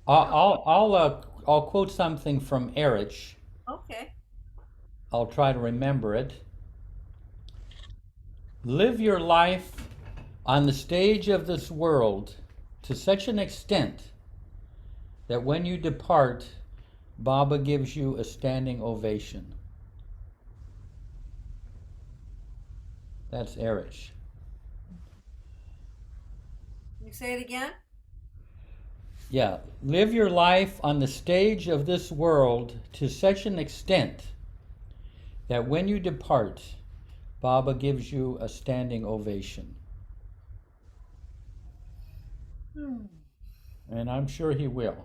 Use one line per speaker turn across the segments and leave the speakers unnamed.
I'll quote something from Eruch.
Okay.
I'll try to remember it. Live your life on the stage of this world to such an extent that when you depart, Baba gives you a standing ovation. That's Eruch.
You say it again?
Yeah, live your life on the stage of this world to such an extent that when you depart, Baba gives you a standing ovation.
Hmm.
And I'm sure he will.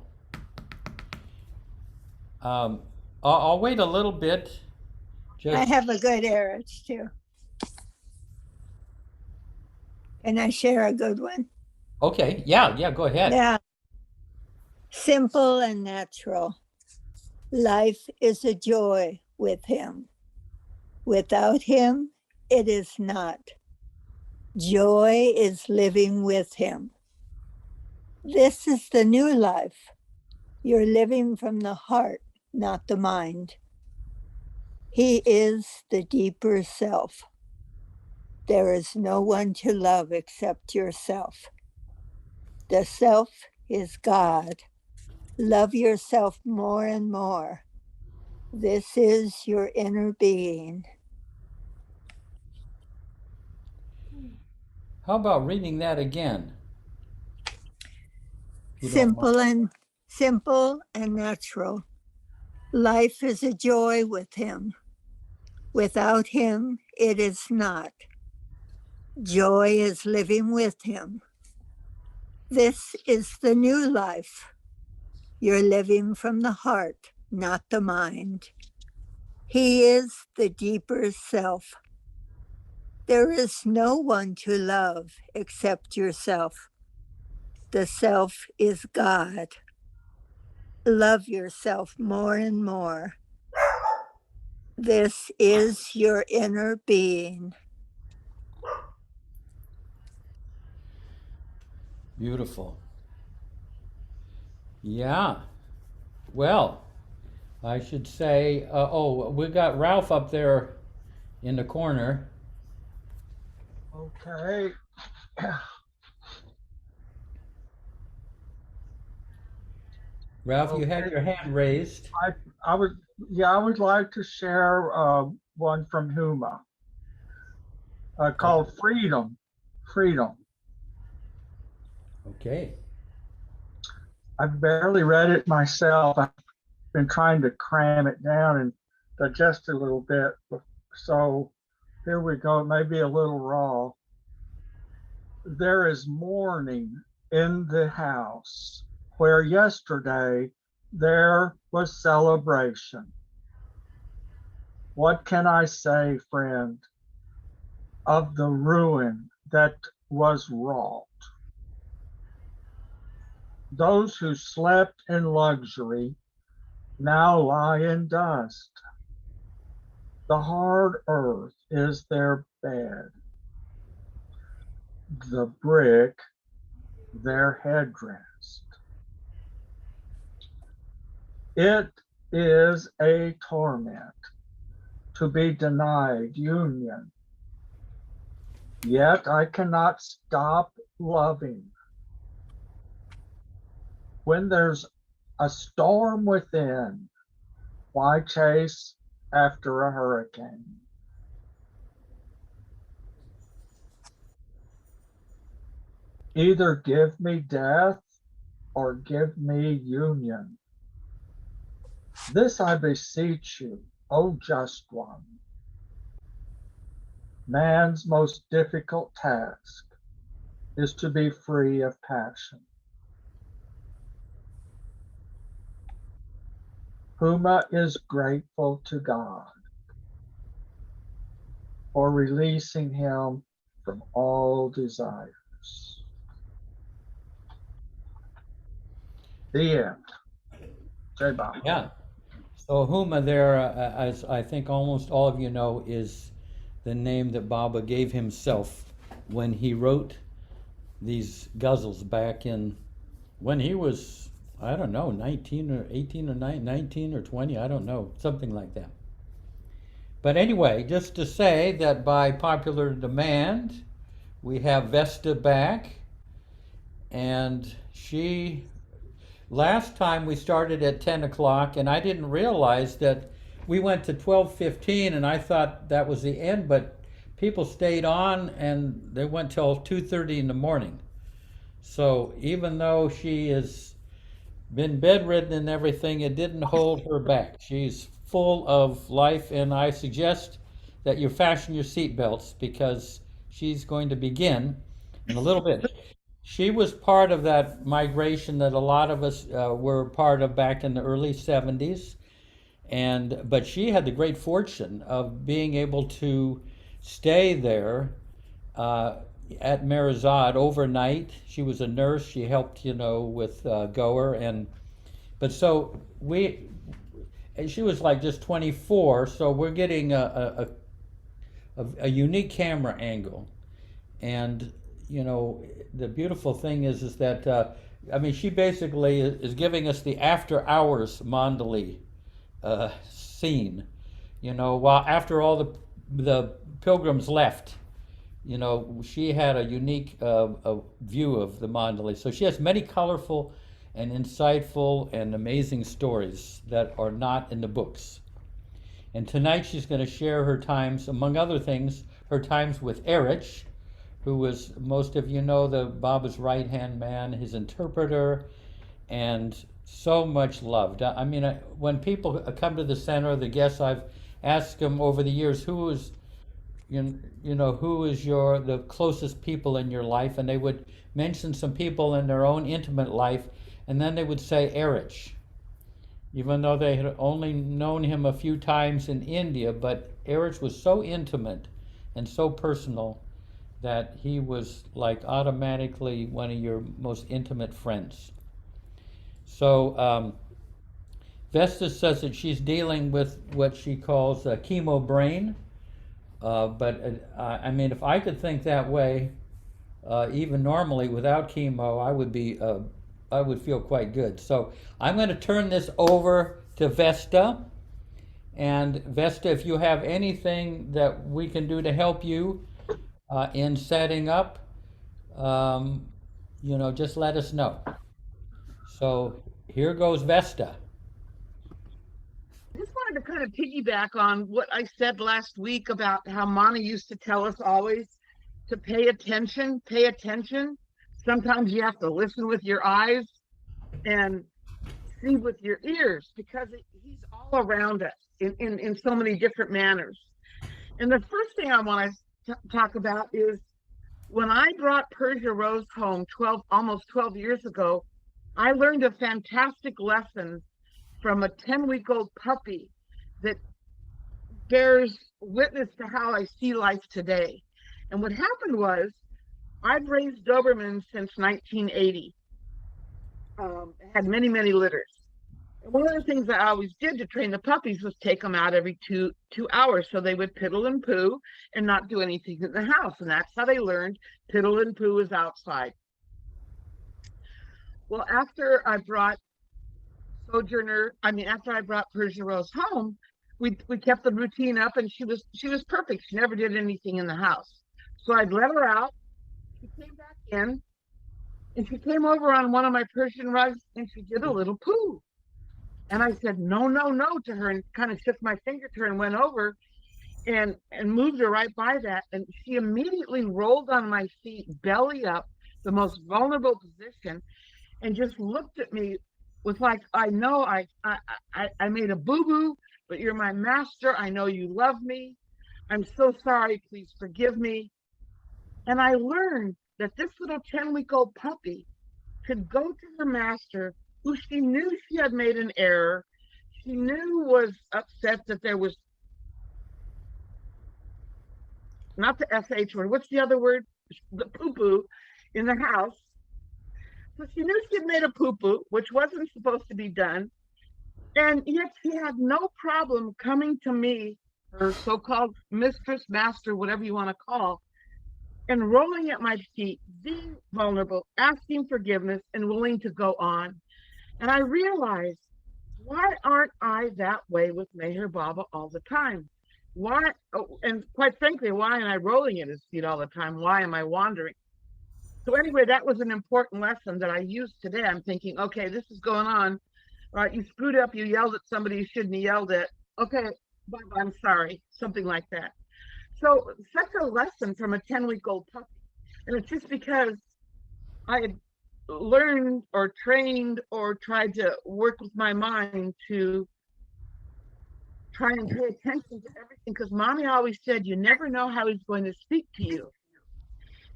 Um, I'll wait a little bit.
I
Just
have a good Eruch too. Can I share a good one?
okay. Yeah. Go ahead.
Yeah. Simple and natural. Life is a joy with him. Without him, it is not. Joy is living with him. This is the new life. You're living from the heart, not the mind. He is the deeper self. There is no one to love except yourself. The self is God. Love yourself more and more. This is your inner being.
How about reading that again? If you don't mind.
Simple and natural. Life is a joy with him. Without him, it is not. Joy is living with him. This is the new life. You're living from the heart, not the mind. He is the deeper self. There is no one to love except yourself. The self is God. Love yourself more and more. This is your inner being.
Beautiful. Yeah. Well, I should say, we got Ralph up there in the corner.
Okay.
Ralph, you had
Okay.
your hand raised.
I would, yeah, I would like to share one from Huma called Freedom. Freedom.
Okay.
I've barely read it myself. I've been trying to cram it down and digest it a little bit. So here we go. It may be a little raw. There is mourning in the house where yesterday there was celebration. What can I say, friend, of the ruin that was wrought? Those who slept in luxury now lie in dust. The hard earth is their bed, the brick their headrest. It is a torment to be denied union, yet I cannot stop loving. When there's a storm within, why chase after a hurricane? Either give me death or give me union. This I beseech you, O just one. Man's most difficult task is to be free of passion. Huma is grateful to God for releasing him from all desires. The end. Jai Baba.
Yeah. So Huma there, as I think almost all of you know, is the name that Baba gave himself when he wrote these ghazals back in when he was, I don't know, 19 or 18 or 19 or 20, I don't know, something like that. But anyway, just to say that by popular demand, we have Vesta back, and she, last time we started at 10 o'clock, and I didn't realize that we went to 12:15, and I thought that was the end, but people stayed on, and they went till 2:30 in the morning. So even though she has been bedridden and everything, it didn't hold her back. She's full of life, and I suggest that you fasten your seatbelts because she's going to begin in a little bit. She was part of that migration that a lot of us were part of back in the early 70s, and but she had the great fortune of being able to stay there uh, at Meherazad overnight. She was a nurse. She helped, with Goer, and but so we. And she was like just 24, so we're getting a unique camera angle. And the beautiful thing is that I mean, she basically is giving us the after hours mandali scene. While after all the pilgrims left, she had a unique view of the mandali. So she has many colorful and insightful and amazing stories that are not in the books. And tonight she's going to share her times, among other things, her times with Eruch, who was, most of you know, the Baba's right-hand man, his interpreter, and so much loved. I mean, when people come to the center, the guests, I've asked them over the years, who is who is the closest people in your life, and they would mention some people in their own intimate life, and then they would say Eruch, even though they had only known him a few times in India. But Eruch was so intimate and so personal that he was like automatically one of your most intimate friends. So Vesta says that she's dealing with what she calls a chemo brain. But I mean, if I could think that way, even normally without chemo, I would feel quite good. So I'm going to turn this over to Vesta. And Vesta, if you have anything that we can do to help you in setting up, just let us know. So here goes Vesta.
I just wanted to kind of piggyback on what I said last week about how Mana used to tell us always to pay attention, pay attention. Sometimes you have to listen with your eyes and see with your ears because he's all around us in so many different manners. And the first thing I want to talk about is when I brought Persia Rose home almost 12 years ago, I learned a fantastic lesson from a 10-week-old puppy that bears witness to how I see life today. And what happened was, I've raised Dobermans since 1980. Had many, many litters. And one of the things I always did to train the puppies was take them out every two hours so they would piddle and poo and not do anything in the house. And that's how they learned piddle and poo is outside. Well, after I brought Persia Rose home, we kept the routine up, and she was perfect. She never did anything in the house. So I'd let her out. She came back in, and she came over on one of my Persian rugs, and she did a little poo. And I said, no, no, no to her, and kind of shook my finger to her and went over and moved her right by that. And she immediately rolled on my feet, belly up, the most vulnerable position, and just looked at me with like, I know I made a boo-boo, but you're my master. I know you love me. I'm so sorry. Please forgive me. And I learned that this little 10-week-old puppy could go to her master, who she knew she had made an error. She knew was upset that there was, not the SH word, what's the other word? The poo-poo in the house. So she knew she had made a poo-poo, which wasn't supposed to be done. And yet she had no problem coming to me, her so-called mistress, master, whatever you want to call, and rolling at my feet, being vulnerable, asking forgiveness, and willing to go on. And I realized, why aren't I that way with Meher Baba all the time? Why, oh, and quite frankly, why am I rolling at his feet all the time? Why am I wandering? So anyway, that was an important lesson that I used today. I'm thinking, okay, this is going on, right? You screwed up, you yelled at somebody you shouldn't have yelled at. Okay, Baba, I'm sorry, something like that. So such a lesson from a 10-week-old puppy. And it's just because I had learned or trained or tried to work with my mind to try and pay attention to everything, because mommy always said, you never know how he's going to speak to you.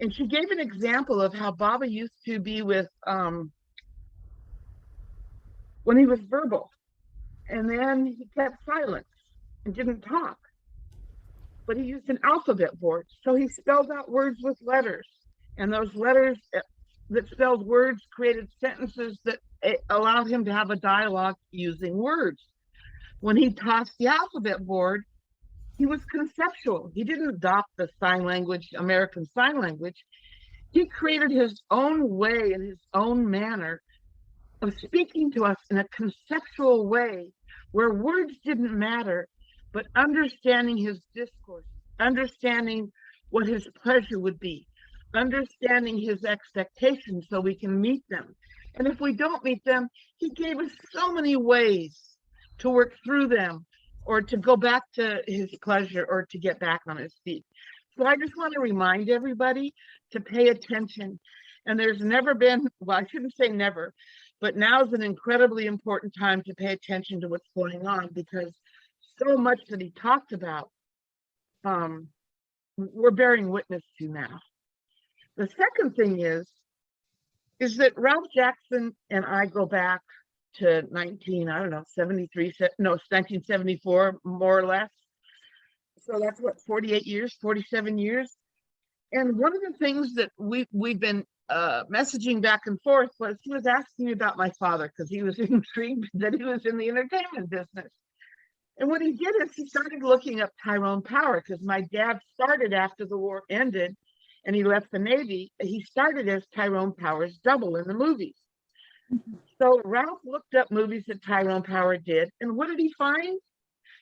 And she gave an example of how Baba used to be with when he was verbal, and then he kept silence and didn't talk, but he used an alphabet board. So he spelled out words with letters, and those letters that spelled words created sentences that allowed him to have a dialogue using words. When he tossed the alphabet board, he was conceptual. He didn't adopt the sign language, American Sign Language. He created his own way and his own manner of speaking to us in a conceptual way where words didn't matter, but understanding his discourse, understanding what his pleasure would be, understanding his expectations so we can meet them. And if we don't meet them, he gave us so many ways to work through them, or to go back to his pleasure, or to get back on his feet. So I just want to remind everybody to pay attention. And there's never been, well, I shouldn't say never, but now is an incredibly important time to pay attention to what's going on, because so much that he talked about, we're bearing witness to now. The second thing is that Ralph Jackson and I go back to 1974, more or less. So that's what, 48 years, 47 years. And one of the things that we've been messaging back and forth was, he was asking me about my father, because he was intrigued that he was in the entertainment business. And what he did is he started looking up Tyrone Power, because my dad started after the war ended and he left the Navy. He started as Tyrone Power's double in the movies. So Ralph looked up movies that Tyrone Power did, and what did he find?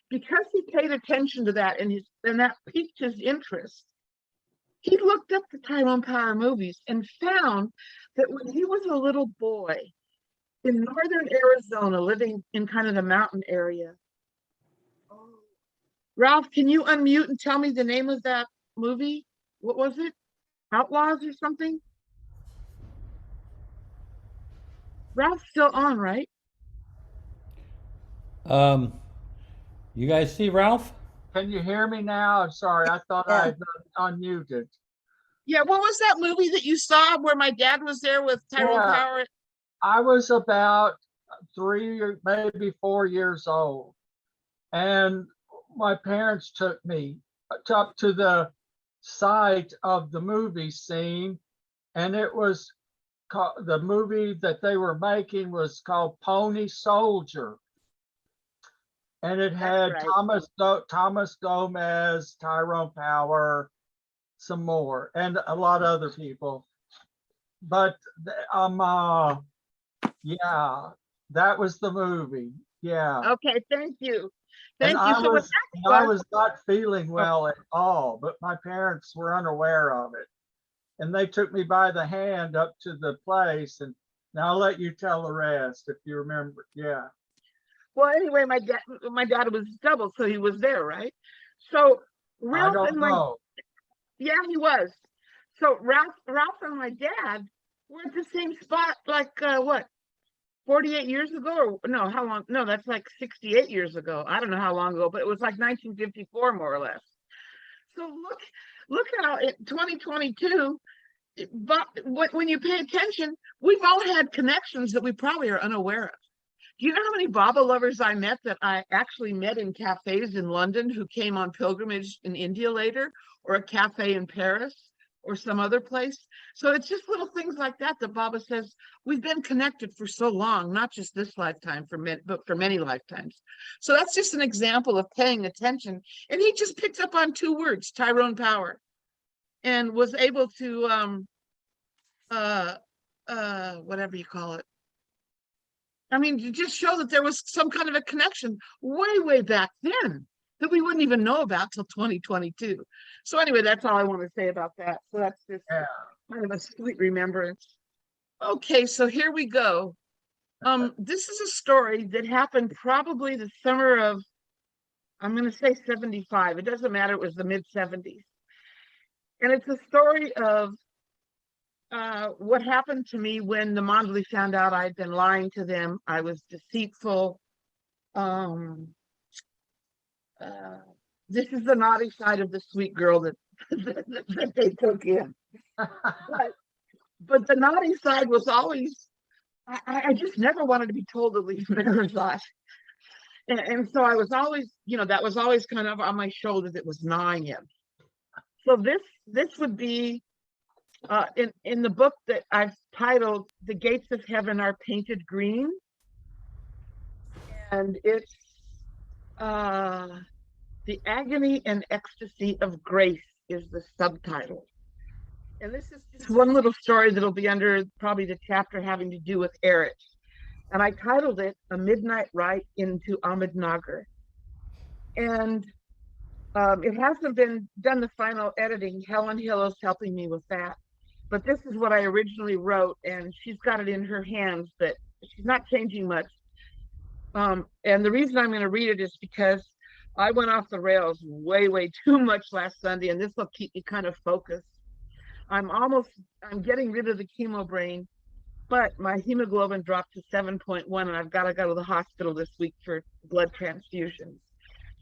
Because he paid attention to that, and that piqued his interest, he looked up the Tyrone Power movies and found that when he was a little boy in northern Arizona, living in kind of the mountain area. Ralph, can you unmute and tell me the name of that movie? What was it? Outlaws or something? Ralph's still on, right?
You guys see Ralph?
Can you hear me now? I'm sorry, I thought I had unmuted.
Yeah, what was that movie that you saw where my dad was there with Tyrone Power?
I was about 3 or maybe 4 years old, and my parents took me up to the site of the movie scene, and it was called, the movie that they were making was called Pony Soldier, and it had Thomas Gomez, Tyrone Power, some more, and a lot of other people. But yeah, that was the movie. Yeah.
Okay, thank you.
And
Thank you.
I was not feeling well at all, but my parents were unaware of it. And they took me by the hand up to the place, and now I'll let you tell the rest if you remember. Yeah.
Well, anyway, my dad was double, so he was there, right? So Ralph,
I don't know.
Yeah, he was. So Ralph and my dad were at the same spot, like what, 48 years ago, or no, how long? No, that's like 68 years ago. I don't know how long ago, but it was like 1954, more or less. So look how in 2022, but when you pay attention, we've all had connections that we probably are unaware of. Do you know how many Baba lovers I met that I actually met in cafes in London, who came on pilgrimage in India later, or a cafe in Paris, or some other place? So it's just little things like that that Baba says, we've been connected for so long, not just this lifetime, but for many lifetimes. So that's just an example of paying attention. And he just picked up on 2 words, Tyrone Power, and was able to, whatever you call it, I mean, to just show that there was some kind of a connection way, way back then that we wouldn't even know about till 2022. So anyway, that's all I want to say about that. So that's just
Yeah.
kind of a sweet remembrance. Okay, so here we go. This is a story that happened probably the summer of, I'm going to say 75. It doesn't matter. It was the mid 70s. And it's a story of what happened to me when the mandali found out I'd been lying to them. I was deceitful. This is the naughty side of the sweet girl that, that they took in. But the naughty side was always, I just never wanted to be told to leave Meherazad. And so I was always, that was always kind of on my shoulder that was gnawing him. So this would be in the book that I've titled "The Gates of Heaven Are Painted Green," and it's "The Agony and Ecstasy of Grace" is the subtitle. And this is just one little story that'll be under probably the chapter having to do with Eruch. And I titled it "A Midnight Ride into Ahmednagar." And it hasn't been done the final editing. Helen Hill is helping me with that. But this is what I originally wrote, and she's got it in her hands, but she's not changing much. And the reason I'm going to read it is because I went off the rails way, way too much last Sunday, and this will keep me kind of focused. I'm getting rid of the chemo brain, but my hemoglobin dropped to 7.1, and I've got to go to the hospital this week for blood transfusions.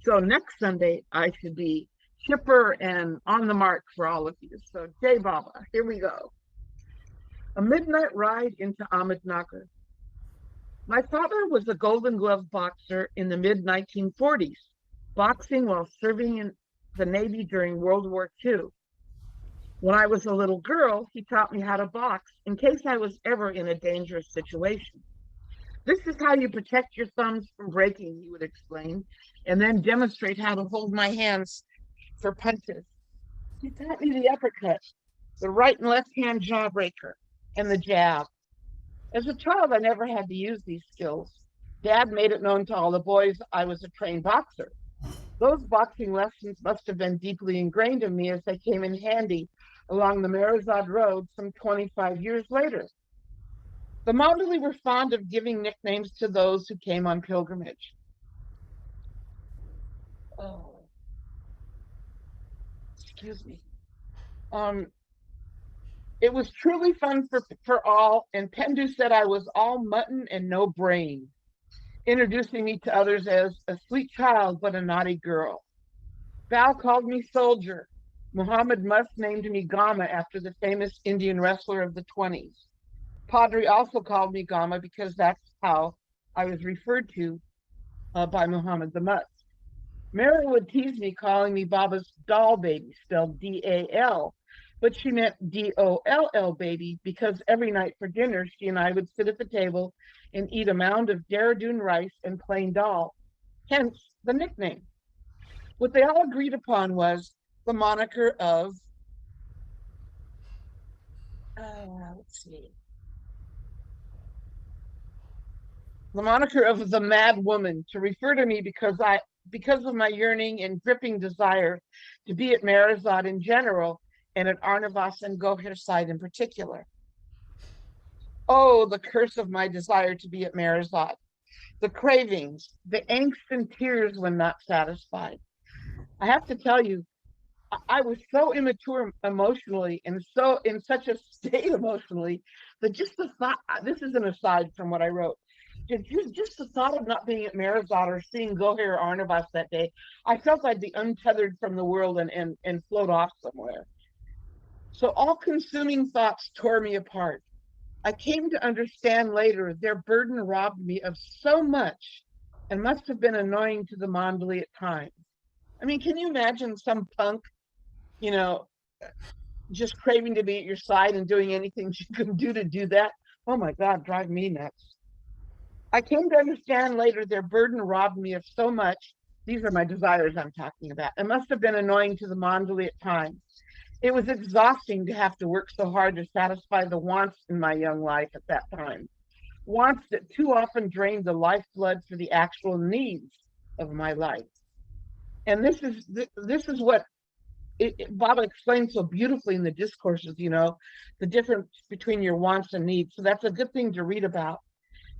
So next Sunday, I should be chipper and on the mark for all of you. So Jai Baba, here we go. A Midnight Ride into Ahmednagar. My father was a Golden Glove boxer in the mid-1940s, boxing while serving in the Navy during World War II. When I was a little girl, he taught me how to box in case I was ever in a dangerous situation. This is how you protect your thumbs from breaking, he would explain, and then demonstrate how to hold my hands for punches. He taught me the uppercut, the right and left hand jawbreaker, and the jab. As a child, I never had to use these skills. Dad made it known to all the boys I was a trained boxer. Those boxing lessons must have been deeply ingrained in me as they came in handy along the Meherazad Road some 25 years later. The mandali were fond of giving nicknames to those who came on pilgrimage. Oh, excuse me. It was truly fun for all, and Pendu said I was all mutton and no brain, introducing me to others as a sweet child but a naughty girl. Val called me soldier. Muhammad Mus named me Gama after the famous Indian wrestler of the 20s. Padre also called me Gama because that's how I was referred to by Muhammad the Mus. Mary would tease me calling me Baba's doll baby, spelled D-A-L, but she meant D-O-L-L baby because every night for dinner, she and I would sit at the table and eat a mound of Dehradun rice and plain dal, hence the nickname. What they all agreed upon was the moniker of, the moniker of the mad woman, to refer to me because of my yearning and gripping desire to be at Meherazad in general and at Arnavas and Gohirside in particular. Oh, the curse of my desire to be at Meherazad, the cravings, the angst and tears when not satisfied. I have to tell you, I was so immature emotionally and so in such a state emotionally that just the thought, this is an aside from what I wrote, just the thought of not being at Meherazad or seeing Gohir or Arnavas that day, I felt I'd be untethered from the world and float off somewhere. So all-consuming thoughts tore me apart. I came to understand later their burden robbed me of so much and must have been annoying to the mandali at times. I mean, can you imagine some punk, just craving to be at your side and doing anything you can do to do that? Oh my God, drive me nuts. I came to understand later their burden robbed me of so much. These are my desires I'm talking about. It must have been annoying to the mandali at times. It was exhausting to have to work so hard to satisfy the wants in my young life at that time. wants that too often drain the lifeblood for the actual needs of my life. And this is what Baba explains so beautifully in the discourses, the difference between your wants and needs. So that's a good thing to read about,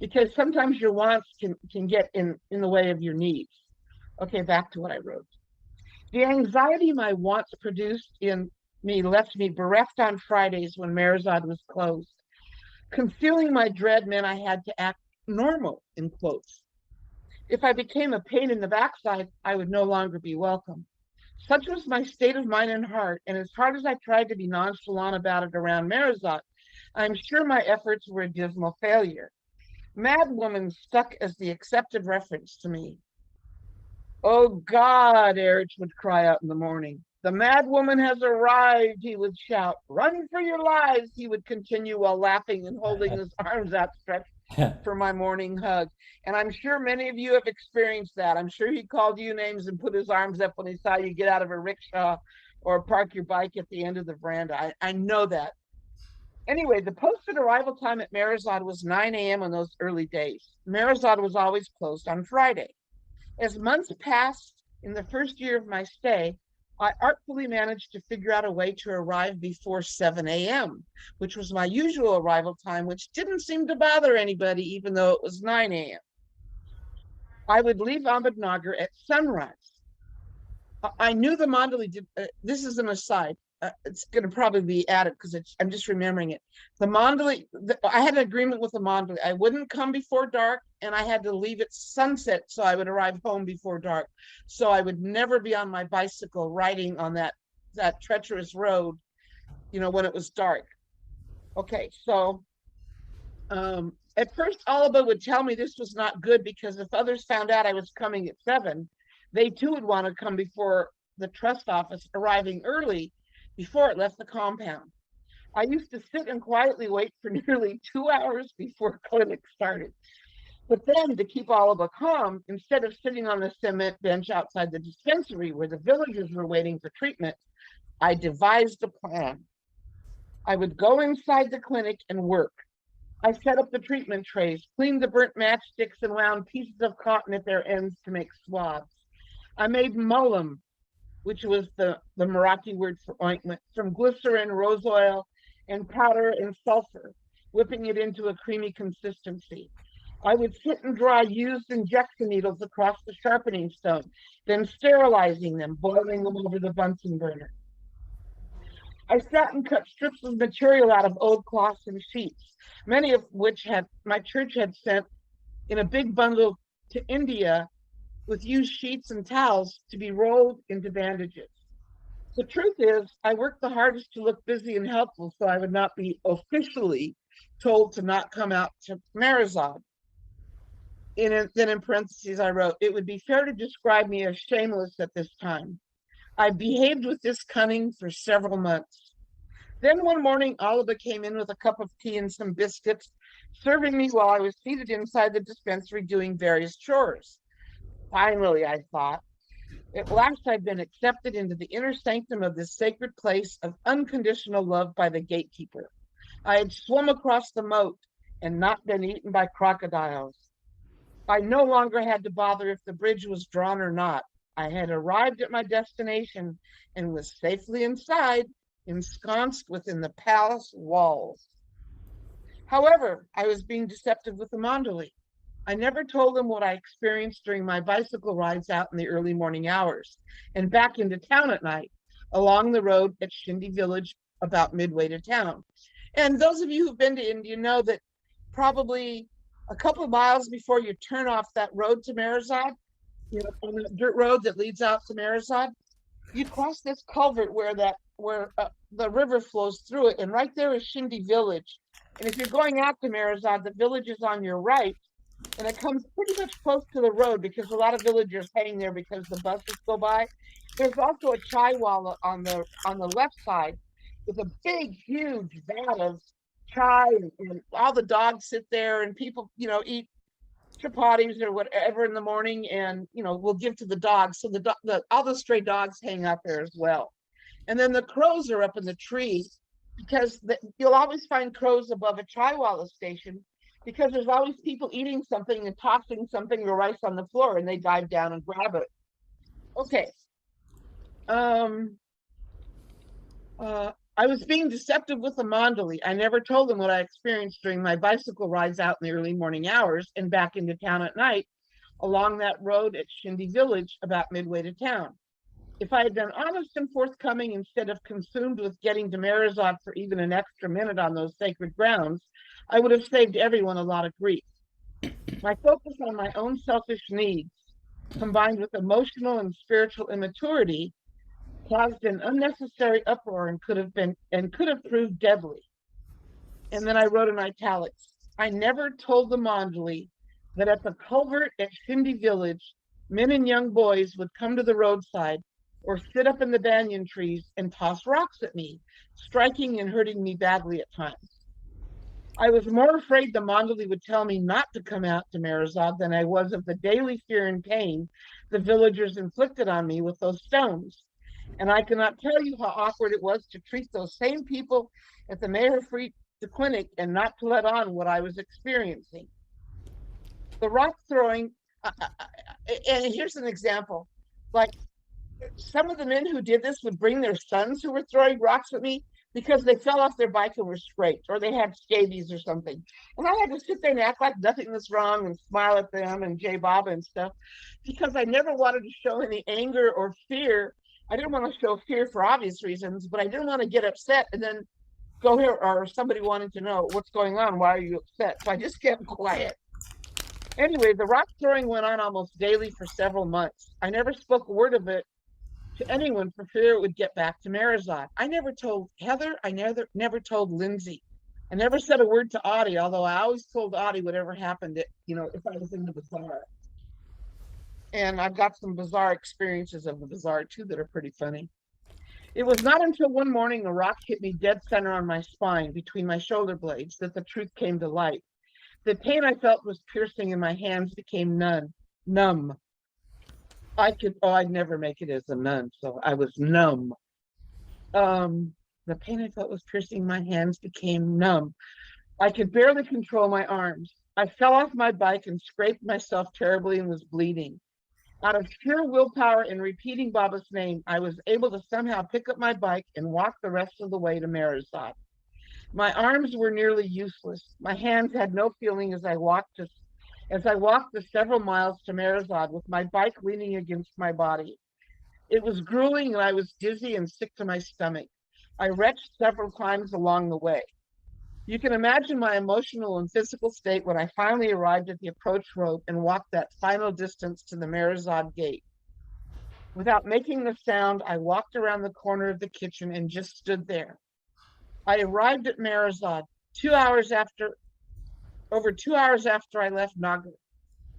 because sometimes your wants can get in the way of your needs. Okay, back to what I wrote. The anxiety my wants produced in me left me bereft on Fridays when Meherazad was closed. Concealing my dread meant I had to act normal, in quotes. If I became a pain in the backside, I would no longer be welcome. Such was my state of mind and heart, and as hard as I tried to be nonchalant about it around Meherazad, I'm sure my efforts were a dismal failure. Mad woman stuck as the accepted reference to me. Oh God, Eruch would cry out in the morning. The mad woman has arrived, he would shout. Run for your lives, he would continue while laughing and holding his arms outstretched for my morning hug. And I'm sure many of you have experienced that. I'm sure he called you names and put his arms up when he saw you get out of a rickshaw or park your bike at the end of the veranda. I know that. Anyway, the posted arrival time at Meherazad was 9 a.m. on those early days. Meherazad was always closed on Friday. As months passed in the first year of my stay, I artfully managed to figure out a way to arrive before 7 a.m., which was my usual arrival time, which didn't seem to bother anybody, even though it was 9 a.m. I would leave Ahmednagar at sunrise. I knew the mandali did, this is an aside. It's going to probably be added because I'm just remembering it. The mandali, I had an agreement with the mandali. I wouldn't come before dark, and I had to leave at sunset so I would arrive home before dark. So I would never be on my bicycle riding on that treacherous road, when it was dark. Okay, so at first Oliba would tell me this was not good because if others found out I was coming at 7, they too would want to come before the trust office, arriving early before it left the compound. I used to sit and quietly wait for nearly 2 hours before clinic started. But then, to keep Oliba calm, instead of sitting on the cement bench outside the dispensary where the villagers were waiting for treatment, I devised a plan. I would go inside the clinic and work. I set up the treatment trays, cleaned the burnt matchsticks, and wound pieces of cotton at their ends to make swabs. I made mullam, which was the Marathi word for ointment, from glycerin, rose oil, and powder and sulfur, whipping it into a creamy consistency. I would sit and dry used injection needles across the sharpening stone, then sterilizing them, boiling them over the Bunsen burner. I sat and cut strips of material out of old cloths and sheets, many of which my church had sent in a big bundle to India with used sheets and towels to be rolled into bandages. The truth is, I worked the hardest to look busy and helpful so I would not be officially told to not come out to Meherazad. Then in parentheses, I wrote, it would be fair to describe me as shameless at this time. I behaved with this cunning for several months. Then one morning, Oliba came in with a cup of tea and some biscuits, serving me while I was seated inside the dispensary doing various chores. Finally, I thought, at last I'd been accepted into the inner sanctum of this sacred place of unconditional love by the gatekeeper. I had swum across the moat and not been eaten by crocodiles. I no longer had to bother if the bridge was drawn or not. I had arrived at my destination and was safely inside, ensconced within the palace walls. However, I was being deceptive with the mandali. I never told them what I experienced during my bicycle rides out in the early morning hours and back into town at night along the road at Shindi village about midway to town. And those of you who've been to India know that probably a couple of miles before you turn off that road to Meherazad, on the dirt road that leads out to Meherazad, you cross this culvert where the river flows through it, and right there is Shindi village. And if you're going out to Meherazad, the village is on your right, and it comes pretty much close to the road because a lot of villagers hang there because the buses go by. There's also a chai wala on the left side with a big, huge vat of chai, and all the dogs sit there, and people, eat chapatis or whatever in the morning, and we'll give to the dogs. So all the stray dogs hang out there as well. And then the crows are up in the tree because you'll always find crows above a chai wala station because there's always people eating something and tossing something or rice on the floor, and they dive down and grab it. Okay. I was being deceptive with the mandali. I never told them what I experienced during my bicycle rides out in the early morning hours and back into town at night along that road at Shindy Village about midway to town. If I had been honest and forthcoming instead of consumed with getting to Meherazad for even an extra minute on those sacred grounds, I would have saved everyone a lot of grief. My focus on my own selfish needs, combined with emotional and spiritual immaturity, caused an unnecessary uproar and could have proved deadly. And then I wrote in italics, I never told the mandali that at the culvert at Shindy Village, men and young boys would come to the roadside or sit up in the banyan trees and toss rocks at me, striking and hurting me badly at times. I was more afraid the mandali would tell me not to come out to Meherazad than I was of the daily fear and pain the villagers inflicted on me with those stones. And I cannot tell you how awkward it was to treat those same people at the Meherazad clinic and not to let on what I was experiencing. The rock throwing, and here's an example, like some of the men who did this would bring their sons who were throwing rocks at me because they fell off their bike and were scraped, or they had scabies or something. And I had to sit there and act like nothing was wrong and smile at them and Jay Baba and stuff, because I never wanted to show any anger or fear. I didn't want to show fear for obvious reasons, but I didn't want to get upset and then go here, or somebody wanting to know what's going on, why are you upset? So I just kept quiet. Anyway, the rock throwing went on almost daily for several months. I never spoke a word of it to anyone for fear it would get back to Meherazad. I never told Heather. I never told Lindsay. I never said a word to Audie, although I always told Audie whatever happened, if I was in the bazaar. And I've got some bizarre experiences of the bazaar too that are pretty funny. It was not until one morning a rock hit me dead center on my spine between my shoulder blades that the truth came to light. The pain I felt was piercing and my hands became numb. I'd never make it as a nun, so I was numb. The pain I felt was piercing, my hands became numb. I could barely control my arms. I fell off my bike and scraped myself terribly and was bleeding. Out of sheer willpower and repeating Baba's name, I was able to somehow pick up my bike and walk the rest of the way to Meherazad. My arms were nearly useless. My hands had no feeling as I walked the several miles to Meherazad with my bike leaning against my body. It was grueling and I was dizzy and sick to my stomach. I retched several times along the way. You can imagine my emotional and physical state when I finally arrived at the approach road and walked that final distance to the Meherazad gate. Without making a sound, I walked around the corner of the kitchen and just stood there. I arrived at Meherazad over 2 hours after I left Nagar.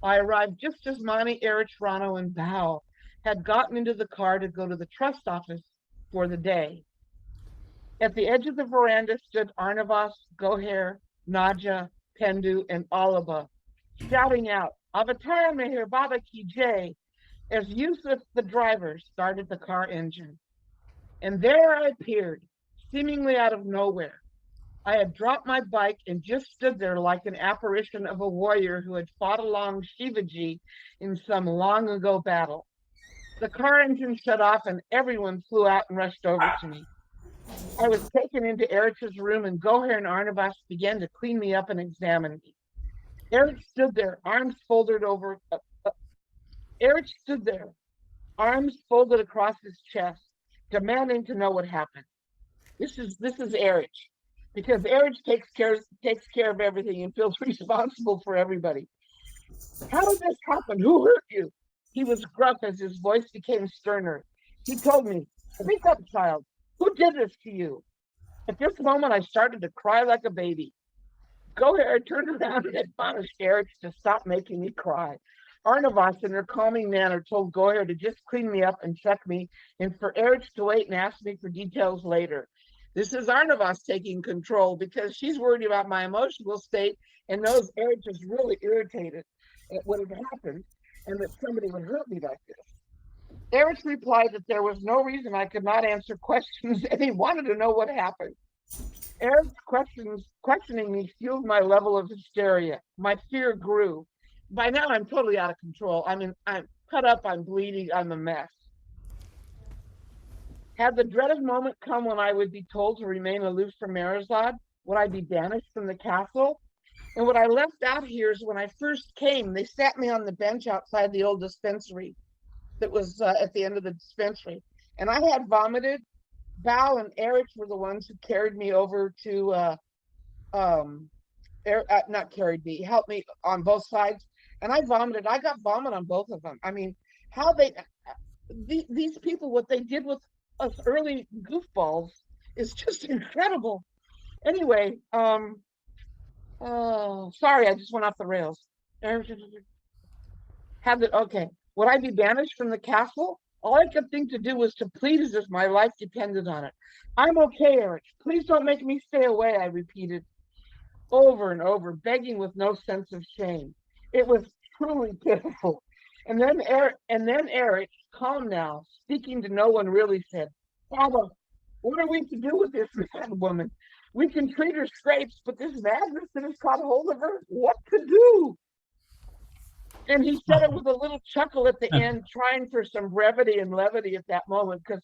I arrived just as Mani, Eruch, Rano, and Bao had gotten into the car to go to the trust office for the day. At the edge of the veranda stood Arnavas, Goher, Naja, Pendu, and Alaba, shouting out, Avatar Meher Baba Ki Jai, as Yusuf, the driver, started the car engine. And there I appeared, seemingly out of nowhere. I had dropped my bike and just stood there like an apparition of a warrior who had fought along Shivaji in some long ago battle. The car engine shut off and everyone flew out and rushed over to me. I was taken into Eruch's room and Goher and Arnavas began to clean me up and examine me. Eruch stood there, arms folded across his chest, demanding to know what happened. This is Eruch, because Eruch takes care of everything and feels responsible for everybody. How did this happen? Who hurt you? He was gruff as his voice became sterner. He told me, speak up, child. Who did this to you? At this moment, I started to cry like a baby. Goher turned around and admonished Eruch to stop making me cry. Arnavas, in her calming manner, told Goher to just clean me up and check me, and for Eruch to wait and ask me for details later. This is Arnavas taking control because she's worried about my emotional state and knows Eruch is really irritated at what had happened and that somebody would hurt me like this. Eruch replied that there was no reason I could not answer questions and he wanted to know what happened. Eric's questioning me fueled my level of hysteria. My fear grew. By now, I'm totally out of control. I'm cut up, I'm bleeding, I'm a mess. Had the dreaded moment come when I would be told to remain aloof from Meherazad? Would I be banished from the castle? And what I left out here is when I first came, they sat me on the bench outside the old dispensary that was at the end of the dispensary. And I had vomited. Val and Eruch were the ones who carried me over to, not carried me, helped me on both sides. And I vomited. I got vomit on both of them. I mean, how these people, what they did with us early goofballs is just incredible. Anyway, sorry, I just went off the rails. Okay. Would I be banished from the castle? All I could think to do was to plead as if my life depended on it. I'm okay, Eruch. Please don't make me stay away, I repeated over and over, begging with no sense of shame. It was truly pitiful. And then Eruch, calm now, speaking to no one, really said, Baba, what are we to do with this mad woman? We can treat her scrapes, but this madness that has caught hold of her, what to do? And he said it with a little chuckle at the end, trying for some brevity and levity at that moment, because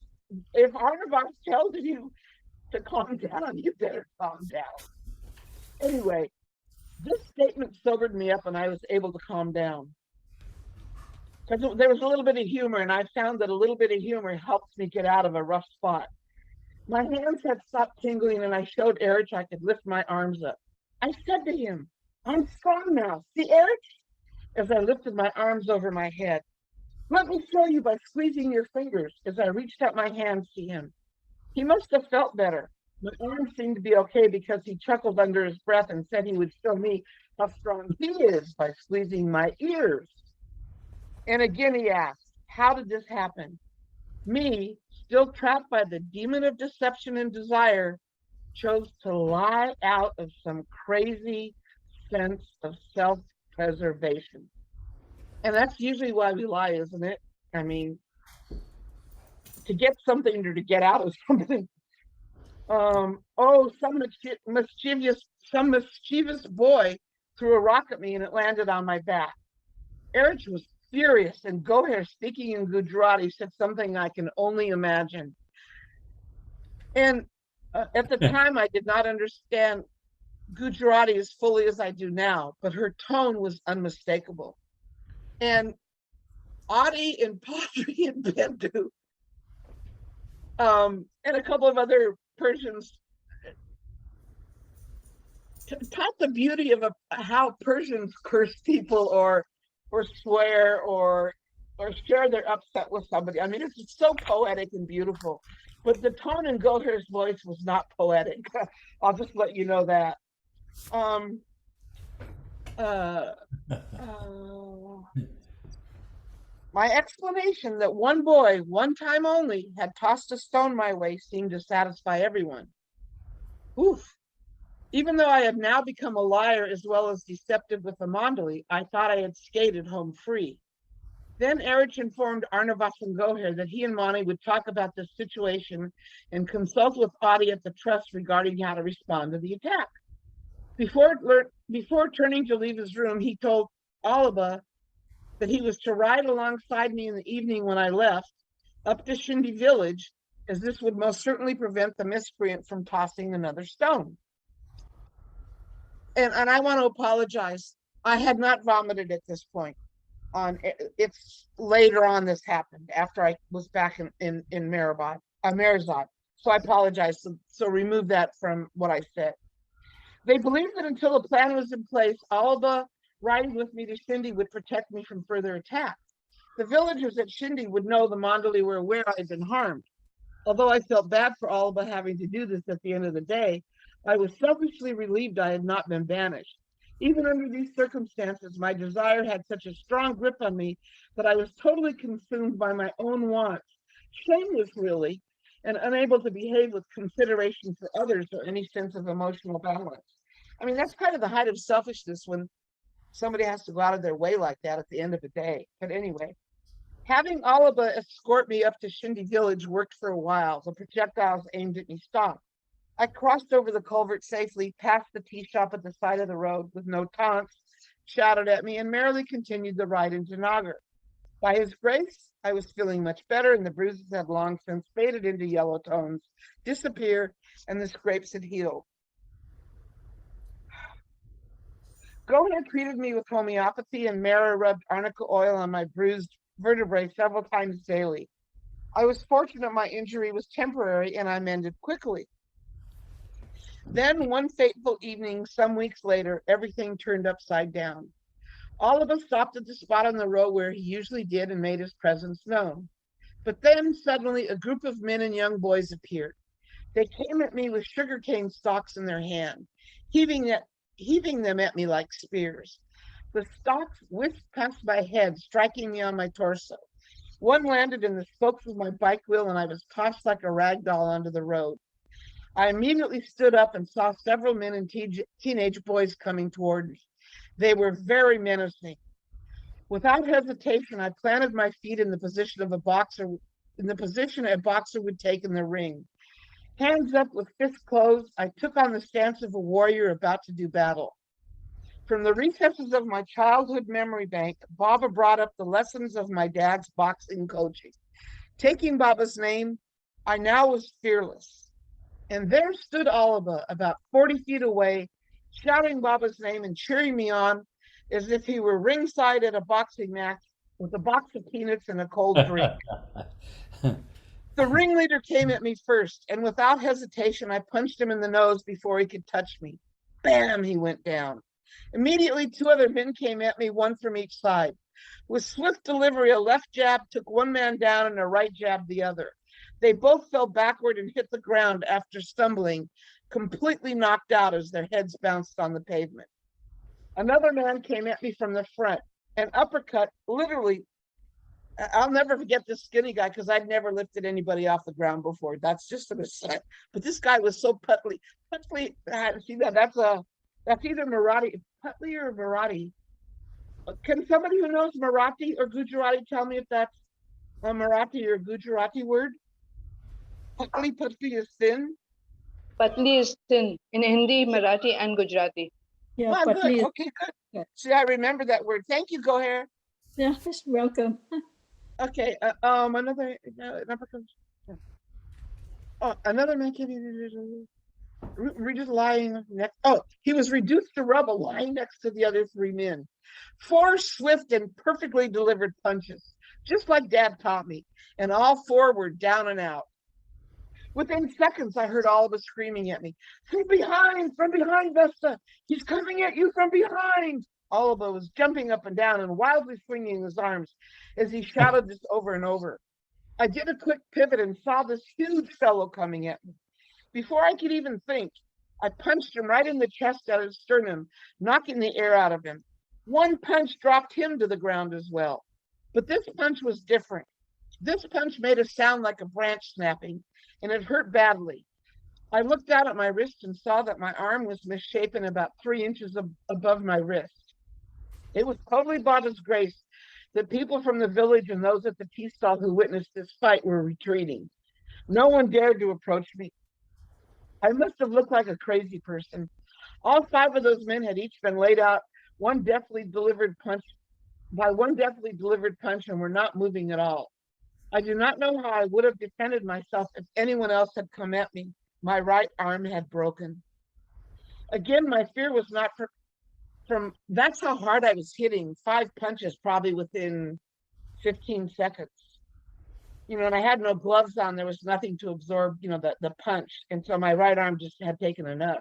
if Arnavas tells you to calm down, you better calm down. Anyway, this statement sobered me up and I was able to calm down. Because there was a little bit of humor, and I found that a little bit of humor helps me get out of a rough spot. My hands had stopped tingling, and I showed Eruch I could lift my arms up. I said to him, I'm strong now. See, Eruch? As I lifted my arms over my head. Let me show you by squeezing your fingers as I reached out my hands to him. He must have felt better. My arms seemed to be okay because he chuckled under his breath and said he would show me how strong he is by squeezing my ears. And again he asked, how did this happen? Me, still trapped by the demon of deception and desire, chose to lie out of some crazy sense of self-preservation. And that's usually why we lie, isn't it? I mean, to get something or to get out of something. Some mischievous boy threw a rock at me and it landed on my back. Eruch was furious, and Goher, speaking in Gujarati, said something I can only imagine. And at the time, I did not understand Gujarati as fully as I do now, but her tone was unmistakable. And Adi and Padri and Bendu, and a couple of other Persians taught the beauty of how Persians curse people or swear or share their upset with somebody. I mean, it's so poetic and beautiful. But the tone in Goher's voice was not poetic. I'll just let you know that. My explanation that one boy, one time only, had tossed a stone my way seemed to satisfy everyone. Oof. Even though I have now become a liar as well as deceptive with the mandali, I thought I had skated home free. Then Eruch informed Arnavas and Goher that he and Mani would talk about this situation and consult with Adi at the trust regarding how to respond to the attack. Before turning to leave his room, he told Alaba that he was to ride alongside me in the evening when I left, up to Shindi village, as this would most certainly prevent the miscreant from tossing another stone. And I want to apologize. I had not vomited at this point. It's later on this happened, after I was back in Meherazad. So I apologize. So remove that from what I said. They believed that until a plan was in place, Alaba riding with me to Shindi would protect me from further attack. The villagers at Shindi would know the Mandali were aware I had been harmed. Although I felt bad for Alaba having to do this at the end of the day, I was selfishly relieved I had not been banished. Even under these circumstances, my desire had such a strong grip on me that I was totally consumed by my own wants, shameless really, and unable to behave with consideration for others or any sense of emotional balance. I mean, that's kind of the height of selfishness when somebody has to go out of their way like that at the end of the day. But anyway, having Alaba escort me up to Shindi village worked for a while. The projectiles aimed at me stopped. I crossed over the culvert safely, past the tea shop at the side of the road with no taunts shouted at me, and merrily continued the ride into Nagar. By his grace, I was feeling much better, and the bruises had long since faded into yellow tones, disappeared, and the scrapes had healed. Gohan treated me with homeopathy, and Mara rubbed arnica oil on my bruised vertebrae several times daily. I was fortunate my injury was temporary, and I mended quickly. Then, one fateful evening, some weeks later, everything turned upside down. All of us stopped at the spot on the road where he usually did and made his presence known. But then, suddenly, a group of men and young boys appeared. They came at me with sugarcane stalks in their hand, heaving them at me like spears. The stalks whisked past my head, striking me on my torso. One landed in the spokes of my bike wheel, and I was tossed like a rag doll onto the road. I immediately stood up and saw several men and teenage boys coming toward me. They were very menacing. Without hesitation, I planted my feet in the position of a boxer would take in the ring. Hands up with fists closed, I took on the stance of a warrior about to do battle. From the recesses of my childhood memory bank, Baba brought up the lessons of my dad's boxing coaching. Taking Baba's name, I now was fearless. And there stood Oliver, about 40 feet away, shouting Baba's name and cheering me on as if he were ringside at a boxing match with a box of peanuts and a cold drink. The ringleader came at me first, and without hesitation, I punched him in the nose before he could touch me. Bam, he went down. Immediately, two other men came at me, one from each side. With swift delivery, a left jab took one man down and a right jab the other. They both fell backward and hit the ground after stumbling, completely knocked out as their heads bounced on the pavement. Another man came at me from the front, an uppercut, literally. I'll never forget this skinny guy because I'd never lifted anybody off the ground before. That's just an aside. But this guy was so putly. See that? That's either Marathi, putly or Marathi. Can somebody who knows Marathi or Gujarati tell me if that's a Marathi or Gujarati word? Putli is thin.
Patli is thin in Hindi, Marathi, and Gujarati.
Yeah,
Oh,
patli
good.
is,
Okay, good.
Yeah.
See, I remember that word. Thank you, Goher.
yeah, welcome.
Okay, another another man came in. We're just lying next. Oh, he was reduced to rubble, lying next to the other three men. 4 swift and perfectly delivered punches, just like Dad taught me, and all 4 were down and out. Within seconds, I heard Oliver screaming at me, from behind, Vesta. He's coming at you from behind. Oliver was jumping up and down and wildly swinging his arms as he shouted this over and over. I did a quick pivot and saw this huge fellow coming at me. Before I could even think, I punched him right in the chest at his sternum, knocking the air out of him. One punch dropped him to the ground as well. But this punch was different. This punch made a sound like a branch snapping, and it hurt badly. I looked down at my wrist and saw that my arm was misshapen about 3 inches above my wrist. It was totally Baba's grace that people from the village and those at the tea stall who witnessed this fight were retreating. No one dared to approach me. I must have looked like a crazy person. All 5 of those men had each been laid out by one deftly delivered punch and were not moving at all. I do not know how I would have defended myself if anyone else had come at me. My right arm had broken. Again, my fear was not from that's how hard I was hitting. 5 punches probably within 15 seconds. And I had no gloves on. There was nothing to absorb, the punch. And so my right arm just had taken enough.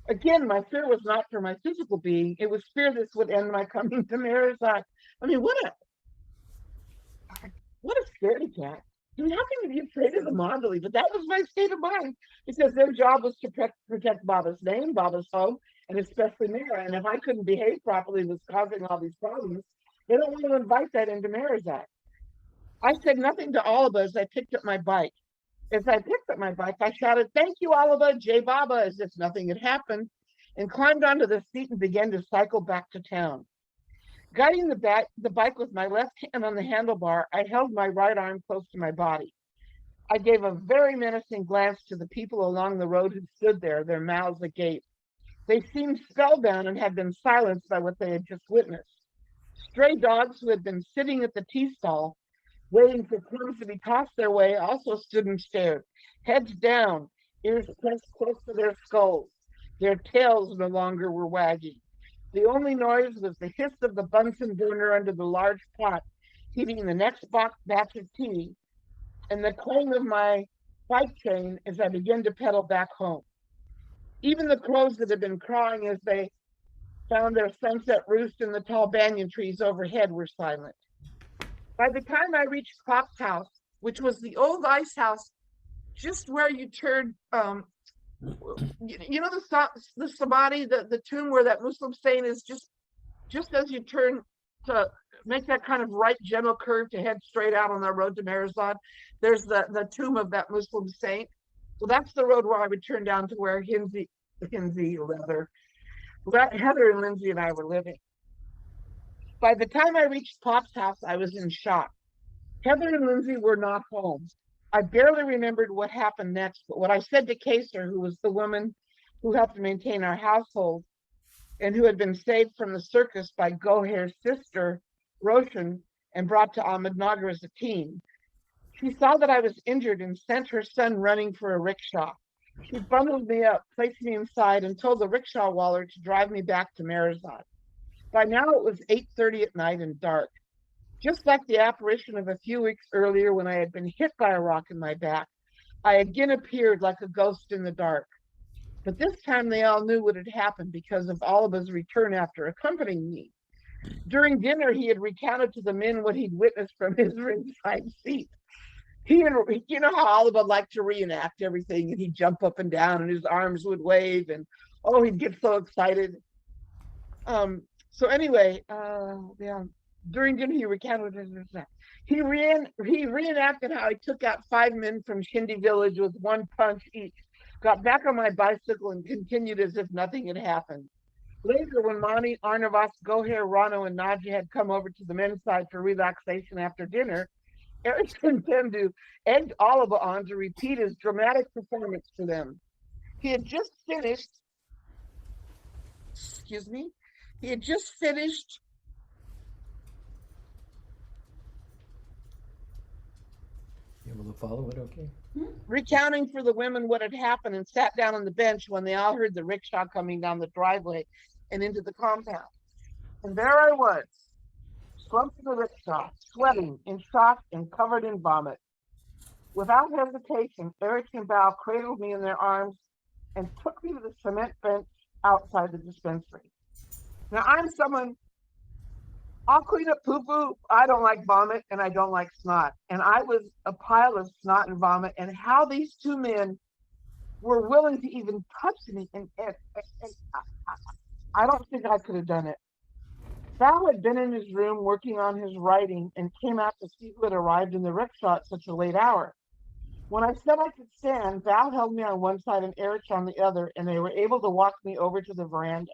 Again, my fear was not for my physical being. It was fear this would end my coming to Meherazad. I mean, what a scaredy cat. I mean, how can you be afraid of the mandali? But that was my state of mind, because their job was to protect Baba's name, Baba's home, and especially Mera. And if I couldn't behave properly, was causing all these problems, they don't want to invite that into Meherazad. I said nothing to Oliver as I picked up my bike. As I picked up my bike, I shouted, "Thank you, Oliver, Jai Baba," as if nothing had happened, and climbed onto the seat and began to cycle back to town. Guiding the bike with my left hand on the handlebar, I held my right arm close to my body. I gave a very menacing glance to the people along the road who stood there, their mouths agape. They seemed spellbound and had been silenced by what they had just witnessed. Stray dogs who had been sitting at the tea stall, waiting for crumbs to be tossed their way, also stood and stared, heads down, ears pressed close to their skulls. Their tails no longer were wagging. The only noise was the hiss of the Bunsen burner under the large pot, heating the next batch of tea, and the clang of my bike chain as I began to pedal back home. Even the crows that had been crawling as they found their sunset roost in the tall banyan trees overhead were silent. By the time I reached Pop's house, which was the old ice house, just where you turn, you know the samadhi, the tomb where that Muslim saint is, just as you turn to make that kind of right gentle curve to head straight out on the road to Meherazad, there's the tomb of that Muslim saint. Well, that's the road where I would turn down to where Heather and Lindsay and I were living. By the time I reached Pop's house, I was in shock. Heather and Lindsay were not home. I barely remembered what happened next, but what I said to Kaser, who was the woman who helped maintain our household and who had been saved from the circus by Goher's sister, Roshan, and brought to Ahmednagar as a teen. She saw that I was injured and sent her son running for a rickshaw. She bundled me up, placed me inside, and told the rickshaw waller to drive me back to Meherazad. By now it was 8:30 at night and dark. Just like the apparition of a few weeks earlier when I had been hit by a rock in my back, I again appeared like a ghost in the dark. But this time they all knew what had happened because of Oliva's return after accompanying me. During dinner, he had recounted to the men what he'd witnessed from his ringside seat. You know how Oliva liked to reenact everything, and he'd jump up and down and his arms would wave, and oh, he'd get so excited. So anyway, during dinner he recounted that. He reenacted how he took out 5 men from Shindi village with 1 punch each, got back on my bicycle and continued as if nothing had happened. Later, when Mani, Arnavas, Goher, Rano, and Naji had come over to the men's side for relaxation after dinner, Eruch Tendu egged Oliva on to repeat his dramatic performance for them. He had just finished, You
able to follow it okay?
recounting for the women what had happened, and sat down on the bench when they all heard the rickshaw coming down the driveway and into the compound. And there I was, slumped in the rickshaw, sweating, in shock, and covered in vomit. Without hesitation, Eruch and Bao cradled me in their arms and took me to the cement bench outside the dispensary. Now, I'm someone, I'll clean up poo-poo. I don't like vomit and I don't like snot. And I was a pile of snot and vomit, and how these 2 men were willing to even touch me. And I don't think I could have done it. Val had been in his room working on his writing and came out to see who had arrived in the rickshaw at such a late hour. When I said I could stand, Val held me on one side and Eruch on the other, and they were able to walk me over to the veranda.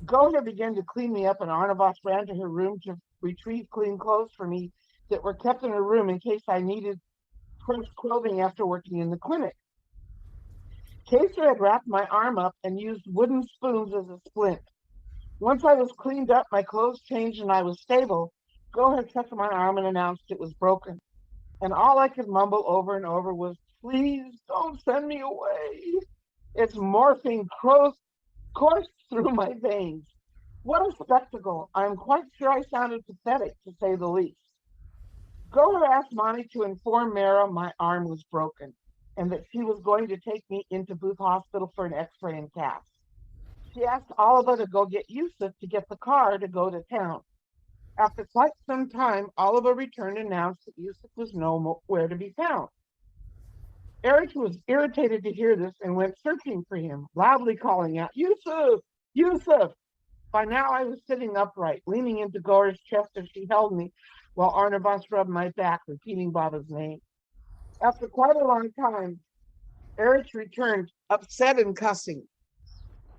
Goher began to clean me up, and Arnavas ran to her room to retrieve clean clothes for me that were kept in her room in case I needed fresh clothing after working in the clinic. Kaser had wrapped my arm up and used wooden spoons as a splint. Once I was cleaned up, my clothes changed, and I was stable, Goher touched my arm and announced it was broken. And all I could mumble over and over was, "Please don't send me away." It's morphine coursed through my veins. What a spectacle. I'm quite sure I sounded pathetic, to say the least. Goher asked Mani to inform Mara my arm was broken and that she was going to take me into Booth Hospital for an x-ray and cast. She asked Oliva to go get Yusuf to get the car to go to town. After quite some time, Oliva returned and announced that Yusuf was nowhere to be found. Eruch was irritated to hear this and went searching for him, loudly calling out, "Yusuf! Yusuf!" By now I was sitting upright, leaning into Goher's chest as she held me, while Arnavas rubbed my back, repeating Baba's name. After quite a long time, Eruch returned, upset and cussing.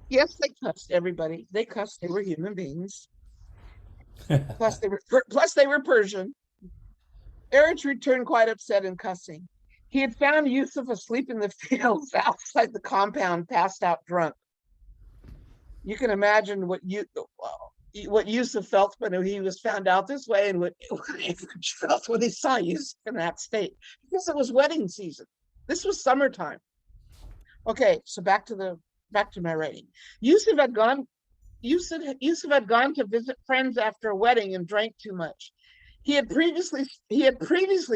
Yes, they cussed, everybody. They cussed. They were human beings. Plus, they were Persian. Eruch returned quite upset and cussing. He had found Yusuf asleep in the fields outside the compound, passed out drunk. You can imagine what Yusuf felt when he was found out this way, and what Eruch felt when he saw Yusuf in that state, because it was wedding season. This was summertime. Okay, so back to my writing. Yusuf had gone to visit friends after a wedding and drank too much. He had previously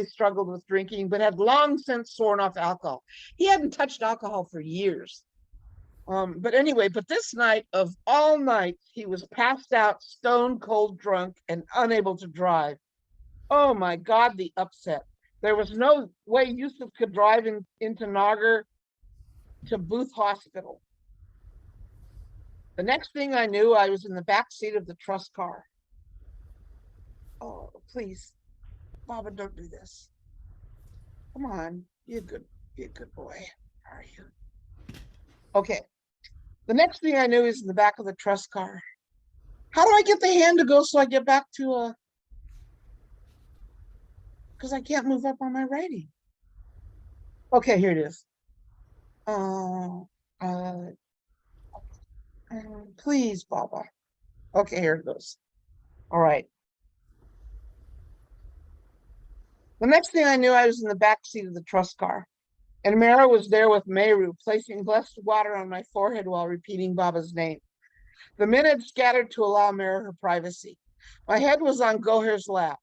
struggled with drinking, but had long since sworn off alcohol. He hadn't touched alcohol for years. But this night of all nights, he was passed out, stone cold drunk, and unable to drive. Oh my God, the upset. There was no way Yusuf could drive into Nagar to Booth Hospital. The next thing I knew, I was in the back seat of the trust car. Oh, please, Baba, don't do this. Come on, be a good boy. How are you? Okay. The next thing I knew is in the back of the trust car. How do I get the hand to go so I get back to because I can't move up on my writing. Okay, here it is. Please, Baba. Okay, here it goes. All right. The next thing I knew, I was in the back seat of the trust car, and Mara was there with Meru, placing blessed water on my forehead while repeating Baba's name. The men had scattered to allow Mara her privacy. My head was on Goher's lap.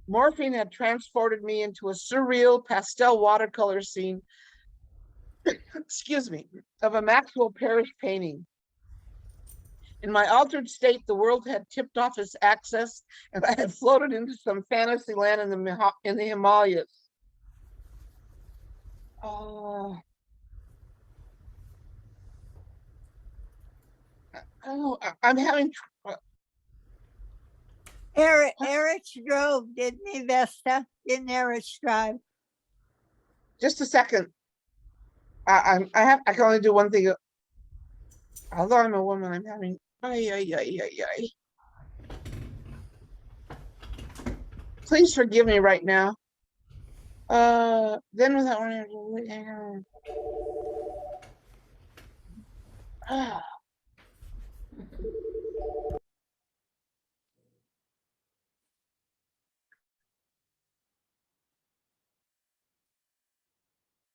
Morphine had transported me into a surreal pastel watercolor scene, excuse me, of a Maxwell Parrish painting. In my altered state, the world had tipped off its axis, and I had floated into some fantasy land in the Himalayas. I'm having.
Eruch drove, didn't he, Vesta? Didn't Eruch drive?
Just a second. I can only do one thing. Although I'm a woman, I'm having. Please forgive me right now. Then without one.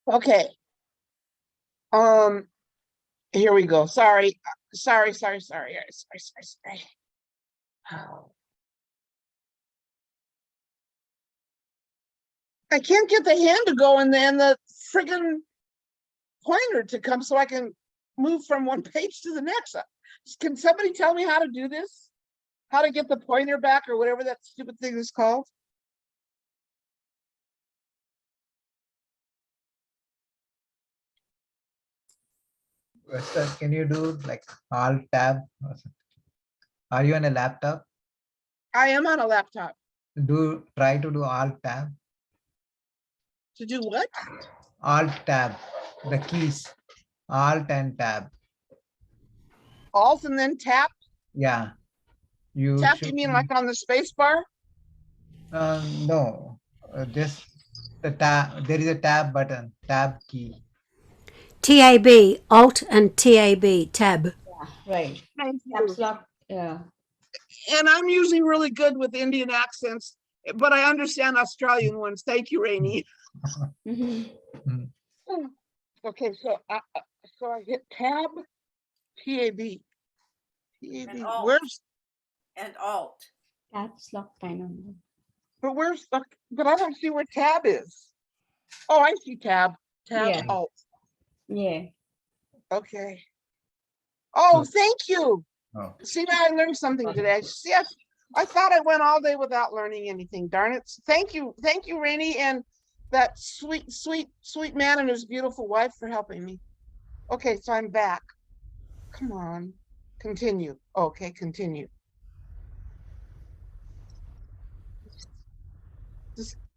Okay. Here we go. Sorry. I can't get the hand to go and then the friggin' pointer to come so I can move from one page to the next. Can somebody tell me how to do this? How to get the pointer back or whatever that stupid thing is called?
Sir, can you do like Alt tab or something? Are you on a laptop?
I am on a laptop.
Try to do Alt tab.
To do what?
Alt tab, the keys, Alt and tab.
Alt and then tap?
Yeah.
Tap, you mean like on the space bar?
No, just the tab. There is a tab button, tab key.
TAB, Alt and TAB, tab.
Yeah, right.
Thank you.
Caps lock. Yeah.
And I'm usually really good with Indian accents, but I understand Australian ones. Thank you, Rainey. Okay, so I hit tab, TAB.
And alt.
Where's
And alt.
Caps lock kind of.
but where's the but I don't see where tab is. Oh, I see tab. Tab
Yeah.
alt.
Yeah.
Okay. Oh, thank you.
Oh.
See, now I learned something today. See, I thought I went all day without learning anything. Darn it. Thank you, Rainey, and that sweet man and his beautiful wife for helping me. Okay, so I'm back. Come on. Continue. Okay, continue.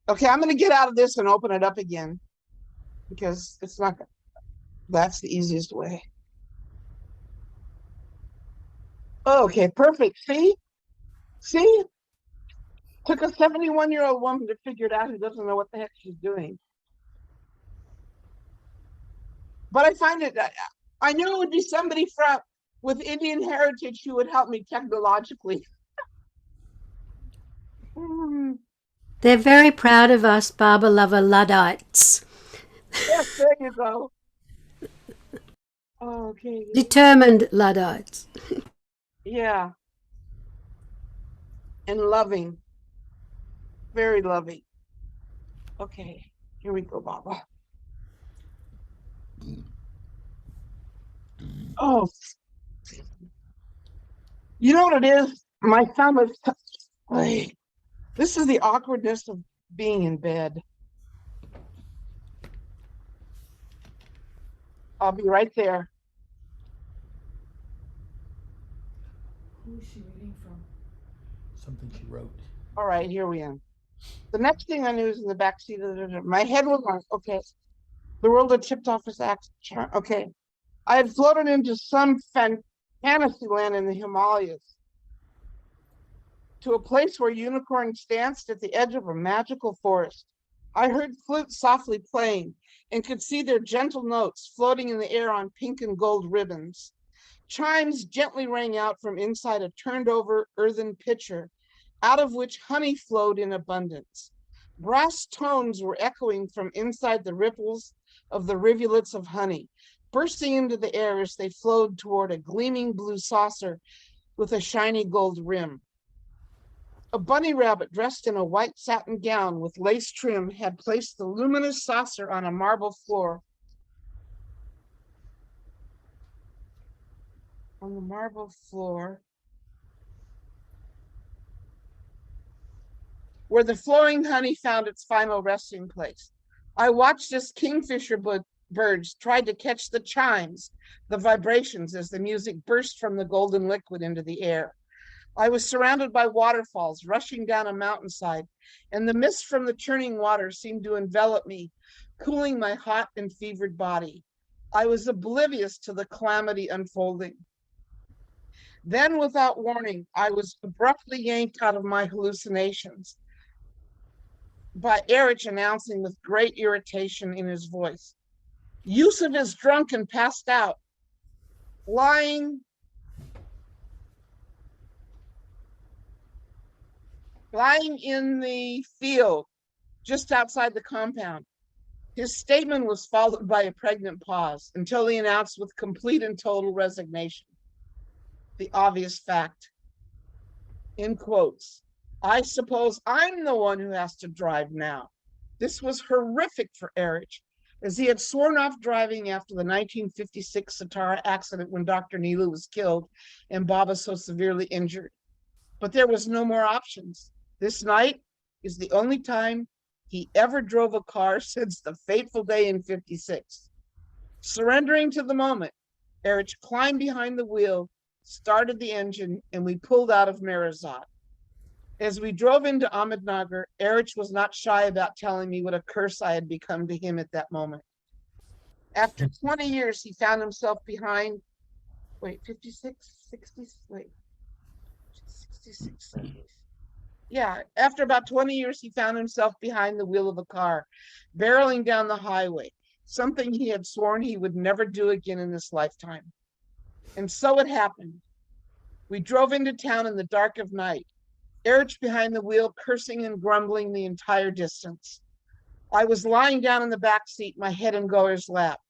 Okay, I'm going to get out of this and open it up again because it's not, that's the easiest way. Okay, perfect. See? Took a 71-year-old woman to figure it out who doesn't know what the heck she's doing. But I find it, I knew it would be somebody with Indian heritage who would help me technologically.
They're very proud of us, Baba Lover Luddites.
Yes, there you go. Okay.
Determined Luddites.
Yeah. And loving. Very loving. Okay, here we go, Baba. Oh, you know what it is? My thumb is, this is the awkwardness of being in bed. I'll be right there.
Who is she reading from? Something she wrote.
All right, here we are. The next thing I knew was in the back seat of my head was on, okay. The world had tipped off its axis. Okay. I had floated into some fantasy land in the Himalayas, to a place where unicorns danced at the edge of a magical forest. I heard flutes softly playing and could see their gentle notes floating in the air on pink and gold ribbons. Chimes gently rang out from inside a turned over earthen pitcher, out of which honey flowed in abundance. Brass tones were echoing from inside the ripples of the rivulets of honey, bursting into the air as they flowed toward a gleaming blue saucer with a shiny gold rim. A bunny rabbit dressed in a white satin gown with lace trim had placed the luminous saucer on a marble floor. On the marble floor, where the flowing honey found its final resting place. I watched as kingfisher birds tried to catch the chimes, the vibrations as the music burst from the golden liquid into the air. I was surrounded by waterfalls rushing down a mountainside, and the mist from the churning water seemed to envelop me, cooling my hot and fevered body. I was oblivious to the calamity unfolding. Then, without warning, I was abruptly yanked out of my hallucinations by Eruch announcing with great irritation in his voice, "Yusuf is drunk and passed out, lying in the field just outside the compound." His statement was followed by a pregnant pause until he announced with complete and total resignation the obvious fact, in quotes, "I suppose I'm the one who has to drive now." This was horrific for Eruch, as he had sworn off driving after the 1956 Satara accident when Dr. Neelu was killed and Baba so severely injured. But there was no more options. This night is the only time he ever drove a car since the fateful day in 56. Surrendering to the moment, Eruch climbed behind the wheel, started the engine, and we pulled out of Meherazad. As we drove into Ahmednagar, Eruch was not shy about telling me what a curse I had become to him at that moment. After 20 years, he found himself behind, 66, 70. Yeah, after about 20 years, he found himself behind the wheel of a car, barreling down the highway, something he had sworn he would never do again in this lifetime. And so it happened. We drove into town in the dark of night, Eruch behind the wheel, cursing and grumbling the entire distance. I was lying down in the back seat, my head in Gaura's lap.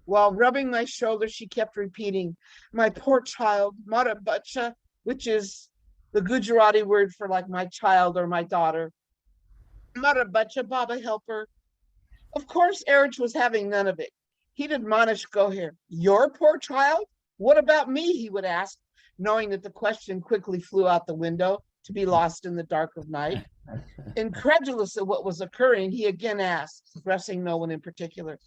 While rubbing my shoulder, she kept repeating, "My poor child, Mara Bacha," which is the Gujarati word for like my child or my daughter. "Mara Bacha, Baba, help her." Of course, Eruch was having none of it. He'd admonish Goher, "Your poor child? What about me?" he would ask, knowing that the question quickly flew out the window to be lost in the dark of night. Incredulous at what was occurring, he again asked, addressing no one in particular,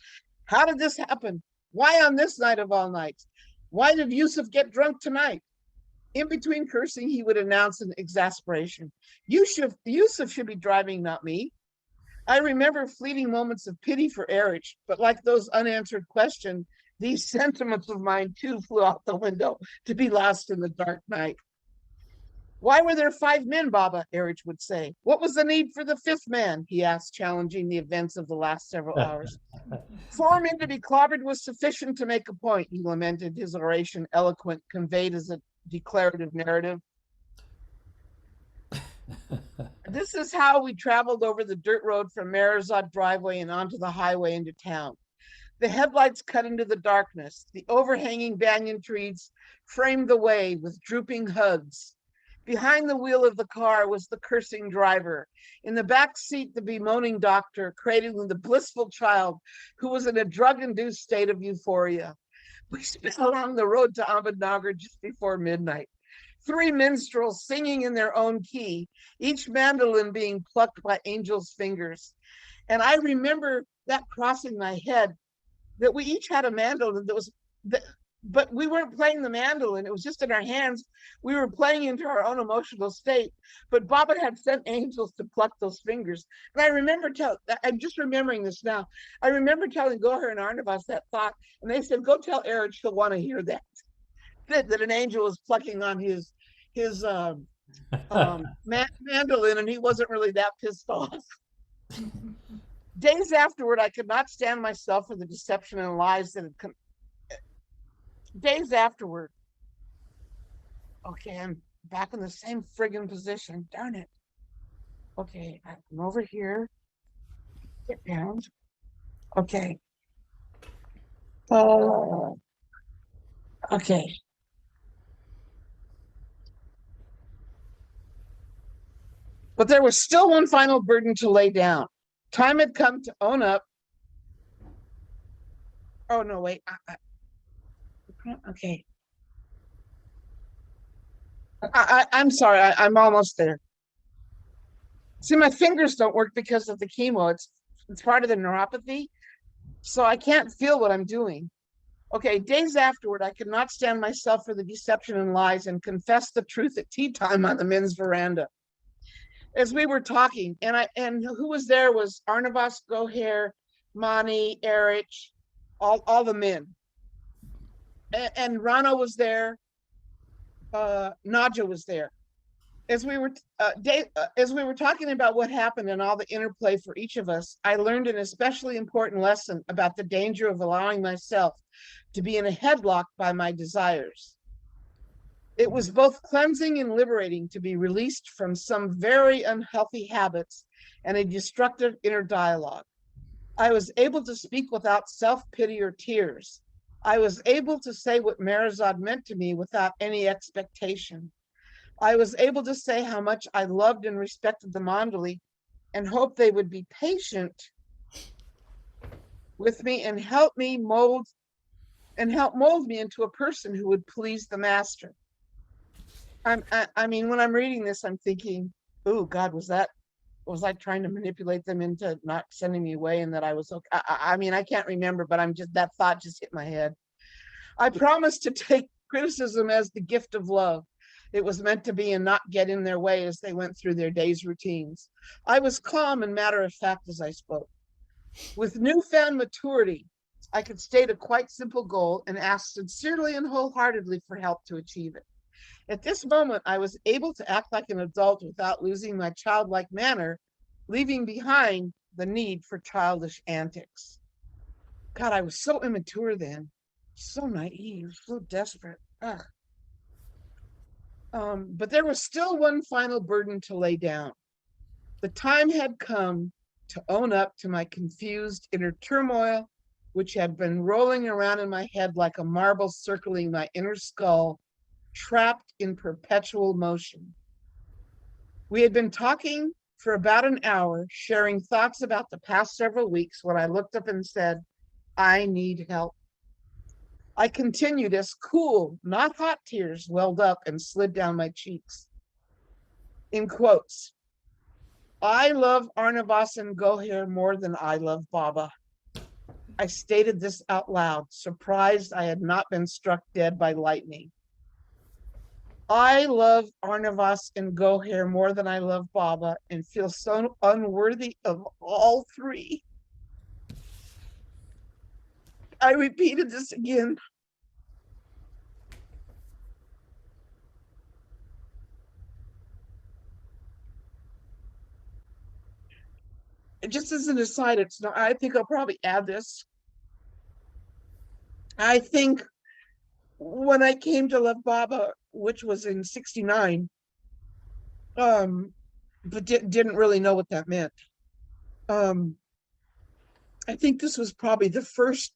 "How did this happen? Why on this night of all nights? Why did Yusuf get drunk tonight?" In between cursing, he would announce in exasperation, "Yusuf should be driving, not me." I remember fleeting moments of pity for Eruch, but like those unanswered questions, these sentiments of mine too flew out the window to be lost in the dark night. Why were there 5 men, Baba? Eruch would say. What was the need for the 5th man? He asked, challenging the events of the last several hours. 4 men to be clobbered was sufficient to make a point, he lamented, his oration eloquent, conveyed as a declarative narrative. This is how we traveled over the dirt road from Meherazad driveway and onto the highway into town. The headlights cut into the darkness. The overhanging banyan trees framed the way with drooping hoods. Behind the wheel of the car was the cursing driver. In the back seat, the bemoaning doctor, cradling the blissful child who was in a drug-induced state of euphoria. We sped along the road to Ahmednagar just before midnight. 3 minstrels singing in their own key, each mandolin being plucked by angels' fingers. And I remember that crossing my head, that we each had a mandolin but we weren't playing the mandolin. It was just in our hands. We were playing into our own emotional state. But Baba had sent angels to pluck those fingers. And I remember I'm just remembering this now. I remember telling Gohar and Arnavas that thought, and they said, go tell Eruch he'll want to hear that. That an angel was plucking on his mandolin, and he wasn't really that pissed off. Days afterward, I could not stand myself for the deception and lies that had come. Days afterward, okay, I'm back in the same friggin' position. Darn it. Okay, I'm over here. Get down. Okay. Okay. But there was still one final burden to lay down. Time had come to own up. Oh, no, wait. Okay. I'm sorry. I'm almost there. See, my fingers don't work because of the chemo. It's part of the neuropathy. So I can't feel what I'm doing. Okay, days afterward, I could not stand myself for the deception and lies and confess the truth at tea time on the men's veranda. As we were talking, and who was there was Arnavas, Gohar, Mani, Eruch, all the men. And Rana was there. Nadja was there. As we were talking about what happened and all the interplay for each of us, I learned an especially important lesson about the danger of allowing myself to be in a headlock by my desires. It was both cleansing and liberating to be released from some very unhealthy habits and a destructive inner dialogue. I was able to speak without self-pity or tears. I was able to say what Meherazad meant to me without any expectation. I was able to say how much I loved and respected the mandali and hoped they would be patient with me and help mold me into a person who would please the master. I mean, when I'm reading this, I'm thinking, oh God, was I trying to manipulate them into not sending me away and that I was okay? I mean, I can't remember, but that thought just hit my head. I promised to take criticism as the gift of love. It was meant to be and not get in their way as they went through their day's routines. I was calm and matter of fact as I spoke. With newfound maturity, I could state a quite simple goal and ask sincerely and wholeheartedly for help to achieve it. At this moment, I was able to act like an adult without losing my childlike manner, leaving behind the need for childish antics. God, I was so immature then, so naive, so desperate. Ugh. But there was still one final burden to lay down. The time had come to own up to my confused inner turmoil, which had been rolling around in my head like a marble circling my inner skull, trapped in perpetual motion. We had been talking for about an hour, sharing thoughts about the past several weeks when I looked up and said, I need help. I continued as cool, not hot tears welled up and slid down my cheeks. In quotes, I love Arnavas and Gohar more than I love Baba. I stated this out loud, surprised I had not been struck dead by lightning. I love Arnavas and Gohar more than I love Baba and feel so unworthy of all 3. I repeated this again. just as an aside, it's not, I think I'll probably add this. I think when I came to love Baba, which was in '69, but didn't really know what that meant. I think this was probably the first,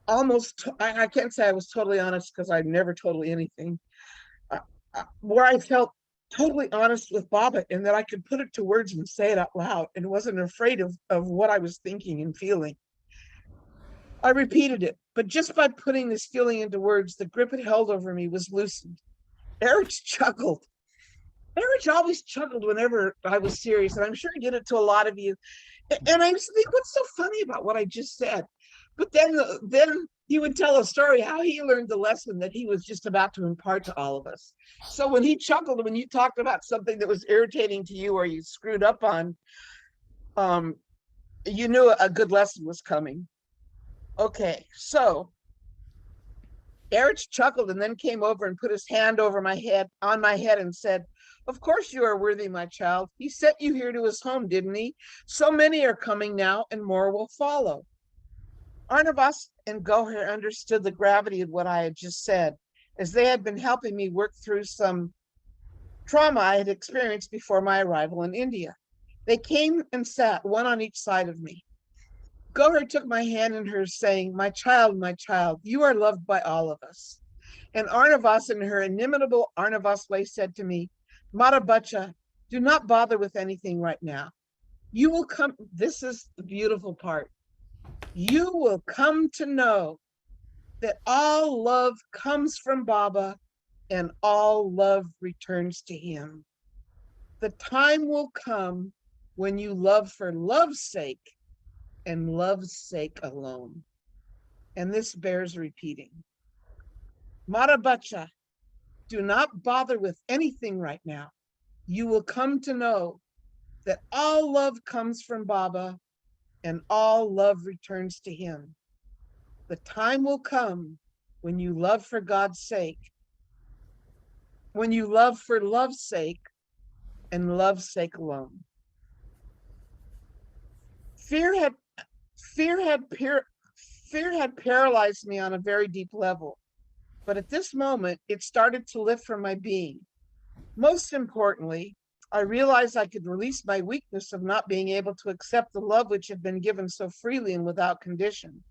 almost, I can't say I was totally honest because I'm never totally anything, where I felt totally honest with Baba and that I could put it to words and say it out loud and wasn't afraid of what I was thinking and feeling. I repeated it, but just by putting this feeling into words, the grip it held over me was loosened. Eruch chuckled. Eruch always chuckled whenever I was serious, and I'm sure he did it to a lot of you. And I used to think, what's so funny about what I just said? But then he would tell a story how he learned the lesson that he was just about to impart to all of us. So when he chuckled, when you talked about something that was irritating to you or you screwed up on, you knew a good lesson was coming. Okay, so Eruch chuckled and then came over and put his hand over my head, on my head, and said, "Of course you are worthy, my child. He sent you here to his home, didn't he? So many are coming now and more will follow." Arnavas and Goher understood the gravity of what I had just said, as they had been helping me work through some trauma I had experienced before my arrival in India. They came and sat one on each side of me. Goher took my hand in hers, saying, my child, you are loved by all of us." And Arnavas, in her inimitable Arnavas way, said to me, "Mata Bacha, do not bother with anything right now. You will come," this is the beautiful part, "you will come to know that all love comes from Baba and all love returns to him. The time will come when you love for love's sake and love's sake alone." And this bears repeating. Mata Bacha, do not bother with anything right now. You will come to know that all love comes from Baba and all love returns to him. The time will come when you love for God's sake, when you love for love's sake and love's sake alone. Fear had paralyzed me on a very deep level, but at this moment, it started to lift from my being. Most importantly, I realized I could release my weakness of not being able to accept the love which had been given so freely and without condition.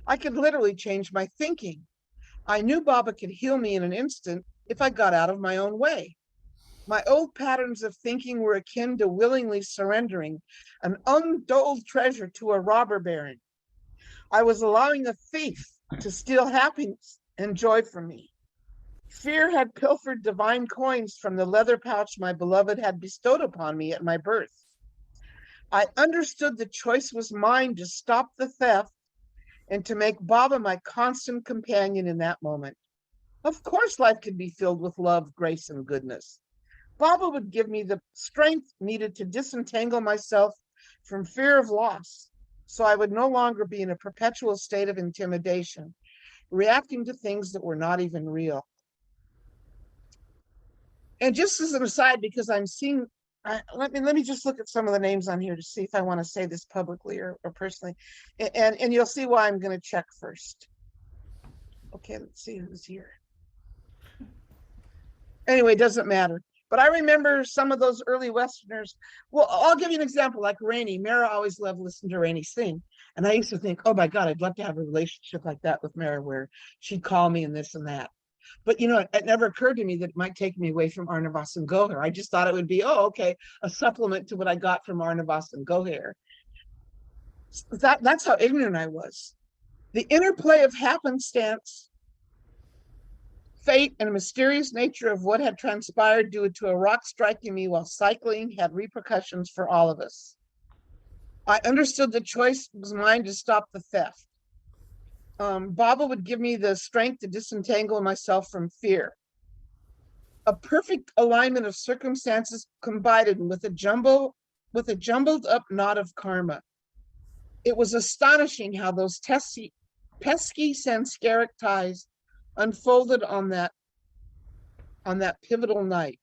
I could literally change my thinking. I knew Baba could heal me in an instant if I got out of my own way. My old patterns of thinking were akin to willingly surrendering an untold treasure to a robber baron. I was allowing a thief to steal happiness and joy from me. Fear had pilfered divine coins from the leather pouch my beloved had bestowed upon me at my birth. I understood the choice was mine to stop the theft and to make Baba my constant companion in that moment. Of course, life could be filled with love, grace, and goodness. Baba would give me the strength needed to disentangle myself from fear of loss, so I would no longer be in a perpetual state of intimidation, reacting to things that were not even real. And just as an aside, because I'm seeing, let me just look at some of the names on here to see if I want to say this publicly or personally, and you'll see why I'm going to check first. Okay, let's see who's here. Anyway, it doesn't matter. But I remember some of those early Westerners. Well, I'll give you an example, like Rainey. Mara always loved listening to Rainey sing. And I used to think, oh my God, I'd love to have a relationship like that with Mara, where she'd call me and this and that. But, you know, it never occurred to me that it might take me away from Arnavas and Goher. I just thought it would be, oh, okay, a supplement to what I got from Arnavas and Goher. That's how ignorant I was. The interplay of happenstance, fate, and mysterious nature of what had transpired due to a rock striking me while cycling had repercussions for all of us. I understood the choice was mine to stop the theft. Baba would give me the strength to disentangle myself from fear. A perfect alignment of circumstances combined with a jumbled up knot of karma. It was astonishing how those pesky samskaric ties unfolded on that pivotal night.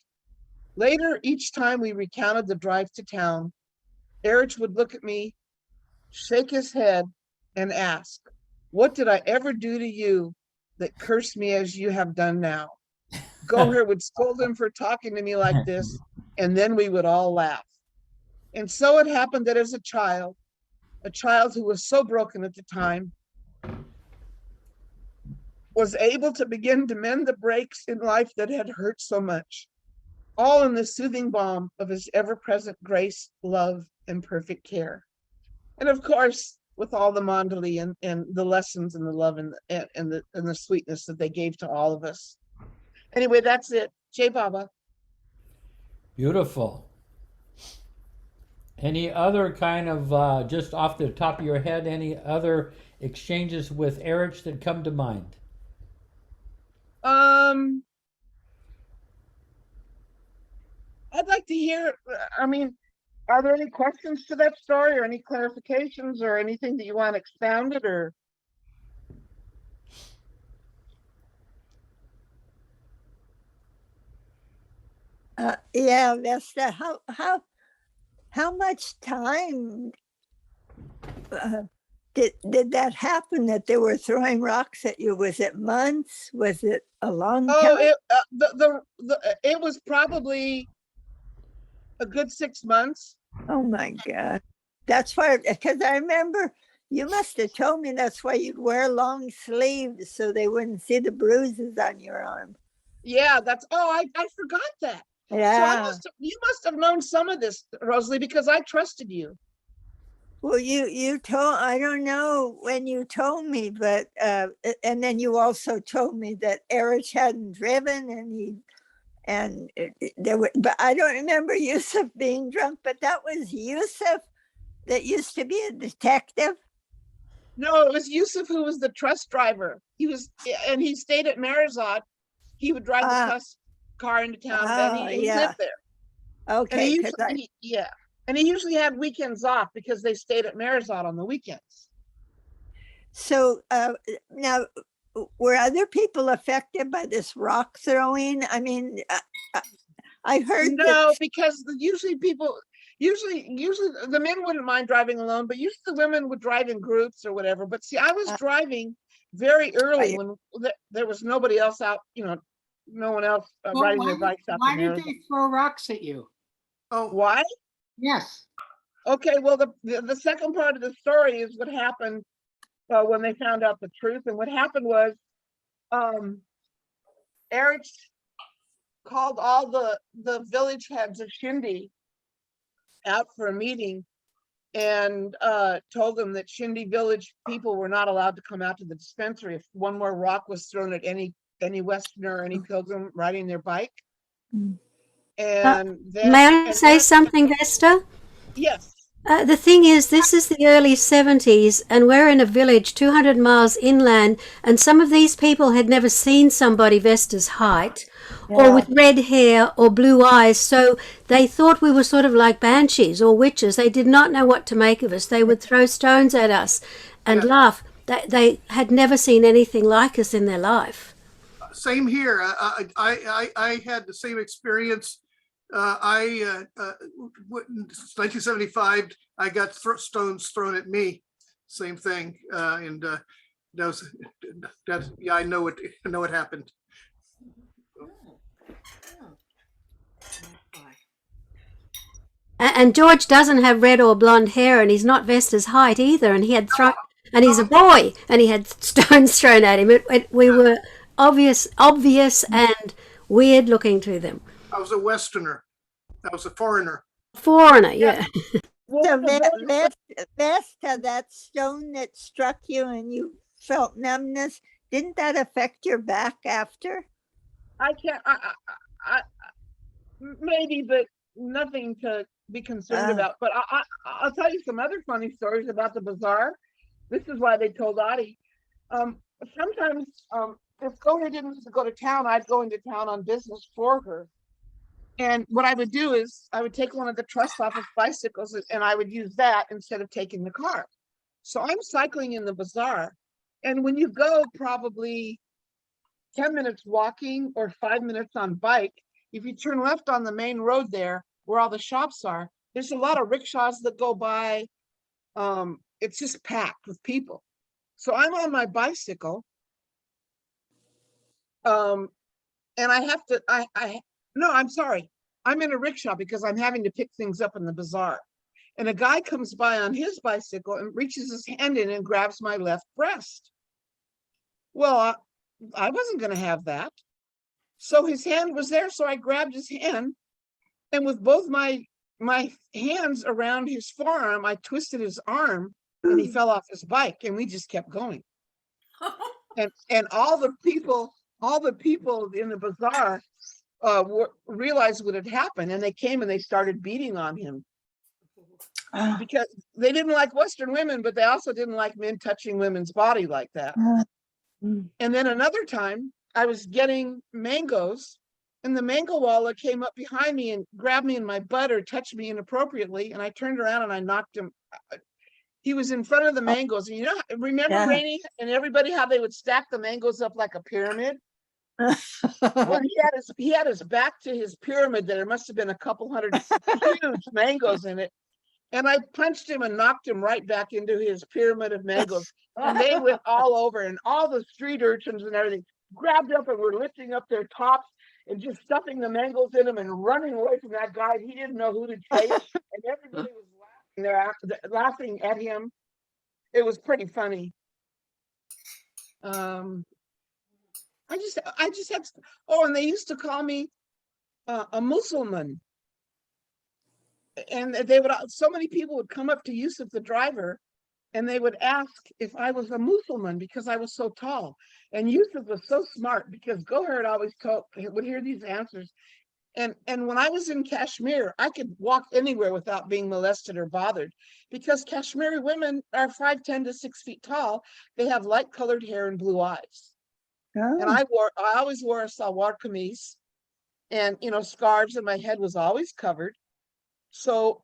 Later, each time we recounted the drive to town, Eruch would look at me, shake his head, and ask, "What did I ever do to you that cursed me as you have done now?" Goher would scold him for talking to me like this, and then we would all laugh. And so it happened that as a child who was so broken at the time, was able to begin to mend the breaks in life that had hurt so much, all in the soothing balm of his ever-present grace, love, and perfect care. And of course, with all the mandali and the lessons and the love and the sweetness that they gave to all of us. Anyway, that's it. Jai Baba.
Beautiful. Any other kind of, just off the top of your head, any other exchanges with Eruch that come to mind?
I'd like to hear, I mean, are there any questions to that story or any clarifications or anything that you want expounded or?
Yeah, Vesta, how much time did that happen that they were throwing rocks at you? Was it months? Was it a long time?
Oh, it was probably a good 6 months.
Oh my God. That's why, because I remember you must have told me that's why you'd wear long sleeves so they wouldn't see the bruises on your arm.
Yeah, I forgot that.
Yeah.
So you must have known some of this, Rosalie, because I trusted you.
Well, you told, I don't know when you told me, but, and then you also told me that Eruch hadn't driven there were, but I don't remember Yusuf being drunk, but that was Yusuf that used to be a detective.
No, it was Yusuf who was the trust driver. And he stayed at Meherazad. He would drive the trust car into town, and he lived there.
Okay,
and he usually had weekends off because they stayed at Meherazad on the weekends.
So now, were other people affected by this rock throwing? I mean, I heard
no, because usually the men wouldn't mind driving alone, but usually the women would drive in groups or whatever. But see, I was driving very early when there was nobody else out, no one else riding their bikes out.
Why did they throw rocks at you?
Oh, why?
Yes.
Okay, well, the second part of the story is what happened when they found out the truth. And what happened was Eruch called all the village heads of Shindi out for a meeting and told them that Shindi village people were not allowed to come out to the dispensary if one more rock was thrown at any Westerner or any pilgrim riding their bike. And
may I say something, Vesta?
Yes.
The thing is, this is the early 70s, and we're in a village 200 miles inland, and some of these people had never seen somebody Vesta's height, or with red hair or blue eyes, so they thought we were sort of like banshees or witches. They did not know what to make of us. They would throw stones at us and laugh. They had never seen anything like us in their life.
Same here. I had the same experience. 1975, I got stones thrown at me. Same thing, and I know what happened.
And George doesn't have red or blonde hair, and he's not Vesta's height either. And he had and he's a boy, and he had stones thrown at him. We were obvious and weird looking to them.
I was a Westerner. I was a foreigner.
Yeah.
So Vesta, that stone that struck you and you felt numbness, didn't that affect your back after?
I can't. I maybe, but nothing to be concerned about. But I'll tell you some other funny stories about the bazaar. This is why they told Adi. Sometimes if Goher didn't go to town, I'd go into town on business for her. And what I would do is I would take one of the trust office bicycles and I would use that instead of taking the car. So I'm cycling in the bazaar. And when you go probably 10 minutes walking or 5 minutes on bike, if you turn left on the main road there where all the shops are, there's a lot of rickshaws that go by. It's just packed with people. So I'm on my bicycle. And I have to, no, I'm sorry. I'm in a rickshaw because I'm having to pick things up in the bazaar. And a guy comes by on his bicycle and reaches his hand in and grabs my left breast. Well, I wasn't going to have that. So his hand was there. So I grabbed his hand, and with both my hands around his forearm, I twisted his arm, and he fell off his bike, and we just kept going. And all the people in the bazaar realized what had happened, and they came and they started beating on him because they didn't like Western women, but they also didn't like men touching women's body like that. And then another time I was getting mangoes, and the mango wallet came up behind me and grabbed me in my butt or touched me inappropriately, and I turned around and I knocked him. He was in front of the mangoes, and remember Rainey and everybody how they would stack the mangoes up like a pyramid? Well, he had his back to his pyramid. There must have been a couple hundred huge mangoes in it. And I punched him and knocked him right back into his pyramid of mangoes. And they went all over, and all the street urchins and everything grabbed up and were lifting up their tops and just stuffing the mangoes in them and running away from that guy. He didn't know who to chase. And everybody was laughing at him. It was pretty funny. I just had, and they used to call me a Muslim. And they would, so many people would come up to Yusuf, the driver, and they would ask if I was a Muslim because I was so tall. And Yusuf was so smart because Gohard always would hear these answers. And when I was in Kashmir, I could walk anywhere without being molested or bothered because Kashmiri women are 5'10" to 6 feet tall. They have light colored hair and blue eyes. And I always wore a salwar kameez, and scarves, and my head was always covered. So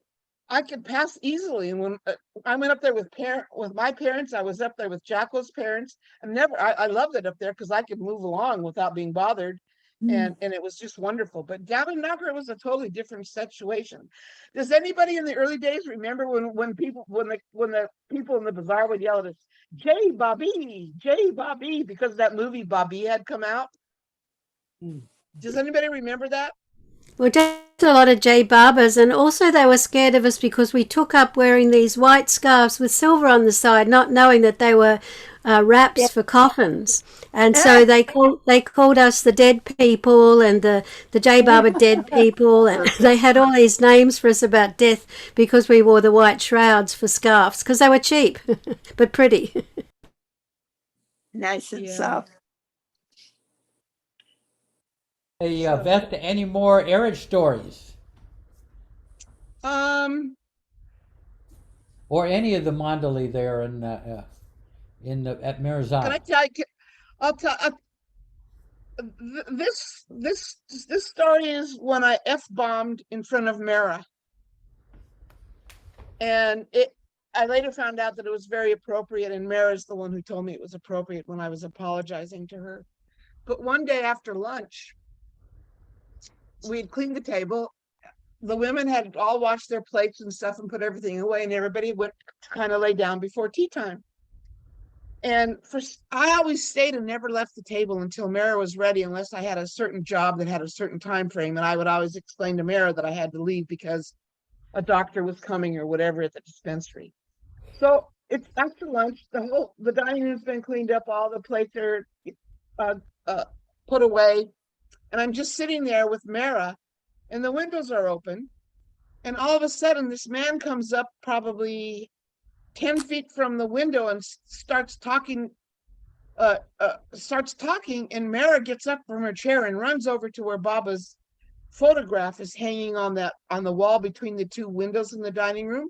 I could pass easily. And when I went up there with my parents, I was up there with Jacko's parents. I loved it up there because I could move along without being bothered. And it was just wonderful. But down in Nagra, it was a totally different situation. Does anybody in the early days remember when the people in the bazaar would yell at us, Jay Bobby, because that movie Bobby had come out? Does anybody remember that?
Well, just a lot of J Barbers, and also they were scared of us because we took up wearing these white scarves with silver on the side, not knowing that they were wraps for coffins. And so they called us the dead people and the J Barber dead people, and they had all these names for us about death because we wore the white shrouds for scarves because they were cheap but pretty.
Nice and soft.
Hey, Vesta, any more Eruch stories? Or any of the mandali there at Meherazad?
Can I tell you? I'll tell. This story is when I F-bombed in front of Mara, and I later found out that it was very appropriate, and Mara's the one who told me it was appropriate when I was apologizing to her. But one day after lunch, we'd cleaned the table. The women had all washed their plates and stuff and put everything away, and everybody went to kind of lay down before tea time. And I always stayed and never left the table until Mara was ready, unless I had a certain job that had a certain time frame, and I would always explain to Mara that I had to leave because a doctor was coming or whatever at the dispensary. So it's after lunch. The dining room's been cleaned up. All the plates are put away. And I'm just sitting there with Mara, and the windows are open. And all of a sudden, this man comes up probably 10 feet from the window and starts talking. And Mara gets up from her chair and runs over to where Baba's photograph is hanging on the wall between the two windows in the dining room.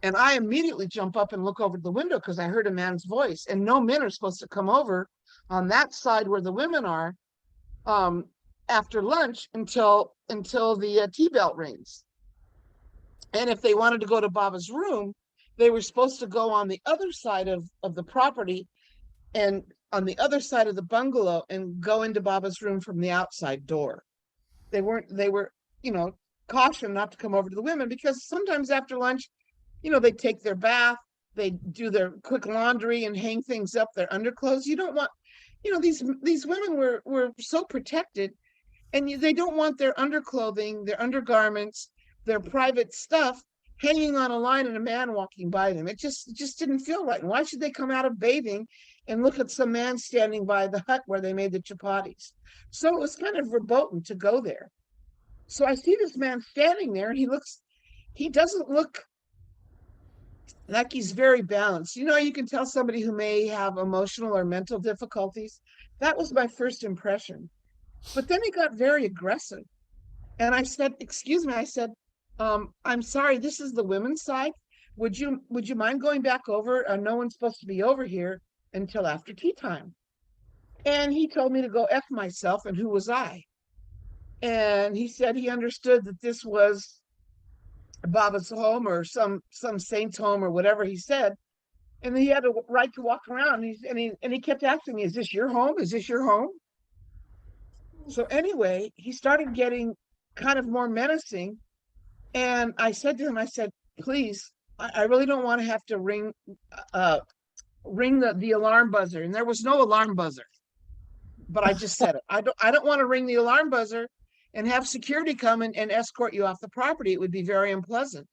And I immediately jump up and look over the window because I heard a man's voice. And no men are supposed to come over on that side where the women are. After lunch until the tea bell rings. And if they wanted to go to Baba's room, they were supposed to go on the other side of the property and on the other side of the bungalow and go into Baba's room from the outside door. They were, caution not to come over to the women, because sometimes after lunch, they take their bath, they do their quick laundry and hang things up, their underclothes. You don't want, these women were so protected, and they don't want their underclothing, their undergarments, their private stuff hanging on a line and a man walking by them. It just didn't feel right. And why should they come out of bathing and look at some man standing by the hut where they made the chapatis? So it was kind of verboten to go there. So I see this man standing there, and he doesn't look like he's very balanced. You can tell somebody who may have emotional or mental difficulties. That was my first impression. But then he got very aggressive. And I said, excuse me, I said, I'm sorry, this is the women's side. Would you mind going back over? No one's supposed to be over here until after tea time. And he told me to go F myself, and who was I? And he said he understood that this was Baba's home or some saint's home or whatever he said. And he had a right to walk around. And he kept asking me, is this your home? Is this your home? So anyway, he started getting kind of more menacing. And I said to him, I said, please, I really don't want to have to ring the alarm buzzer. And there was no alarm buzzer. But I just said it. I don't want to ring the alarm buzzer and have security come and escort you off the property. It would be very unpleasant.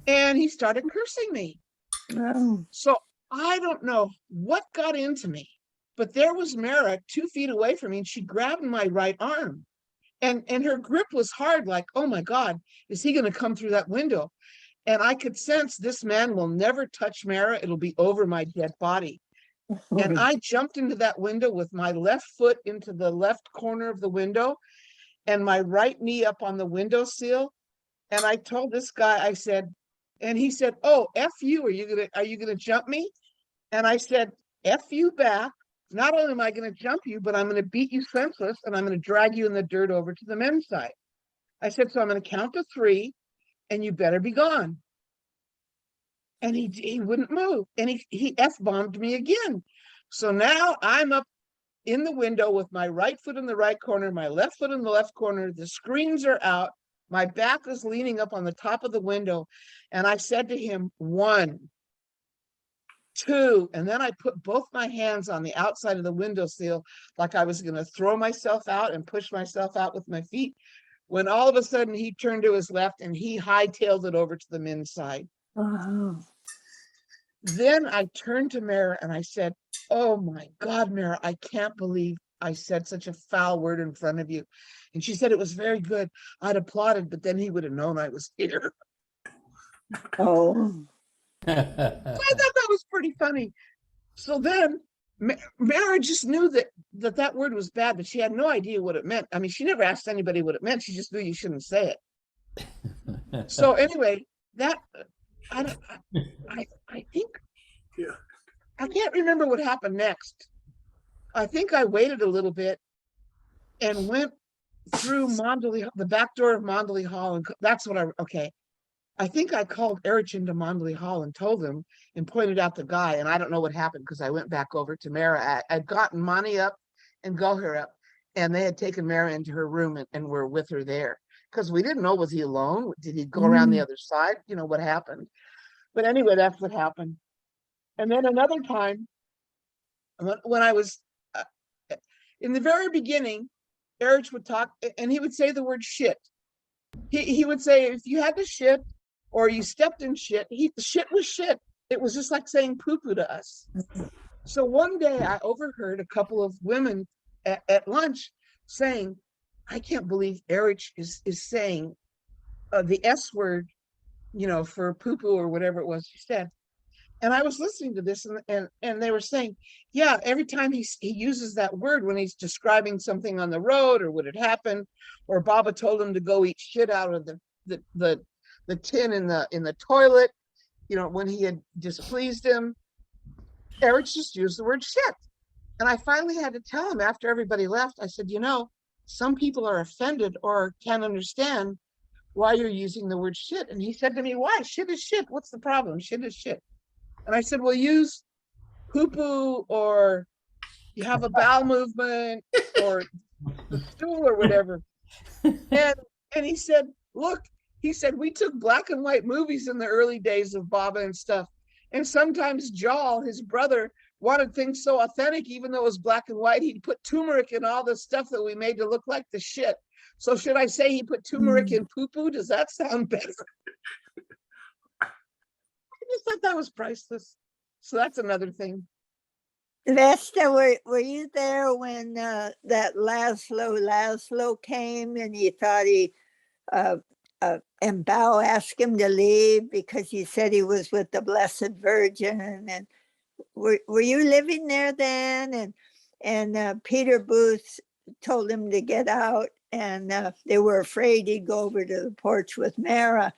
And he started cursing me.
Oh.
So I don't know what got into me, but there was Mara 2 feet away from me, and she grabbed my right arm. And her grip was hard, like, oh my God, is he going to come through that window? And I could sense this man will never touch Mara. It'll be over my dead body. And I jumped into that window with my left foot into the left corner of the window and my right knee up on the windowsill. And I told this guy, I said, and he said, oh, F you, are you gonna jump me? And I said, F you back. Not only am I going to jump you, but I'm going to beat you senseless, and I'm going to drag you in the dirt over to the men's side. I said, so I'm going to count to 3, and you better be gone. And he wouldn't move, and he F-bombed me again. So now I'm up in the window with my right foot in the right corner, my left foot in the left corner. The screens are out. My back is leaning up on the top of the window. And I said to him, 1, 2, and then I put both my hands on the outside of the windowsill like I was going to throw myself out and push myself out with my feet, when all of a sudden he turned to his left and he hightailed it over to the men's side.
Oh.
Then I turned to Mara and I said, oh my God, Mara, I can't believe I said such a foul word in front of you. And she said it was very good. I'd applauded, but then he would have known I was here.
Oh.
So I thought that was pretty funny. So then Mara just knew that word was bad, but she had no idea what it meant. I mean, she never asked anybody what it meant. She just knew you shouldn't say it. So anyway, that I think,
Yeah.
I can't remember what happened next. I think I waited a little bit and went through Mandali, the back door of Mandali Hall, and that's what I think I called Eruch into Mandali Hall and told him and pointed out the guy, and I don't know what happened because I went back over to Mara. I'd gotten Mani up and Gohar up, and they had taken Mara into her room and were with her there because we didn't know, was he alone? Did he go around the other side? What happened? But anyway, that's what happened. And then another time, when I was in the very beginning, Eruch would talk and he would say the word shit. He would say, if you had to shit or you stepped in shit, shit was shit. It was just like saying poo-poo to us. So one day I overheard a couple of women at lunch saying, I can't believe Eruch is saying the S word, for poo-poo or whatever it was she said. And I was listening to this and they were saying, yeah, every time he uses that word when he's describing something on the road or what had happened, or Baba told him to go eat shit out of the tin in the toilet, when he had displeased him, Eruch just used the word shit. And I finally had to tell him after everybody left, I said, some people are offended or can't understand why you're using the word shit. And he said to me, why? Shit is shit. What's the problem? Shit is shit. And I said, well, use poo-poo, or you have a bowel movement, or the stool or whatever. And he said, look, he said, we took black and white movies in the early days of Baba and stuff. And sometimes Jal, his brother, wanted things so authentic, even though it was black and white, he'd put turmeric in all the stuff that we made to look like the shit. So should I say he put turmeric in poo-poo? Does that sound better? I just thought that was priceless. So that's another thing.
Vesta, were you there when that Laszlo came and he thought and Bao asked him to leave because he said he was with the Blessed Virgin? And were you living there then? And Peter Booth told him to get out, and they were afraid he'd go over to the porch with Mara.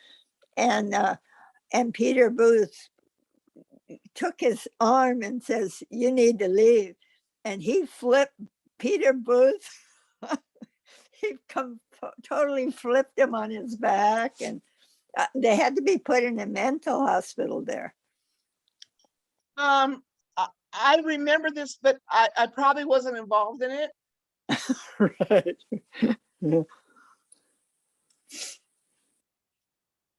And Peter Booth took his arm and says, "You need to leave." And he flipped Peter Booth. He totally flipped him on his back, and they had to be put in a mental hospital there.
I remember this, but I probably wasn't involved in it.
Right. Yeah.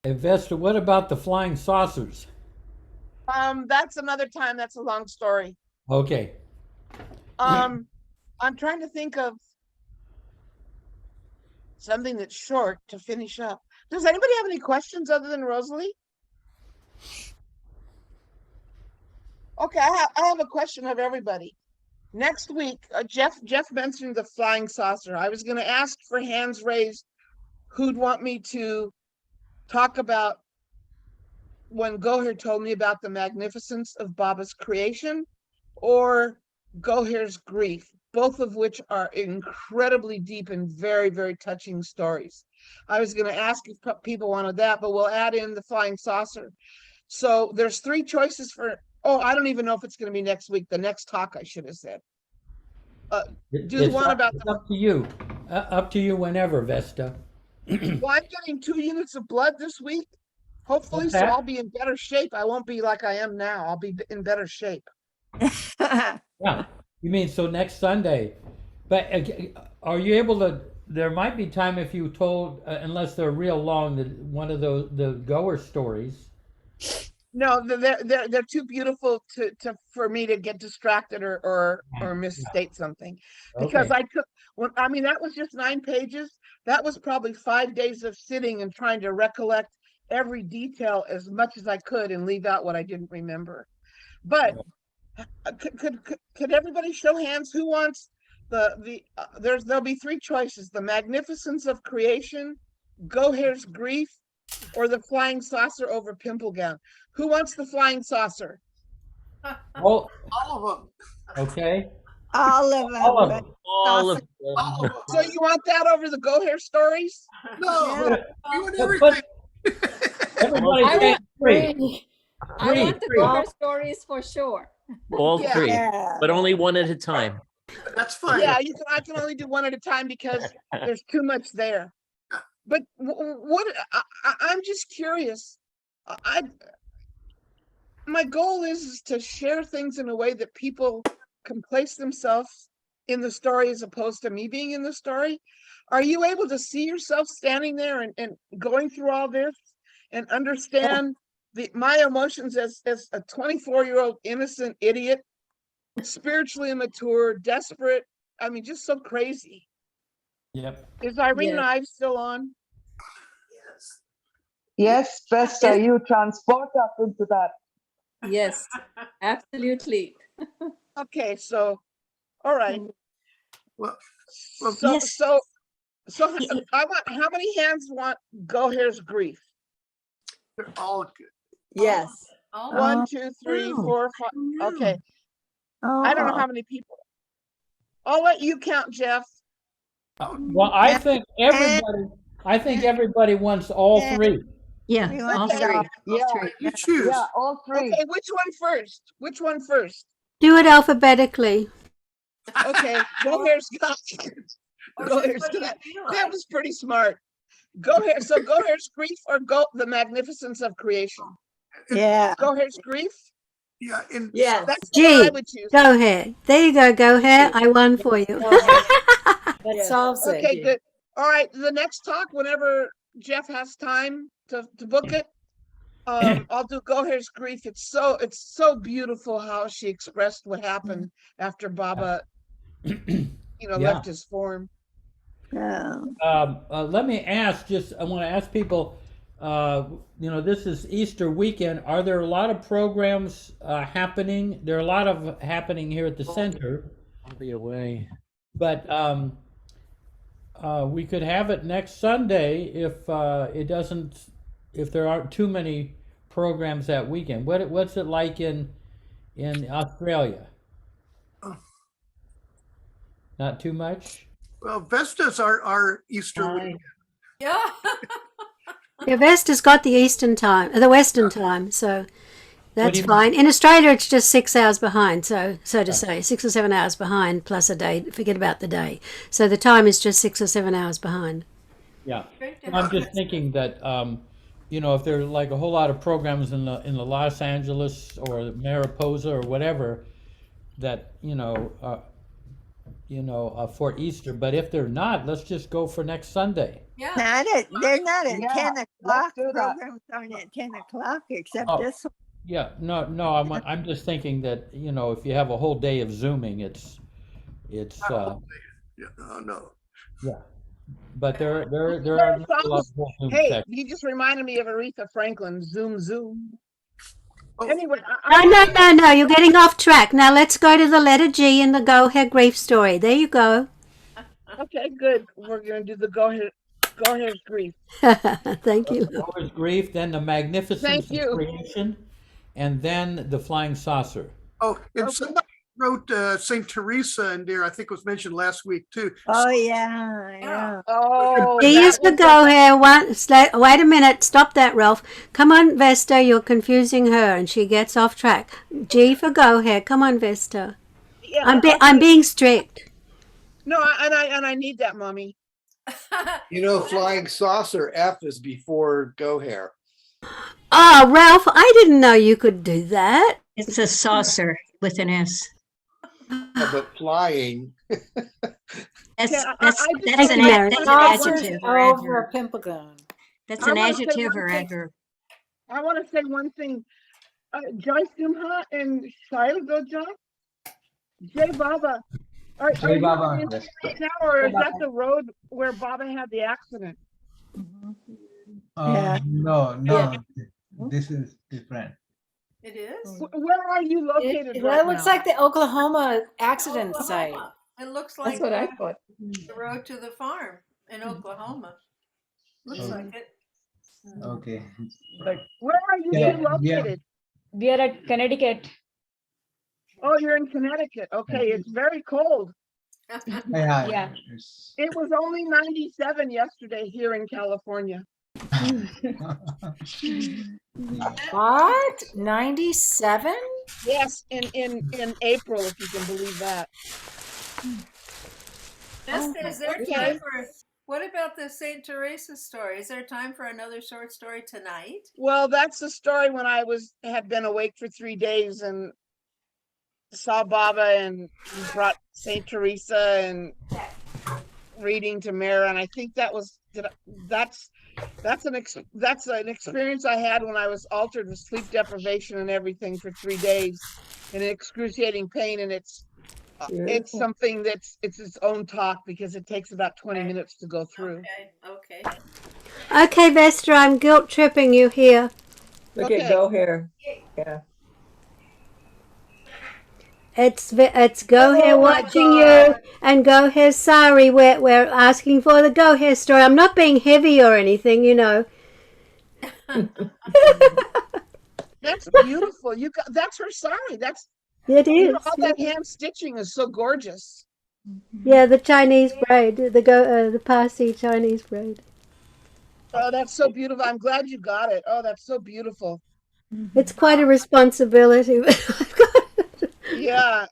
Hey, Vesta, what about the flying saucers?
That's another time. That's a long story.
Okay.
I'm trying to think of something that's short to finish up. Does anybody have any questions other than Rosalie? Okay, I have a question of everybody. Next week, Jeff mentioned the flying saucer. I was going to ask for hands raised who'd want me to talk about when Goher told me about the magnificence of Baba's creation, or Goher's grief, both of which are incredibly deep and very, very touching stories. I was going to ask if people wanted that, but we'll add in the flying saucer. So there's 3 choices for, I don't even know if it's going to be next week. The next talk, I should have said. Do the one about the...
Up to you. Up to you whenever, Vesta.
Well, I'm getting 2 units of blood this week. Hopefully, so I'll be in better shape. I won't be like I am now. I'll be in better shape.
Yeah, you mean so next Sunday? But are you able to? There might be time if you told, unless they're real long, one of the goer stories.
No, they're too beautiful for me to get distracted or misstate something. Because
Okay.
that was just 9 pages. That was probably 5 days of sitting and trying to recollect every detail as much as I could and leave out what I didn't remember. But could everybody show hands who wants there'll be 3 choices: the magnificence of creation, Goher's grief, or the flying saucer over Pimple Gown. Who wants the flying saucer?
All
All of them.
okay.
All of them.
All of them.
All of
All
them.
of them.
So you want that over the Goher stories?
No,
Yeah.
we want
But
everything.
everybody
I
say
want
3.
I want the
Three.
Goher stories for sure.
All
Yeah.
3,
Yeah.
but only one at a time.
That's fine.
Yeah, I can only do one at a time because there's too much there. But I'm just curious. My goal is to share things in a way that people can place themselves in the story as opposed to me being in the story. Are you able to see yourself standing there and going through all this and understand my emotions as a 24-year-old innocent idiot, spiritually immature, desperate? I mean, just so crazy.
Yep.
Is Irene
Yes.
Ives still on?
Yes.
Yes, Vesta, you transport us into that.
Yes, absolutely.
Okay, so all right.
Well,
So
Yes.
so I want, how many hands want Goher's grief?
they're all good.
Yes.
Oh,
1, 2, 3,
no.
4, 5. Okay, I don't know how many people. I'll let you count, Jeff.
Well, I think everybody wants all 3.
Yeah,
We
all
want
Okay.
3.
Yeah,
You choose.
yeah, all 3.
Okay, which one first? Which one first?
Do it alphabetically.
Okay, Goher's got.
or
Goher's
what do you
got.
feel
That
like?
was pretty smart. So Goher's grief or the magnificence of creation?
Yeah.
Goher's grief?
Yeah, and
Yes.
That's the one I
Gee,
would choose.
go ahead. There you go ahead. I won for you.
That
Okay, good. All right, the next talk, whenever Jeff has time to book it, I'll do Go Hair's Grief. It's so beautiful how she expressed what happened after Baba,
Yeah.
left his form.
Yeah.
Let me ask, I want to ask people, this is Easter weekend. Are there a lot of programs happening? There are a lot of happening here at the center,
I'll be away.
but we could have it next Sunday if if there aren't too many programs that weekend. What's it like in Australia? Not too much?
Well, Vesta's our Easter weekend.
Yeah.
Yeah, Vesta's got the Western time, so that's
do you-
fine. In Australia, it's just 6 hours behind, so to say, 6 or 7 hours behind plus a day. Forget about the day. So the time is just 6 or 7 hours behind.
Yeah. I'm just thinking that, if there are like a whole lot of programs in the Los Angeles or Mariposa or whatever, that for Easter. But if they're not, let's just go for next Sunday.
Yeah.
They're not at
Yeah,
10
let's
o'clock.
do that.
Programs aren't at 10 o'clock except
Oh.
this one.
Yeah, no, I'm just thinking that if you have a whole day of Zooming, it's
Yeah, no.
yeah. But there are
Very
a lot of whole Zoom
Hey,
sessions.
you just reminded me of Aretha Franklin. Zoom.
Oh.
Anyway,
No, you're getting off track. Now let's go to the letter G in the Go Hair Grief story. There you go.
Okay, good. We're gonna do the Go Hair's Grief.
Thank you.
Noah's Grief, then the Magnificence
Thank you.
of Creation, and then the Flying Saucer.
Oh, and somebody wrote St. Teresa in there. I think was mentioned last week too.
Oh, yeah.
Oh,
G is for Go Hair. Wait a minute. Stop that, Ralph. Come on, Vesta. You're confusing her, and she gets off track. G for Go Hair. Come on, Vesta.
yeah,
I'm being strict.
No, and I need that, Mommy.
Flying saucer F is before Go Hair.
Oh, Ralph, I didn't know you could do that.
It's a saucer with an S.
But flying.
That's
Yeah,
that's
I just
that's an
wanna-
that's an
Saucer
adjective or
Over
adverb.
a pimplegon.
That's
I
an
wanna say
adjective
one
or
thing.
adverb.
I want to say one thing. Joy Simha and Shaila John, Jay Baba. Are
Jai
you
Baba,
on the
yes.
interstate now, or is that the road where Baba had the accident?
Yeah.
No, this is different.
It is.
Where are you located?
That
right
looks
now?
like the Oklahoma accident site.
Oklahoma. It looks
That's
like
what I thought.
the road to the farm in Oklahoma. Looks like it.
Okay.
Where are you
Yeah,
two
yeah.
located?
We are at Connecticut.
Oh, you're in Connecticut. Okay, it's very cold.
Yeah.
Yeah.
It's,
It was only 97 yesterday here in California.
What? 97?
Yes, in April, if you can believe that.
Is there
Okay.
time for? What about the Saint Teresa story? Is there time for another short story tonight?
Well, that's the story when I had been awake for 3 days and saw Baba and brought Saint Teresa and reading to Mara, and I think that's an experience I had when I was altered with sleep deprivation and everything for 3 days in excruciating pain, and it's something it's its own talk because it takes about 20 minutes to go through.
Okay.
Okay, Vesta, I'm guilt tripping you here.
Look
Okay.
at Go Hair. Yeah.
It's Go Hair
Oh my
watching
God.
you, and Go Hair sorry. We're asking for the Go Hair story. I'm not being heavy or anything,
That's beautiful. That's her sari. That's
It is.
all that hand stitching is so gorgeous.
Yeah, the Chinese braid, the Parsi Chinese braid.
Oh, that's so beautiful. I'm glad you got it. Oh, that's so beautiful.
It's quite a responsibility.
Yeah.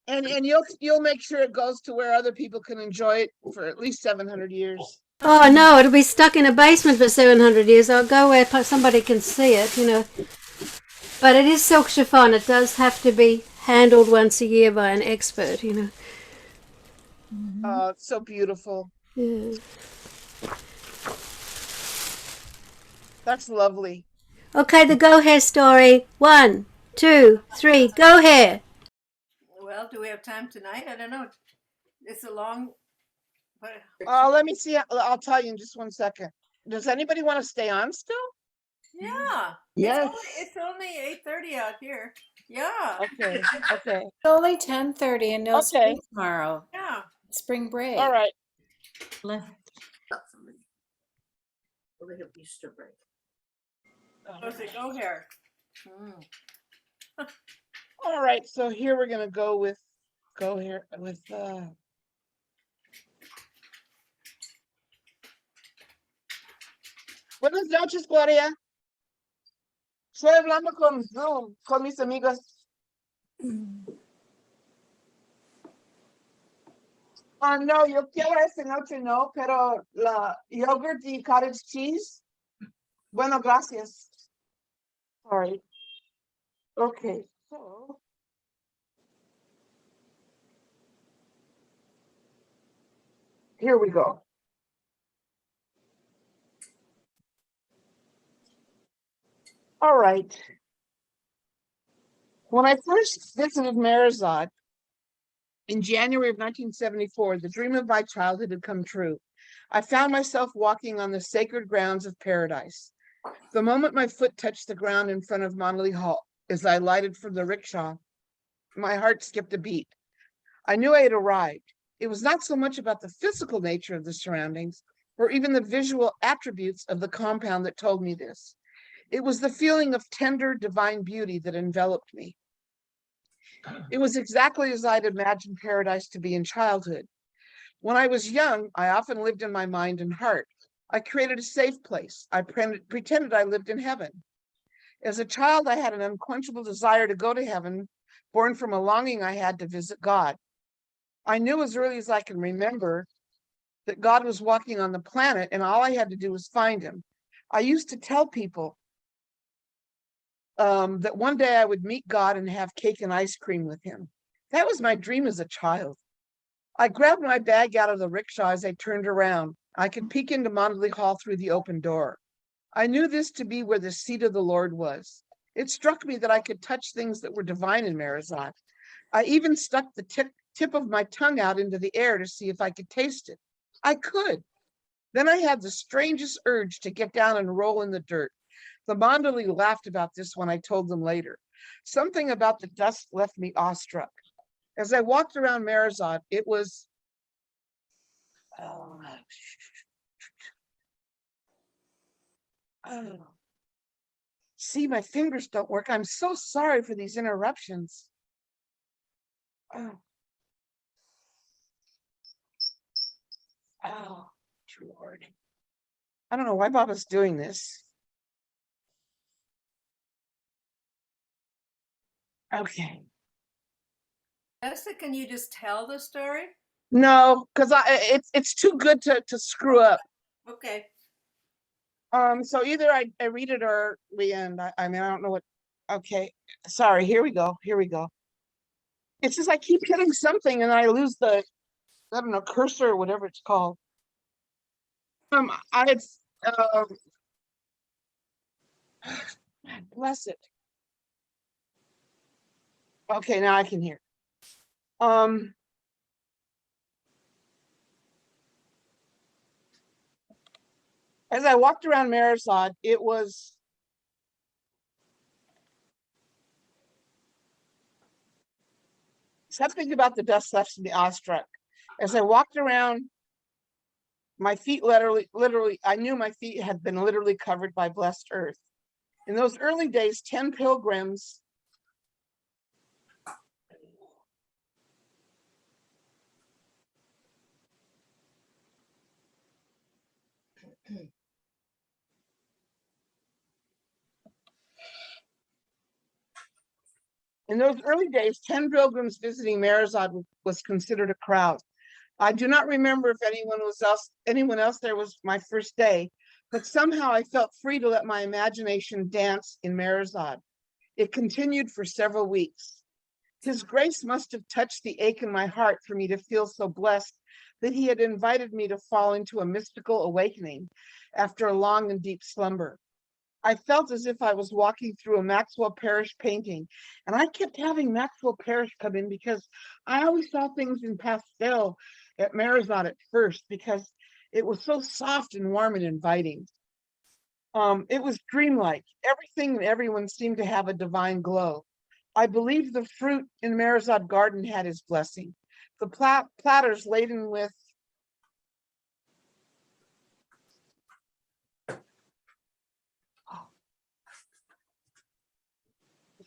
And you'll make sure it goes to where other people can enjoy it for at least 700 years.
Oh no, it'll be stuck in a basement for 700 years. I'll go where somebody can see it, But it is silk chiffon. It does have to be handled once a year by an expert,
Oh, it's so beautiful.
Yeah.
That's lovely.
Okay, the Go Hair story. 1, 2, 3, go hair.
Well, do we have time tonight? I don't know. It's a long. But
Let me see. I'll tell you in just 1 second. Does anybody want to stay on still?
yeah,
Yes.
it's only 8:30 out here. Yeah,
Okay. Okay.
It's only 10:30 and no
Okay.
school tomorrow.
yeah.
Spring break.
All right.
They have Easter break. Oh, say go here.
All right. So here we're gonna go here with Buenas noches, Gloria. Estoy hablando con Zoom, con mis amigos. No, yo quiero esta noche, no, pero la yogurt y cottage cheese. Bueno, gracias. All right. Okay. So here we go. All right. When I first visited Meherazad in January of 1974, the dream of my childhood had come true. I found myself walking on the sacred grounds of paradise. The moment my foot touched the ground in front of Mandali Hall, as I alighted from the rickshaw, my heart skipped a beat. I knew I had arrived. It was not so much about the physical nature of the surroundings, or even the visual attributes of the compound that told me this. It was the feeling of tender, divine beauty that enveloped me. It was exactly as I'd imagined paradise to be in childhood. When I was young, I often lived in my mind and heart. I created a safe place. I pretended I lived in heaven. As a child, I had an unquenchable desire to go to heaven, born from a longing I had to visit God. I knew as early as I can remember that God was walking on the planet, and all I had to do was find him. I used to tell people that one day I would meet God and have cake and ice cream with him. That was my dream as a child. I grabbed my bag out of the rickshaw as I turned around. I could peek into Mandali Hall through the open door. I knew this to be where the seat of the Lord was. It struck me that I could touch things that were divine in Meherazad. I even stuck the tip of my tongue out into the air to see if I could taste it. I could. Then I had the strangest urge to get down and roll in the dirt. The Mandali laughed about this when I told them later. Something about the dust left me awestruck. As I walked around Meherazad, it was see, my fingers don't work. I'm so sorry for these interruptions. Lord. I don't know why Baba's doing this. Okay.
Vesta, can you just tell the story?
No, because it's too good to screw up.
Okay.
So either I read it or we end. I mean, I don't know what. Okay, sorry. Here we go. Here we go. It's just I keep hitting something and I lose the, I don't know, cursor or whatever it's called. Bless it. Okay, now I can hear. As I walked around Meherazad, it was something about the dust left me awestruck. As I walked around, my feet literally, I knew my feet had been literally covered by blessed earth. In those early days, 10 pilgrims In those early days, 10 pilgrims visiting Meherazad was considered a crowd. I do not remember if anyone else there was my first day, but somehow I felt free to let my imagination dance in Meherazad. It continued for several weeks. His grace must have touched the ache in my heart for me to feel so blessed that he had invited me to fall into a mystical awakening after a long and deep slumber. I felt as if I was walking through a Maxwell Parrish painting. And I kept having Maxwell Parrish come in because I always saw things in pastel at Meherazad at first because it was so soft and warm and inviting. It was dreamlike. Everything and everyone seemed to have a divine glow. I believe the fruit in Meherazad garden had his blessing. The platters laden with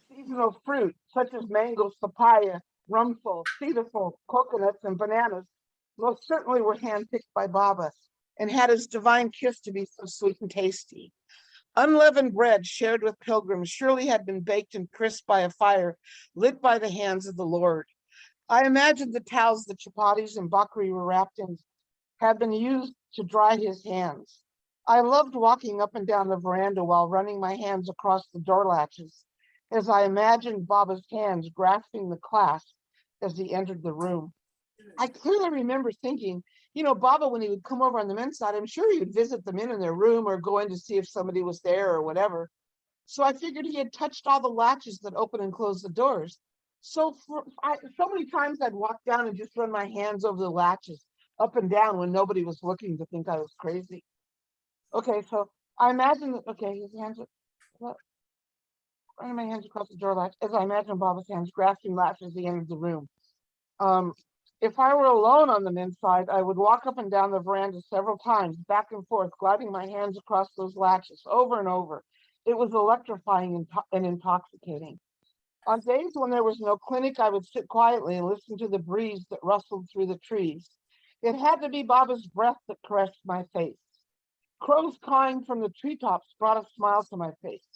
seasonal fruit, such as mangoes, papaya, rumful, cedarful, coconuts, and bananas, most certainly were handpicked by Baba and had his divine kiss to be so sweet and tasty. Unleavened bread shared with pilgrims surely had been baked and crisped by a fire lit by the hands of the Lord. I imagined the towels the chapatis and bakri were wrapped in had been used to dry his hands. I loved walking up and down the veranda while running my hands across the door latches, as I imagined Baba's hands grasping the clasp as he entered the room. I clearly remember thinking, Baba, when he would come over on the men's side, I'm sure he would visit them in their room or go in to see if somebody was there or whatever. So I figured he had touched all the latches that open and close the doors. So so many times I'd walk down and just run my hands over the latches up and down when nobody was looking to think I was crazy. Okay, so I imagine that, his hands are, running my hands across the door latch, as I imagine Baba's hands grasping latches at the end of the room. If I were alone on the men's side, I would walk up and down the veranda several times, back and forth, gliding my hands across those latches over and over. It was electrifying and intoxicating. On days when there was no clinic, I would sit quietly and listen to the breeze that rustled through the trees. It had to be Baba's breath that caressed my face. Crows cawing from the treetops brought a smile to my face.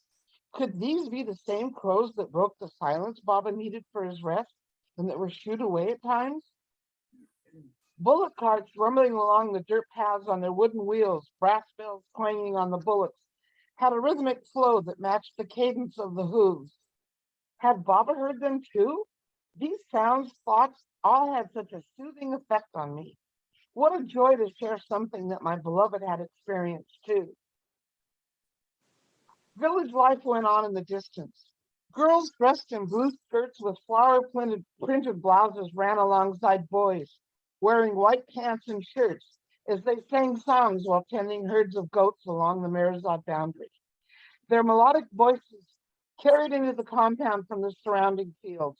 Could these be the same crows that broke the silence Baba needed for his rest and that were shooed away at times? Bullock carts rumbling along the dirt paths on their wooden wheels, brass bells clanging on the bullocks, had a rhythmic flow that matched the cadence of the hooves. Had Baba heard them too? These sounds, thoughts, all had such a soothing effect on me. What a joy to share something that my beloved had experienced too. Village life went on in the distance. Girls dressed in blue skirts with flower-printed blouses ran alongside boys, wearing white pants and shirts as they sang songs while tending herds of goats along the Meherazad boundary. Their melodic voices carried into the compound from the surrounding fields,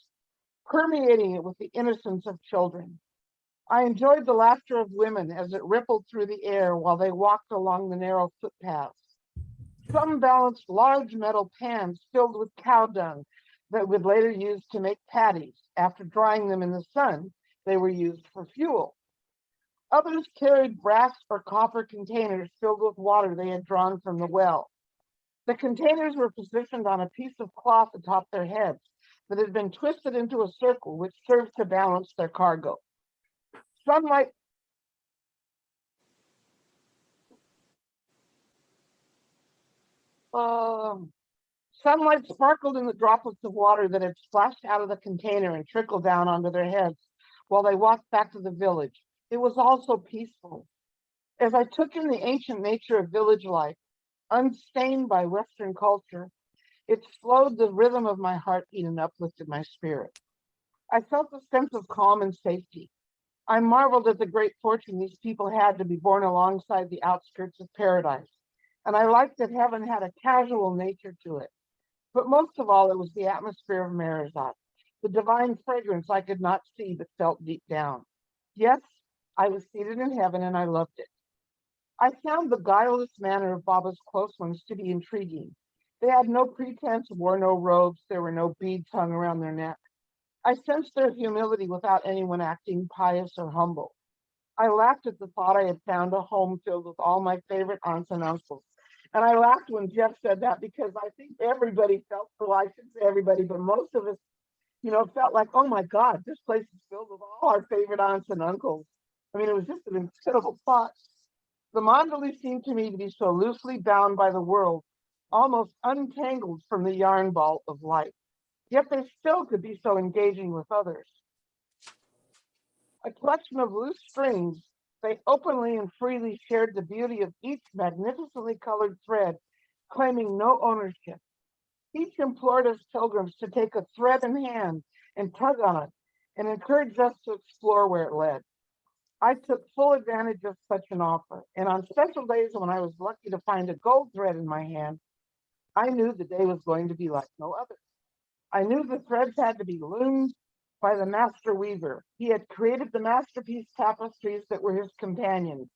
permeating it with the innocence of children. I enjoyed the laughter of women as it rippled through the air while they walked along the narrow footpaths. Some balanced large metal pans filled with cow dung that would later use to make patties. After drying them in the sun, they were used for fuel. Others carried brass or copper containers filled with water they had drawn from the well. The containers were positioned on a piece of cloth atop their heads that had been twisted into a circle which served to balance their cargo. Sunlight sparkled in the droplets of water that had splashed out of the container and trickled down onto their heads while they walked back to the village. It was also peaceful. As I took in the ancient nature of village life, unstained by Western culture, it slowed the rhythm of my heartbeat and uplifted my spirit. I felt a sense of calm and safety. I marveled at the great fortune these people had to be born alongside the outskirts of paradise, and I liked that heaven had a casual nature to it. But most of all, it was the atmosphere of Meherazad, the divine fragrance I could not see but felt deep down. Yes, I was seated in heaven and I loved it. I found the guileless manner of Baba's close ones to be intriguing. They had no pretense, wore no robes, there were no beads hung around their neck. I sensed their humility without anyone acting pious or humble. I laughed at the thought I had found a home filled with all my favorite aunts and uncles. And I laughed when Jeff said that because I think everybody felt, well, I shouldn't say everybody, but most of us, felt like, oh my God, this place is filled with all our favorite aunts and uncles. I mean, it was just an incredible thought. The mandali seemed to me to be so loosely bound by the world, almost untangled from the yarn ball of life. Yet they still could be so engaging with others. A collection of loose strings, they openly and freely shared the beauty of each magnificently colored thread claiming no ownership. Each implored us pilgrims to take a thread in hand and tug on it, and encouraged us to explore where it led. I took full advantage of such an offer, and on special days when I was lucky to find a gold thread in my hand, I knew the day was going to be like no other. I knew the threads had to be loomed by the master weaver. He had created the masterpiece tapestries that were his companions,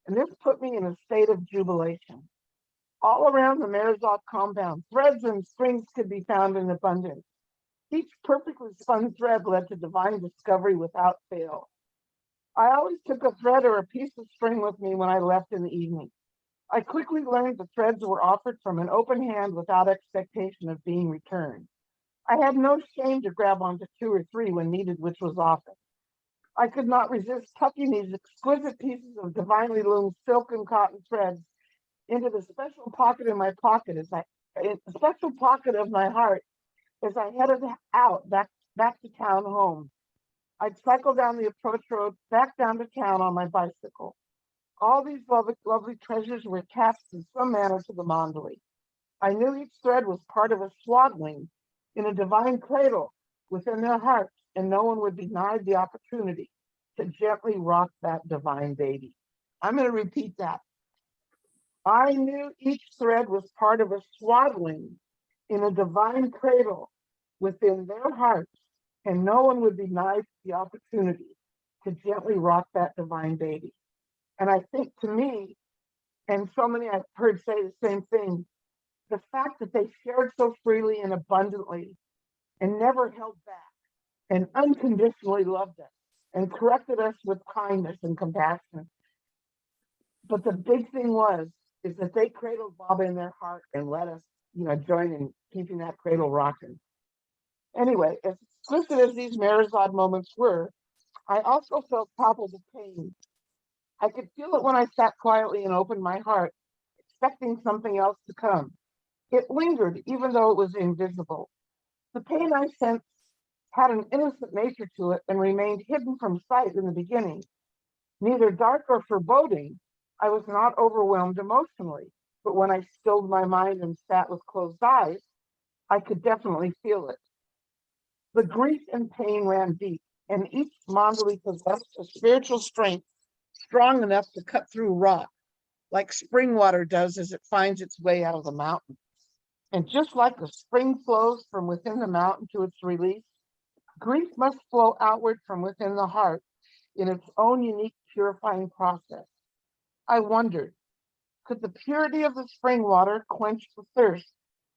and this put me in a state of jubilation. All around the Meherazad compound, threads and springs could be found in abundance. Each perfectly spun thread led to divine discovery without fail. I always took a thread or a piece of string with me when I left in the evening. I quickly learned the threads were offered from an open hand without expectation of being returned. I had no shame to grab onto 2 or 3 when needed, which was often. I could not resist tucking these exquisite pieces of divinely loomed silk and cotton threads into the special pocket in my pocket special pocket of my heart as I headed out back to town home. I'd cycle down the approach road back down to town on my bicycle. All these lovely treasures were attached in some manner to the mandali. I knew each thread was part of a swaddling in a divine cradle within their hearts, and no one would be denied the opportunity to gently rock that divine baby. I'm going to repeat that. I knew each thread was part of a swaddling in a divine cradle within their hearts, and no one would be denied the opportunity to gently rock that divine baby. And I think, to me, and so many I've heard say the same thing, the fact that they shared so freely and abundantly and never held back and unconditionally loved us and corrected us with kindness and compassion. But the big thing is that they cradled Baba in their heart and let us, join in keeping that cradle rocking. Anyway, as explicit as these Meherazad moments were, I also felt palpable pain. I could feel it when I sat quietly and opened my heart, expecting something else to come. It lingered, even though it was invisible. The pain I sensed had an innocent nature to it and remained hidden from sight in the beginning. Neither dark or foreboding, I was not overwhelmed emotionally, but when I stilled my mind and sat with closed eyes, I could definitely feel it. The grief and pain ran deep, and each mandali possessed a spiritual strength strong enough to cut through rock, like spring water does as it finds its way out of the mountain. And just like a spring flows from within the mountain to its release, grief must flow outward from within the heart in its own unique purifying process. I wondered, could the purity of the spring water quench the thirst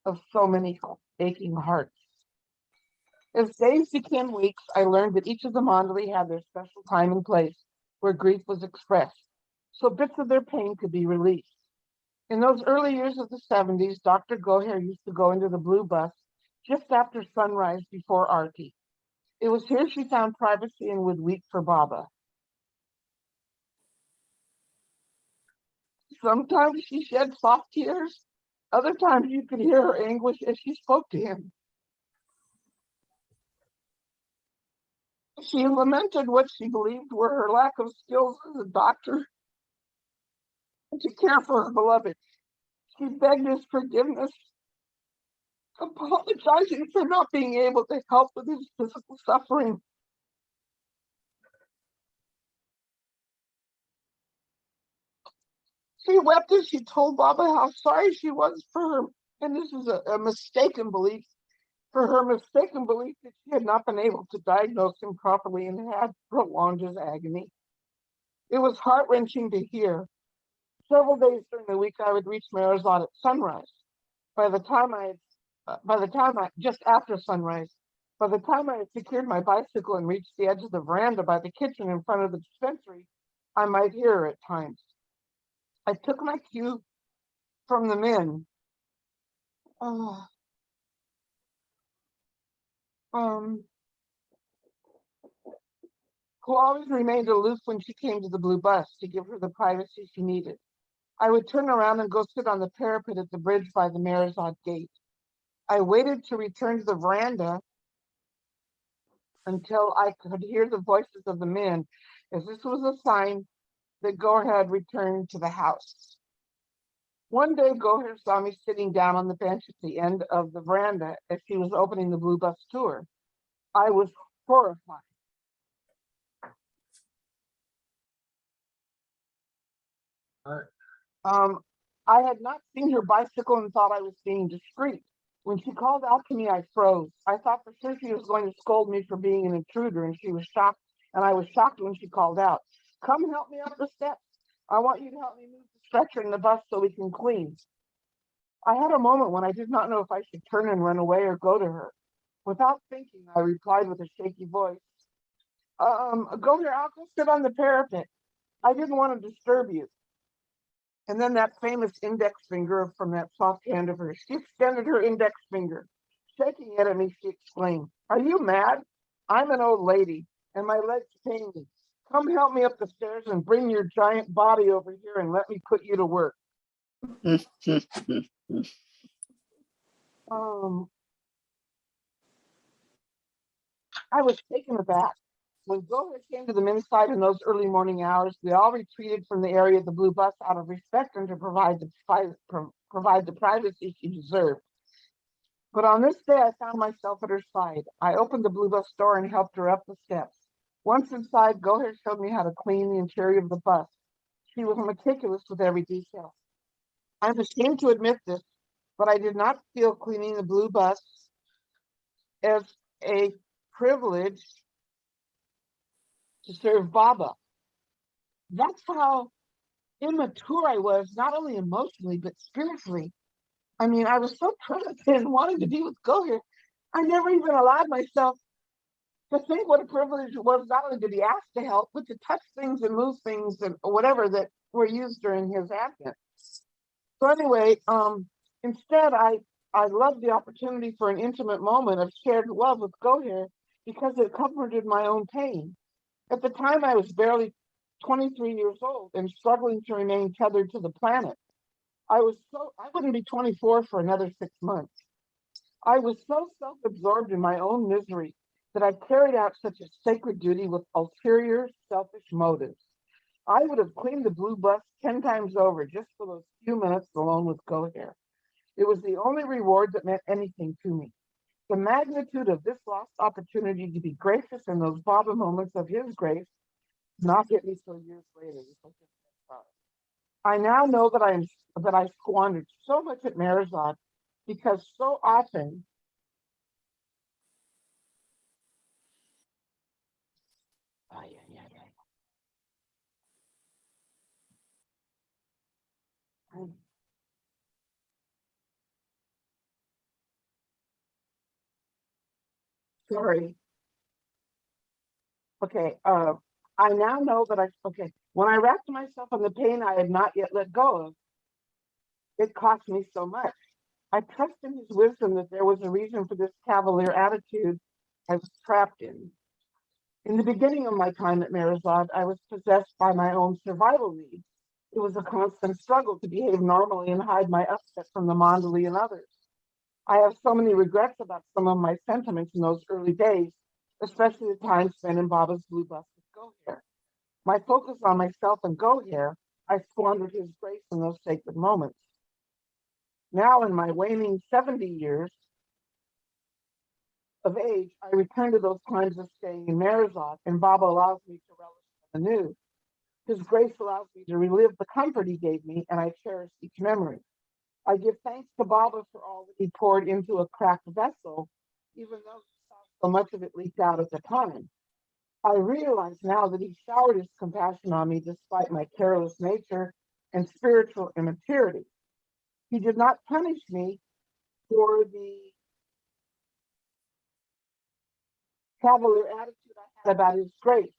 of so many aching hearts? As days became weeks, I learned that each of the mandali had their special time and place where grief was expressed, so bits of their pain could be released. In those early years of the 70s, Dr. Goher used to go into the blue bus just after sunrise before Arti. It was here she found privacy and would weep for Baba. Sometimes she shed soft tears. Other times you could hear her anguish as she spoke to him. She lamented what she believed were her lack of skills as a doctor and to care for her beloved. She begged his forgiveness, apologizing for not being able to help with his physical suffering. She wept as she told Baba how sorry she was for her, and this is a mistaken belief, for her mistaken belief that she had not been able to diagnose him properly and had prolonged his agony. It was heart-wrenching to hear. Several days during the week, I would reach Meherazad at sunrise. Just after sunrise, by the time I had secured my bicycle and reached the edge of the veranda by the kitchen in front of the dispensary, I might hear her at times. I took my cue from the men. Who always remained aloof when she came to the blue bus to give her the privacy she needed. I would turn around and go sit on the parapet at the bridge by the Meherazad gate. I waited to return to the veranda until I could hear the voices of the men, as this was a sign that Goher had returned to the house. One day, Goher saw me sitting down on the bench at the end of the veranda as she was opening the Blue Bus tour. I was horrified. I had not seen her bicycle and thought I was being discreet. When she called out to me, I froze. I thought for sure she was going to scold me for being an intruder, and she was shocked. And I was shocked when she called out, "Come help me up the steps. I want you to help me move the stretcher in the bus so we can clean." I had a moment when I did not know if I should turn and run away or go to her. Without thinking, I replied with a shaky voice, "Go here, I'll go sit on the parapet. I didn't want to disturb you." And then that famous index finger from that soft hand of hers, she extended her index finger. Shaking it at me, she exclaimed, "Are you mad? I'm an old lady, and my legs pain me. Come help me up the stairs and bring your giant body over here and let me put you to work." I was taken aback. When Goher came to the men's side in those early morning hours, we all retreated from the area of the Blue Bus out of respect and to provide the privacy she deserved. But on this day, I found myself at her side. I opened the Blue Bus door and helped her up the steps. Once inside, Goher showed me how to clean the interior of the bus. She was meticulous with every detail. I'm ashamed to admit this, but I did not feel cleaning the Blue Bus as a privilege to serve Baba. That's how immature I was, not only emotionally, but spiritually. I mean, I was so present and wanting to be with Goher. I never even allowed myself to think what a privilege it was, not only to be asked to help, but to touch things and move things and whatever that were used during his advent. So anyway, instead, I loved the opportunity for an intimate moment of shared love with Goher because it comforted my own pain. At the time, I was barely 23 years old and struggling to remain tethered to the planet. I wouldn't be 24 for another 6 months. I was so self-absorbed in my own misery that I carried out such a sacred duty with ulterior, selfish motives. I would have cleaned the Blue Bus 10 times over just for those few minutes alone with Goher. It was the only reward that meant anything to me. The magnitude of this lost opportunity to be gracious in those Baba moments of his grace not hit me till years later. I now know that I squandered so much at Meherazad because so often sorry. Okay, I now know that when I wrapped myself in the pain I had not yet let go of, it cost me so much. I trust in his wisdom that there was a reason for this cavalier attitude I was trapped in. In the beginning of my time at Meherazad, I was possessed by my own survival needs. It was a constant struggle to behave normally and hide my upset from the mandali and others. I have so many regrets about some of my sentiments in those early days, especially the time spent in Baba's Blue Bus with Goher. My focus on myself and Goher, I squandered his grace in those sacred moments. Now, in my waning 70 years of age, I return to those times of staying in Meherazad, and Baba allows me to relish anew. His grace allows me to relive the comfort he gave me, and I cherish each memory. I give thanks to Baba for all that he poured into a cracked vessel, even though so much of it leaked out at the time. I realize now that he showered his compassion on me despite my careless nature and spiritual immaturity. He did not punish me for the cavalier attitude I had about his grace.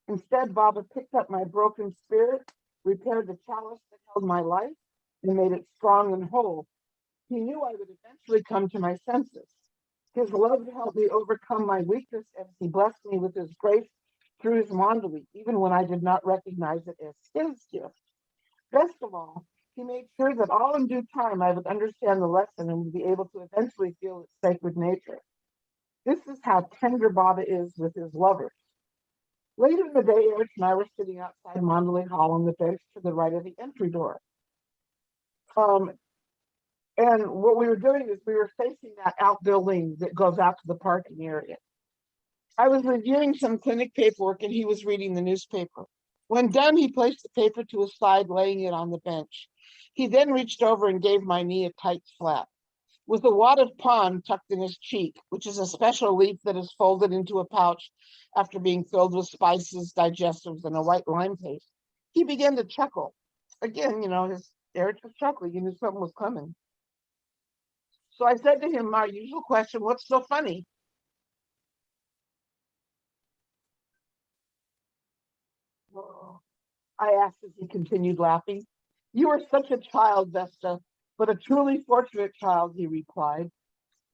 Instead, Baba picked up my broken spirit, repaired the chalice that held my life, and made it strong and whole. He knew I would eventually come to my senses. His love helped me overcome my weakness as he blessed me with his grace through his mandali, even when I did not recognize it as his gift. Best of all, he made sure that all in due time I would understand the lesson and would be able to eventually feel its sacred nature. This is how tender Baba is with his lovers. Later in the day, Eruch and I were sitting outside Mandali Hall on the bench to the right of the entry door. Um, and what we were doing is we were facing that outbuilding that goes out to the parking area. I was reviewing some clinic paperwork and he was reading the newspaper. When done, he placed the paper to his side, laying it on the bench. He then reached over and gave my knee a tight slap. With a wad of pond tucked in his cheek, which is a special leaf that is folded into a pouch after being filled with spices, digestives, and a white lime paste, he began to chuckle. Again, his Eruch was chuckling. He knew something was coming. So I said to him my usual question, "What's so funny?" I asked as he continued laughing. "You are such a child, Vesta, but a truly fortunate child," he replied.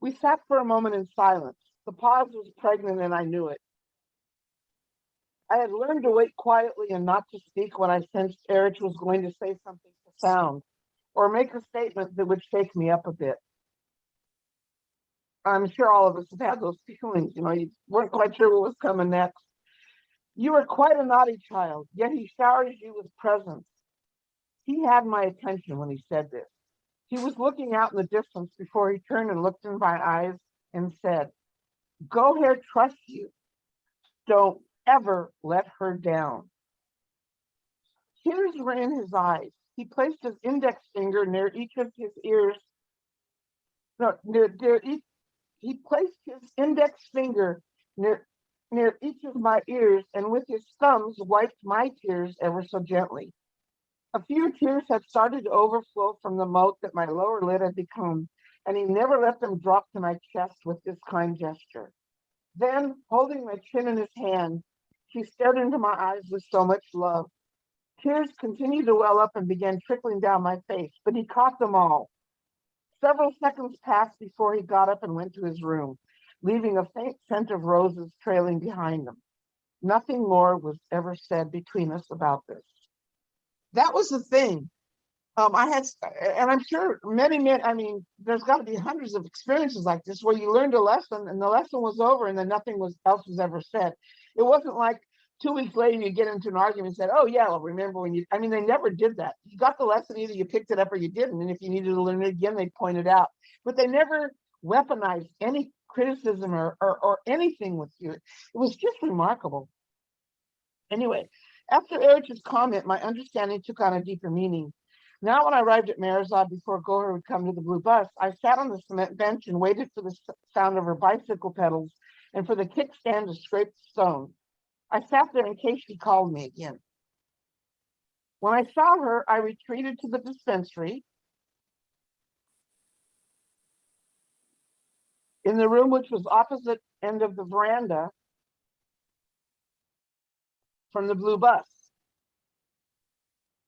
We sat for a moment in silence. The pause was pregnant and I knew it. I had learned to wait quietly and not to speak when I sensed Eruch was going to say something profound or make a statement that would shake me up a bit. I'm sure all of us have had those feelings, you weren't quite sure what was coming next. "You are quite a naughty child, yet he showers you with presents." He had my attention when he said this. He was looking out in the distance before he turned and looked in my eyes and said, "Goher trusts you. Don't ever let her down." Tears were in his eyes. He placed his index finger near each of his ears. He placed his index finger near each of my ears and with his thumbs wiped my tears ever so gently. A few tears had started to overflow from the moat that my lower lid had become, and he never let them drop to my chest with this kind gesture. Then, holding my chin in his hand, he stared into my eyes with so much love. Tears continued to well up and began trickling down my face, but he caught them all. Several seconds passed before he got up and went to his room, leaving a faint scent of roses trailing behind him. Nothing more was ever said between us about this. That was the thing. I had, and I'm sure there's got to be hundreds of experiences like this where you learned a lesson and the lesson was over and then nothing else was ever said. It wasn't like 2 weeks later you get into an argument and said, "Oh yeah, well, remember when you," they never did that. You got the lesson, either you picked it up or you didn't. And if you needed to learn it again, they'd point it out. But they never weaponized any criticism or anything with you. It was just remarkable. Anyway, after Eruch's comment, my understanding took on a deeper meaning. Now, when I arrived at Meherazad before Goher would come to the blue bus, I sat on the cement bench and waited for the sound of her bicycle pedals and for the kickstand to scrape the stone. I sat there in case she called me again. When I saw her, I retreated to the dispensary in the room which was opposite end of the veranda from the blue bus.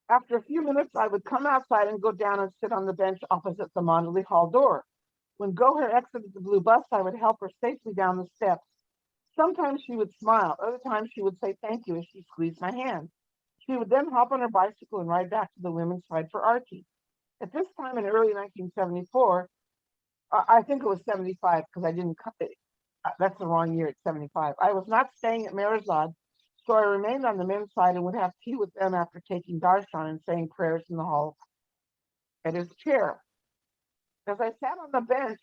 After a few minutes, I would come outside and go down and sit on the bench opposite the mandali hall door. When Goher exited the blue bus, I would help her safely down the steps. Sometimes she would smile, other times she would say thank you as she squeezed my hand. She would then hop on her bicycle and ride back to the women's side for Archie. At this time in early 1974, I think it was 75 because I didn't cut it. That's the wrong year, it's 75. I was not staying at Meherazad, so I remained on the men's side and would have tea with them after taking darshan and saying prayers in the hall at his chair. As I sat on the bench,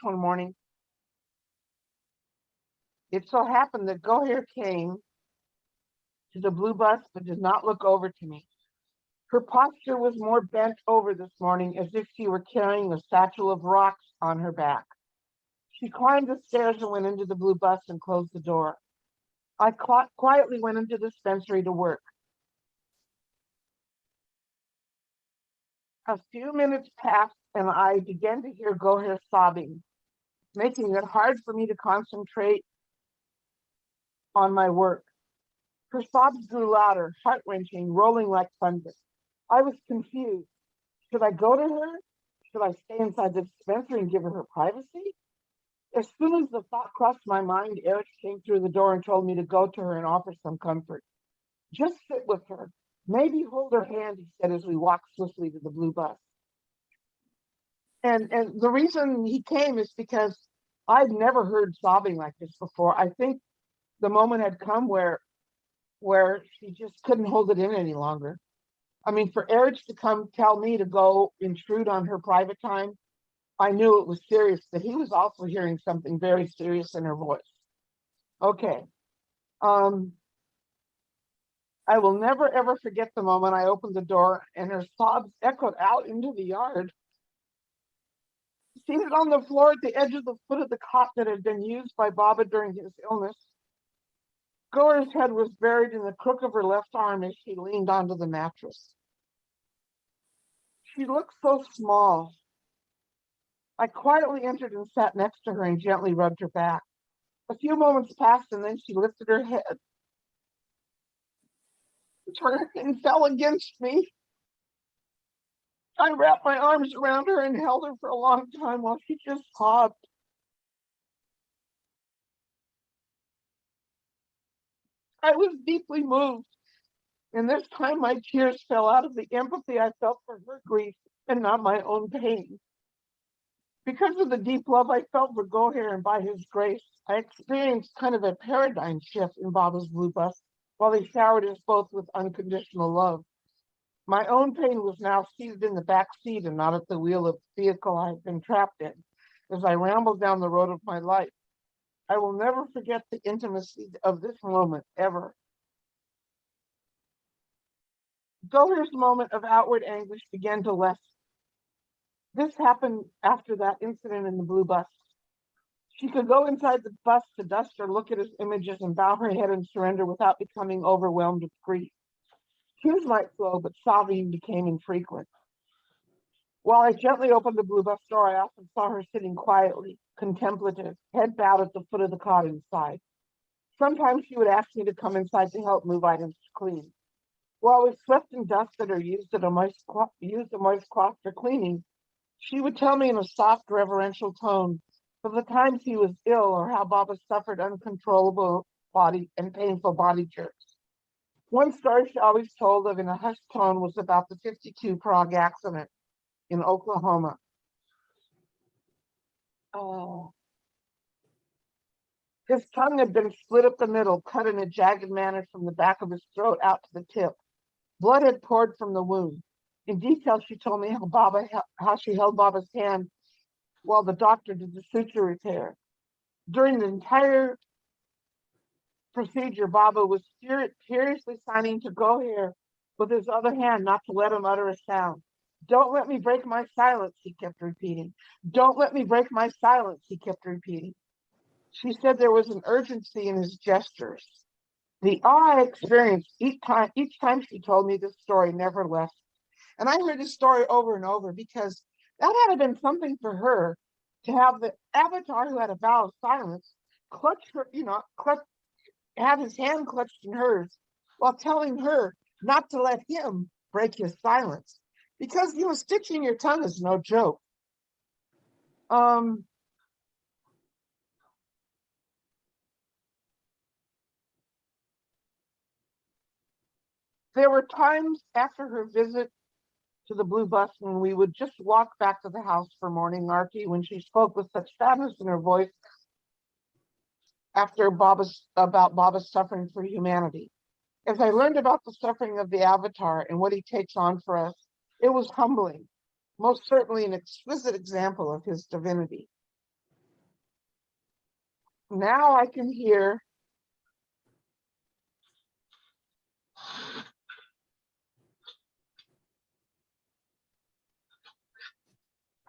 one morning, it so happened that Goher came to the blue bus but did not look over to me. Her posture was more bent over this morning, as if she were carrying a satchel of rocks on her back. She climbed the stairs and went into the blue bus and closed the door. I quietly went into the dispensary to work. A few minutes passed and I began to hear Goher sobbing, making it hard for me to concentrate on my work. Her sobs grew louder, heart-wrenching, rolling like thunder. I was confused. Should I go to her? Should I stay inside the dispensary and give her privacy? As soon as the thought crossed my mind, Eruch came through the door and told me to go to her and offer some comfort. Just sit with her. Maybe hold her hand, he said as we walked swiftly to the blue bus. And the reason he came is because I'd never heard sobbing like this before. I think the moment had come where she just couldn't hold it in any longer. I mean, for Eruch to come tell me to go intrude on her private time, I knew it was serious, but he was also hearing something very serious in her voice. Okay. I will never ever forget the moment I opened the door and her sobs echoed out into the yard. Seated on the floor at the edge of the foot of the cot that had been used by Baba during his illness, Goer's head was buried in the crook of her left arm as she leaned onto the mattress. She looked so small. I quietly entered and sat next to her and gently rubbed her back. A few moments passed and then she lifted her head, turned and fell against me. I wrapped my arms around her and held her for a long time while she just sobbed. I was deeply moved, and this time my tears fell out of the empathy I felt for her grief and not my own pain. Because of the deep love I felt for Goher and by his grace, I experienced kind of a paradigm shift in Baba's blue bus while he showered us both with unconditional love. My own pain was now seated in the back seat and not at the wheel of the vehicle I had been trapped in as I rambled down the road of my life. I will never forget the intimacy of this moment, ever. Goher's moment of outward anguish began to lessen. This happened after that incident in the blue bus. She could go inside the bus to dust or look at his images and bow her head in surrender without becoming overwhelmed with grief. Tears might flow, but sobbing became infrequent. While I gently opened the blue bus door, I often saw her sitting quietly, contemplative, head bowed at the foot of the cot inside. Sometimes she would ask me to come inside to help move items to clean. While we swept and dusted or used a moist cloth for cleaning, she would tell me in a soft, reverential tone of the times he was ill or how Baba suffered uncontrollable body and painful body jerks. One story she always told of in a hushed tone was about the 52 Prague accident in Oklahoma. His tongue had been split up the middle, cut in a jagged manner from the back of his throat out to the tip. Blood had poured from the wound. In detail, she told me how she held Baba's hand while the doctor did the suture repair. During the entire procedure, Baba was furiously signing to go here with his other hand not to let him utter a sound. Don't let me break my silence, he kept repeating. Don't let me break my silence, he kept repeating. She said there was an urgency in his gestures. The awe I experienced each time she told me this story never left. And I heard this story over and over because that had to been something for her to have the avatar who had a vow of silence clutch her, have his hand clutched in hers while telling her not to let him break his silence. Because, stitching your tongue is no joke. There were times after her visit to the blue bus when we would just walk back to the house for morning arti when she spoke with such sadness in her voice about Baba's suffering for humanity. As I learned about the suffering of the avatar and what he takes on for us, it was humbling, most certainly an exquisite example of his divinity. Now I can hear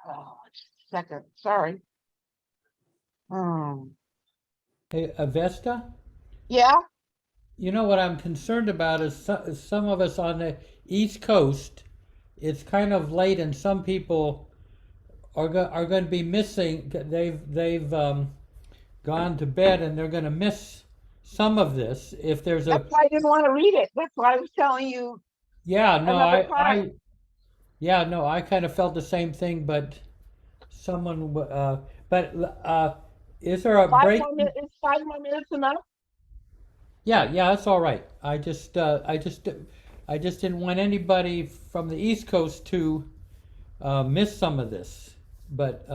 just a second, sorry.
Hey, Vesta?
Yeah?
What I'm concerned about is some of us on the East Coast, it's kind of late and some people are going to be missing. They've gone to bed and they're going to miss some of this. If there's
That's why I didn't want to read it. That's why I was telling you.
Yeah, no, I kind of felt the same thing, but someone, is there a break?
Is 5 more minutes enough?
Yeah, that's all right. I just didn't want anybody from the East Coast to miss some of this. But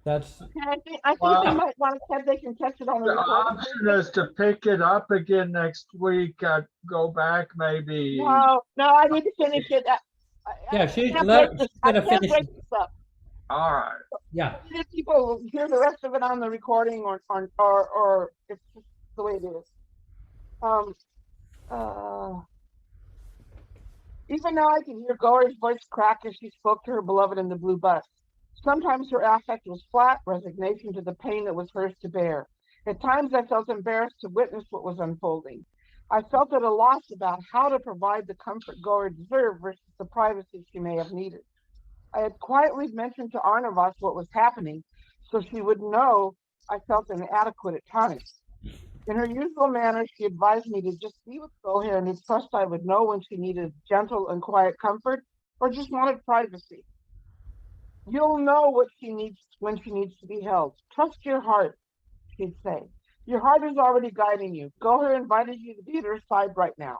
That's
I think they might want to they can catch it on the
The
recording.
option is to pick it up again next week. Go back maybe.
No, I need to finish it.
yeah. She's
I
gonna
can't
finish.
break this up.
All right.
Yeah.
Either people hear the rest of it on the recording, or it's just the way it is. Even now, I can hear Gauri's voice crack as she spoke to her beloved in the blue bus. Sometimes her affect was flat, resignation to the pain that was hers to bear. At times, I felt embarrassed to witness what was unfolding. I felt at a loss about how to provide the comfort Gauri deserved versus the privacy she may have needed. I had quietly mentioned to Arnavas what was happening, so she would know I felt inadequate at times. In her usual manner, she advised me to just be with Goher and trust I would know when she needed gentle and quiet comfort or just wanted privacy. You'll know what she needs when she needs to be held. Trust your heart, she'd say. Your heart is already guiding you. Goher invited you to be at her side right now.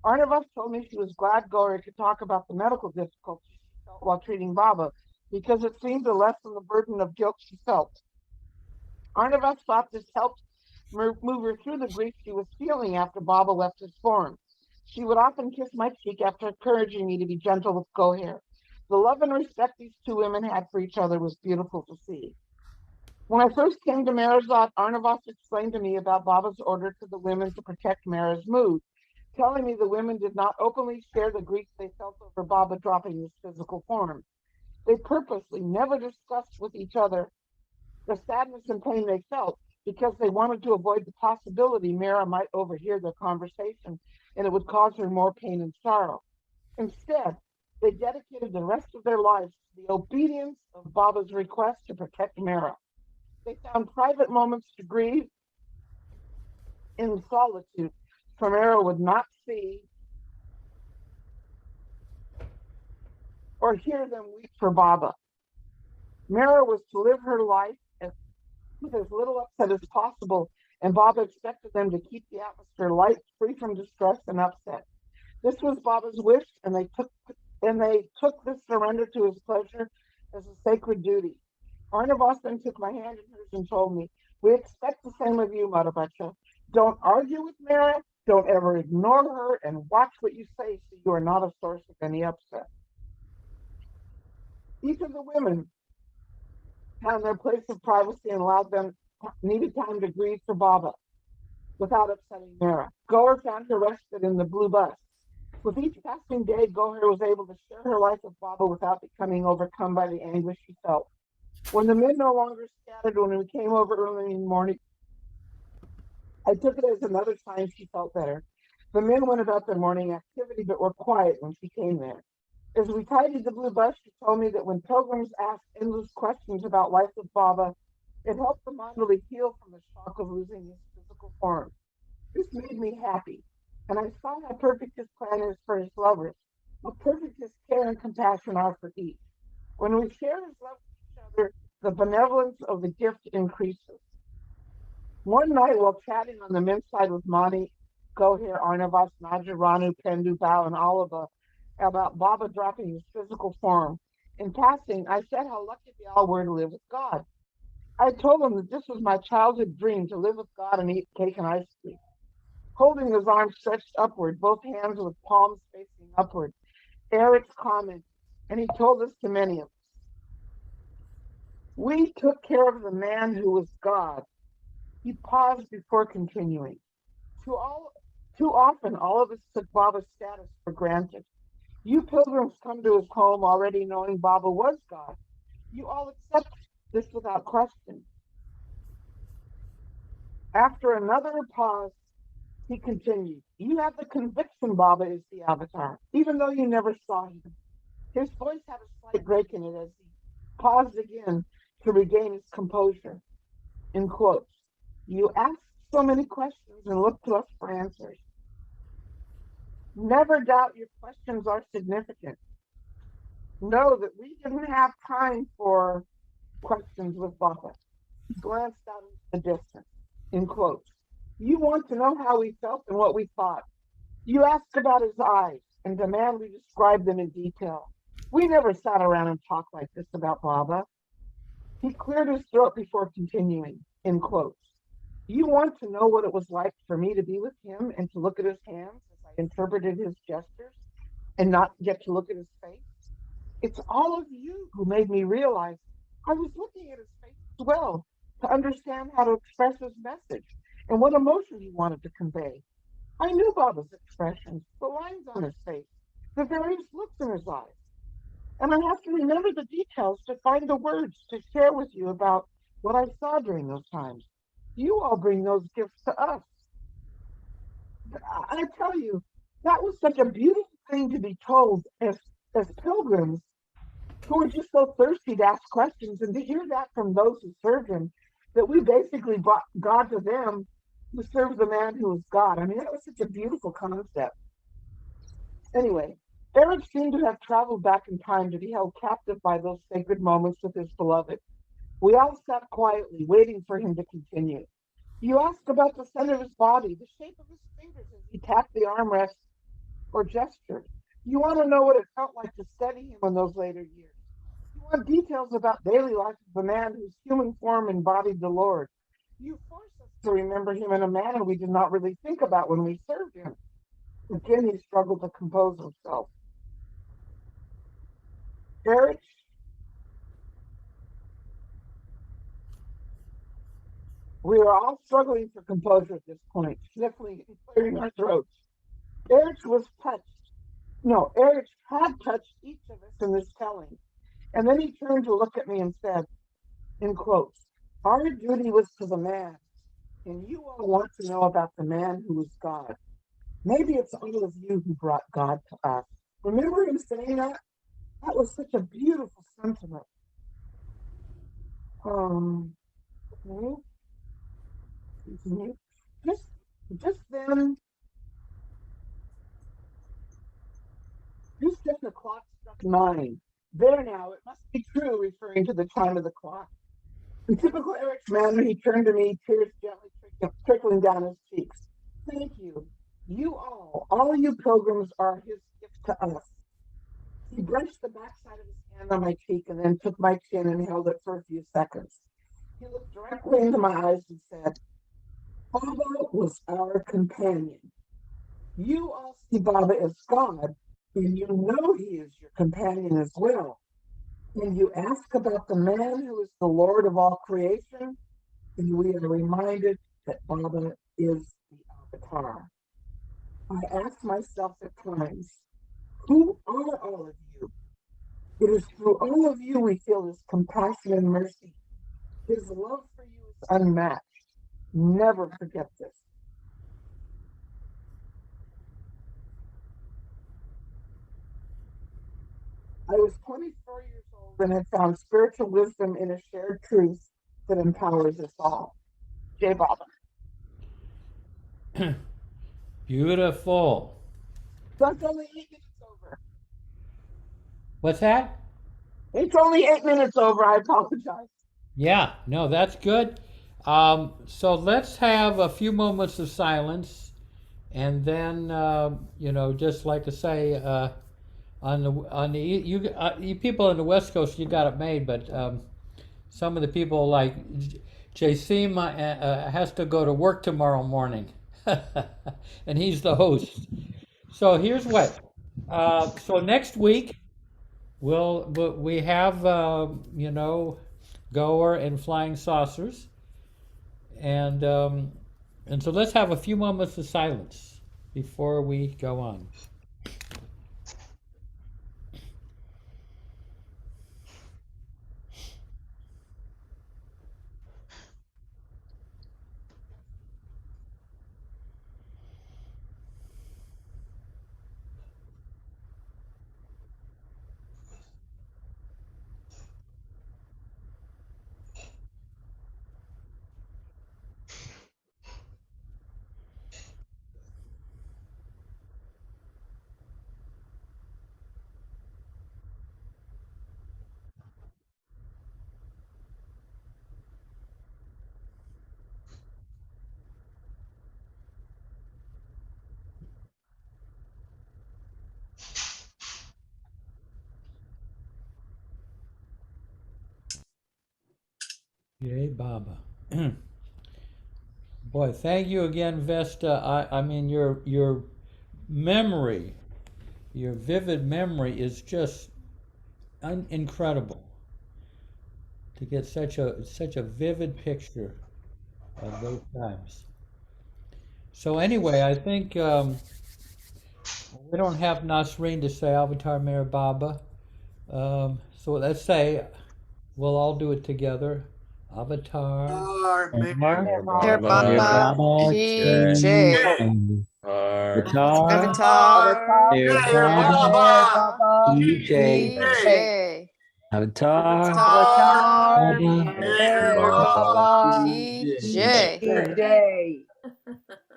Arnavas told me she was glad Goher could talk about the medical difficulties she felt while treating Baba because it seemed to lessen the burden of guilt she felt. Arnavas thought this helped move her through the grief she was feeling after Baba left his form. She would often kiss my cheek after encouraging me to be gentle with Goher. The love and respect these two women had for each other was beautiful to see. When I first came to Meherazad, Arnavas explained to me about Baba's order to the women to protect Mera's mood, telling me the women did not openly share the grief they felt over Baba dropping his physical form. They purposely never discussed with each other the sadness and pain they felt because they wanted to avoid the possibility Mera might overhear their conversation and it would cause her more pain and sorrow. Instead, they dedicated the rest of their lives to the obedience of Baba's request to protect Mera. They found private moments to grieve in solitude, for Mera would not see or hear them weep for Baba. Mera was to live her life with as little upset as possible, and Baba expected them to keep the atmosphere light, free from distress and upset. This was Baba's wish, and they took this surrender to his pleasure as a sacred duty. Arnavas then took my hand in hers and told me, "We expect the same of you, Madhavacha. Don't argue with Mera, don't ever ignore her, and watch what you say so you are not a source of any upset." Each of the women found their place of privacy and allowed them needed time to grieve for Baba without upsetting Mera. Goher found her rested in the blue bus. With each passing day, Goher was able to share her life with Baba without becoming overcome by the anguish she felt. When the men no longer scattered when we came over early in the morning, I took it as another sign she felt better. The men went about their morning activity but were quiet when she came there. As we tidied the blue bus, she told me that when pilgrims asked endless questions about life with Baba, it helped the mandali heal from the shock of losing his physical form. This made me happy, and I saw how perfect his plan is for his lovers, how perfect his care and compassion are for each. When we share his love with each other, the benevolence of the gift increases. One night, while chatting on the men's side with Mani, Goher, Arnavas, Naja, Ranu, Pendu, Bao, and Oliva about Baba dropping his physical form, in passing, I said how lucky they all were to live with God. I told them that this was my childhood dream, to live with God and eat cake and ice cream. Holding his arms stretched upward, both hands with palms facing upward, Eric's comment, and he told this to many of us. We took care of the man who was God. He paused before continuing. Too often, all of us took Baba's status for granted. You pilgrims come to his home already knowing Baba was God. You all accept this without question. After another pause, he continued, you have the conviction Baba is the avatar, even though you never saw him. His voice had a slight break in it as he paused again to regain his composure. In quotes, you ask so many questions and look to us for answers. Never doubt your questions are significant. Know that we didn't have time for questions with Baba. He glanced out into the distance. In quotes, you want to know how we felt and what we thought. You ask about his eyes and demand we describe them in detail. We never sat around and talked like this about Baba. He cleared his throat before continuing, in quotes. You want to know what it was like for me to be with him and to look at his hands as I interpreted his gestures and not get to look at his face? It's all of you who made me realize I was looking at his face as well to understand how to express his message and what emotion he wanted to convey. I knew Baba's expressions, the lines on his face, the various looks in his eyes. And I have to remember the details to find the words to share with you about what I saw during those times. You all bring those gifts to us. I tell you, that was such a beautiful thing to be told as pilgrims who were just so thirsty to ask questions, and to hear that from those who served him, that we basically brought God to them who served the man who was God. I mean, that was such a beautiful concept. Anyway, Eruch seemed to have traveled back in time to be held captive by those sacred moments with his beloved. We all sat quietly, waiting for him to continue. You asked about the center of his body, the shape of his fingers as he tapped the armrest or gestured. You want to know what it felt like to study him in those later years. You want details about daily life of the man whose human form embodied the Lord. You force us to remember him in a manner we did not really think about when we served him. Again, he struggled to compose himself. Eruch, we are all struggling for composure at this point, sniffling and clearing our throats. Eruch was touched. No, Eruch had touched each of us in this telling. And then he turned to look at me and said, in quotes, our duty was to the man, and you all want to know about the man who is God. Maybe it's all of you who brought God to us. Remember him saying that? That was such a beautiful sentiment. Okay. Continue. Just then the clock struck 9. There now, it must be true, referring to the time of the clock. In typical Eruch's manner, he turned to me, tears gently trickling down his cheeks. Thank you. You all you pilgrims are his gift to us. He brushed the backside of his hand on my cheek and then took my chin and held it for a few seconds. He looked directly into my eyes and said, Baba was our companion. You all see Baba as God, and you know he is your companion as well. And you ask about the man who is the Lord of all creation, and we are reminded that Baba is the avatar. I ask myself at times, who are all of you? It is through all of you we feel his compassion and mercy. His love for you is unmatched. Never forget this. I was 24 years old and had found spiritual wisdom in a shared truth that empowers us all. Jai Baba.
Beautiful.
That's only 8 minutes over.
What's that?
It's only 8 minutes over. I apologize.
Yeah, no, that's good. So let's have a few moments of silence, and then just like to say, you people on the West Coast, you got it made, but some of the people like Jasim has to go to work tomorrow morning, and he's the host. So here's what. So next week we have Goer and Flying Saucers, and so let's have a few moments of silence before we go on. Yay, Baba. Boy, thank you again, Vesta. I mean, your memory, your vivid memory is just incredible. To get such a vivid picture of those times. So anyway, I think we don't have Nasreen to say Avatar Meher Baba. So let's say we'll all do it together. Avatar.
Meher
Baba Ki Jai. Avatar
Meher
Baba
Ki
Ki Jai.
Avatar.
Avatar
Meher
Baba Ki Jai.
Yay.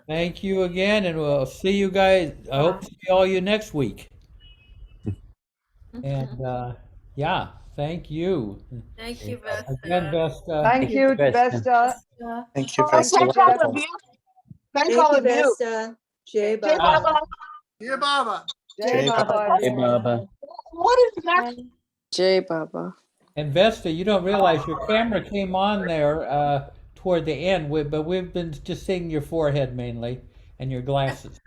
Thank you again, and we'll see you guys. I hope to see all you next week. And yeah, thank you.
Thank you, Vesta.
Again, Vesta.
Thank you, Vesta.
Thank you,
Thank
Vesta.
you, Vesta.
Thank all of you.
Vesta. Jai
Jai
Baba.
Baba.
Yeah, Baba.
Jai Baba.
Hey, Baba.
What is next?
Jai Baba.
And Vesta, you don't realize your camera came on there toward the end, but we've been just seeing your forehead mainly and your glasses.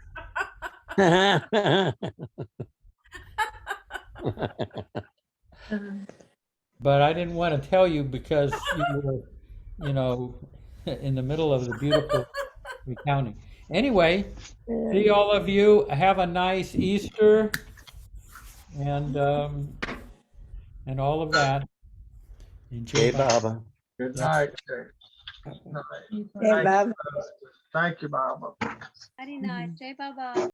But I didn't want to tell you because you were, in the middle of the beautiful recounting. Anyway, see all of you. Have a nice Easter and all of that.
Hey, Baba.
Good night. Jay. Good night.
Jai Baba.
Thank you, Baba.
Very nice. Jai Baba.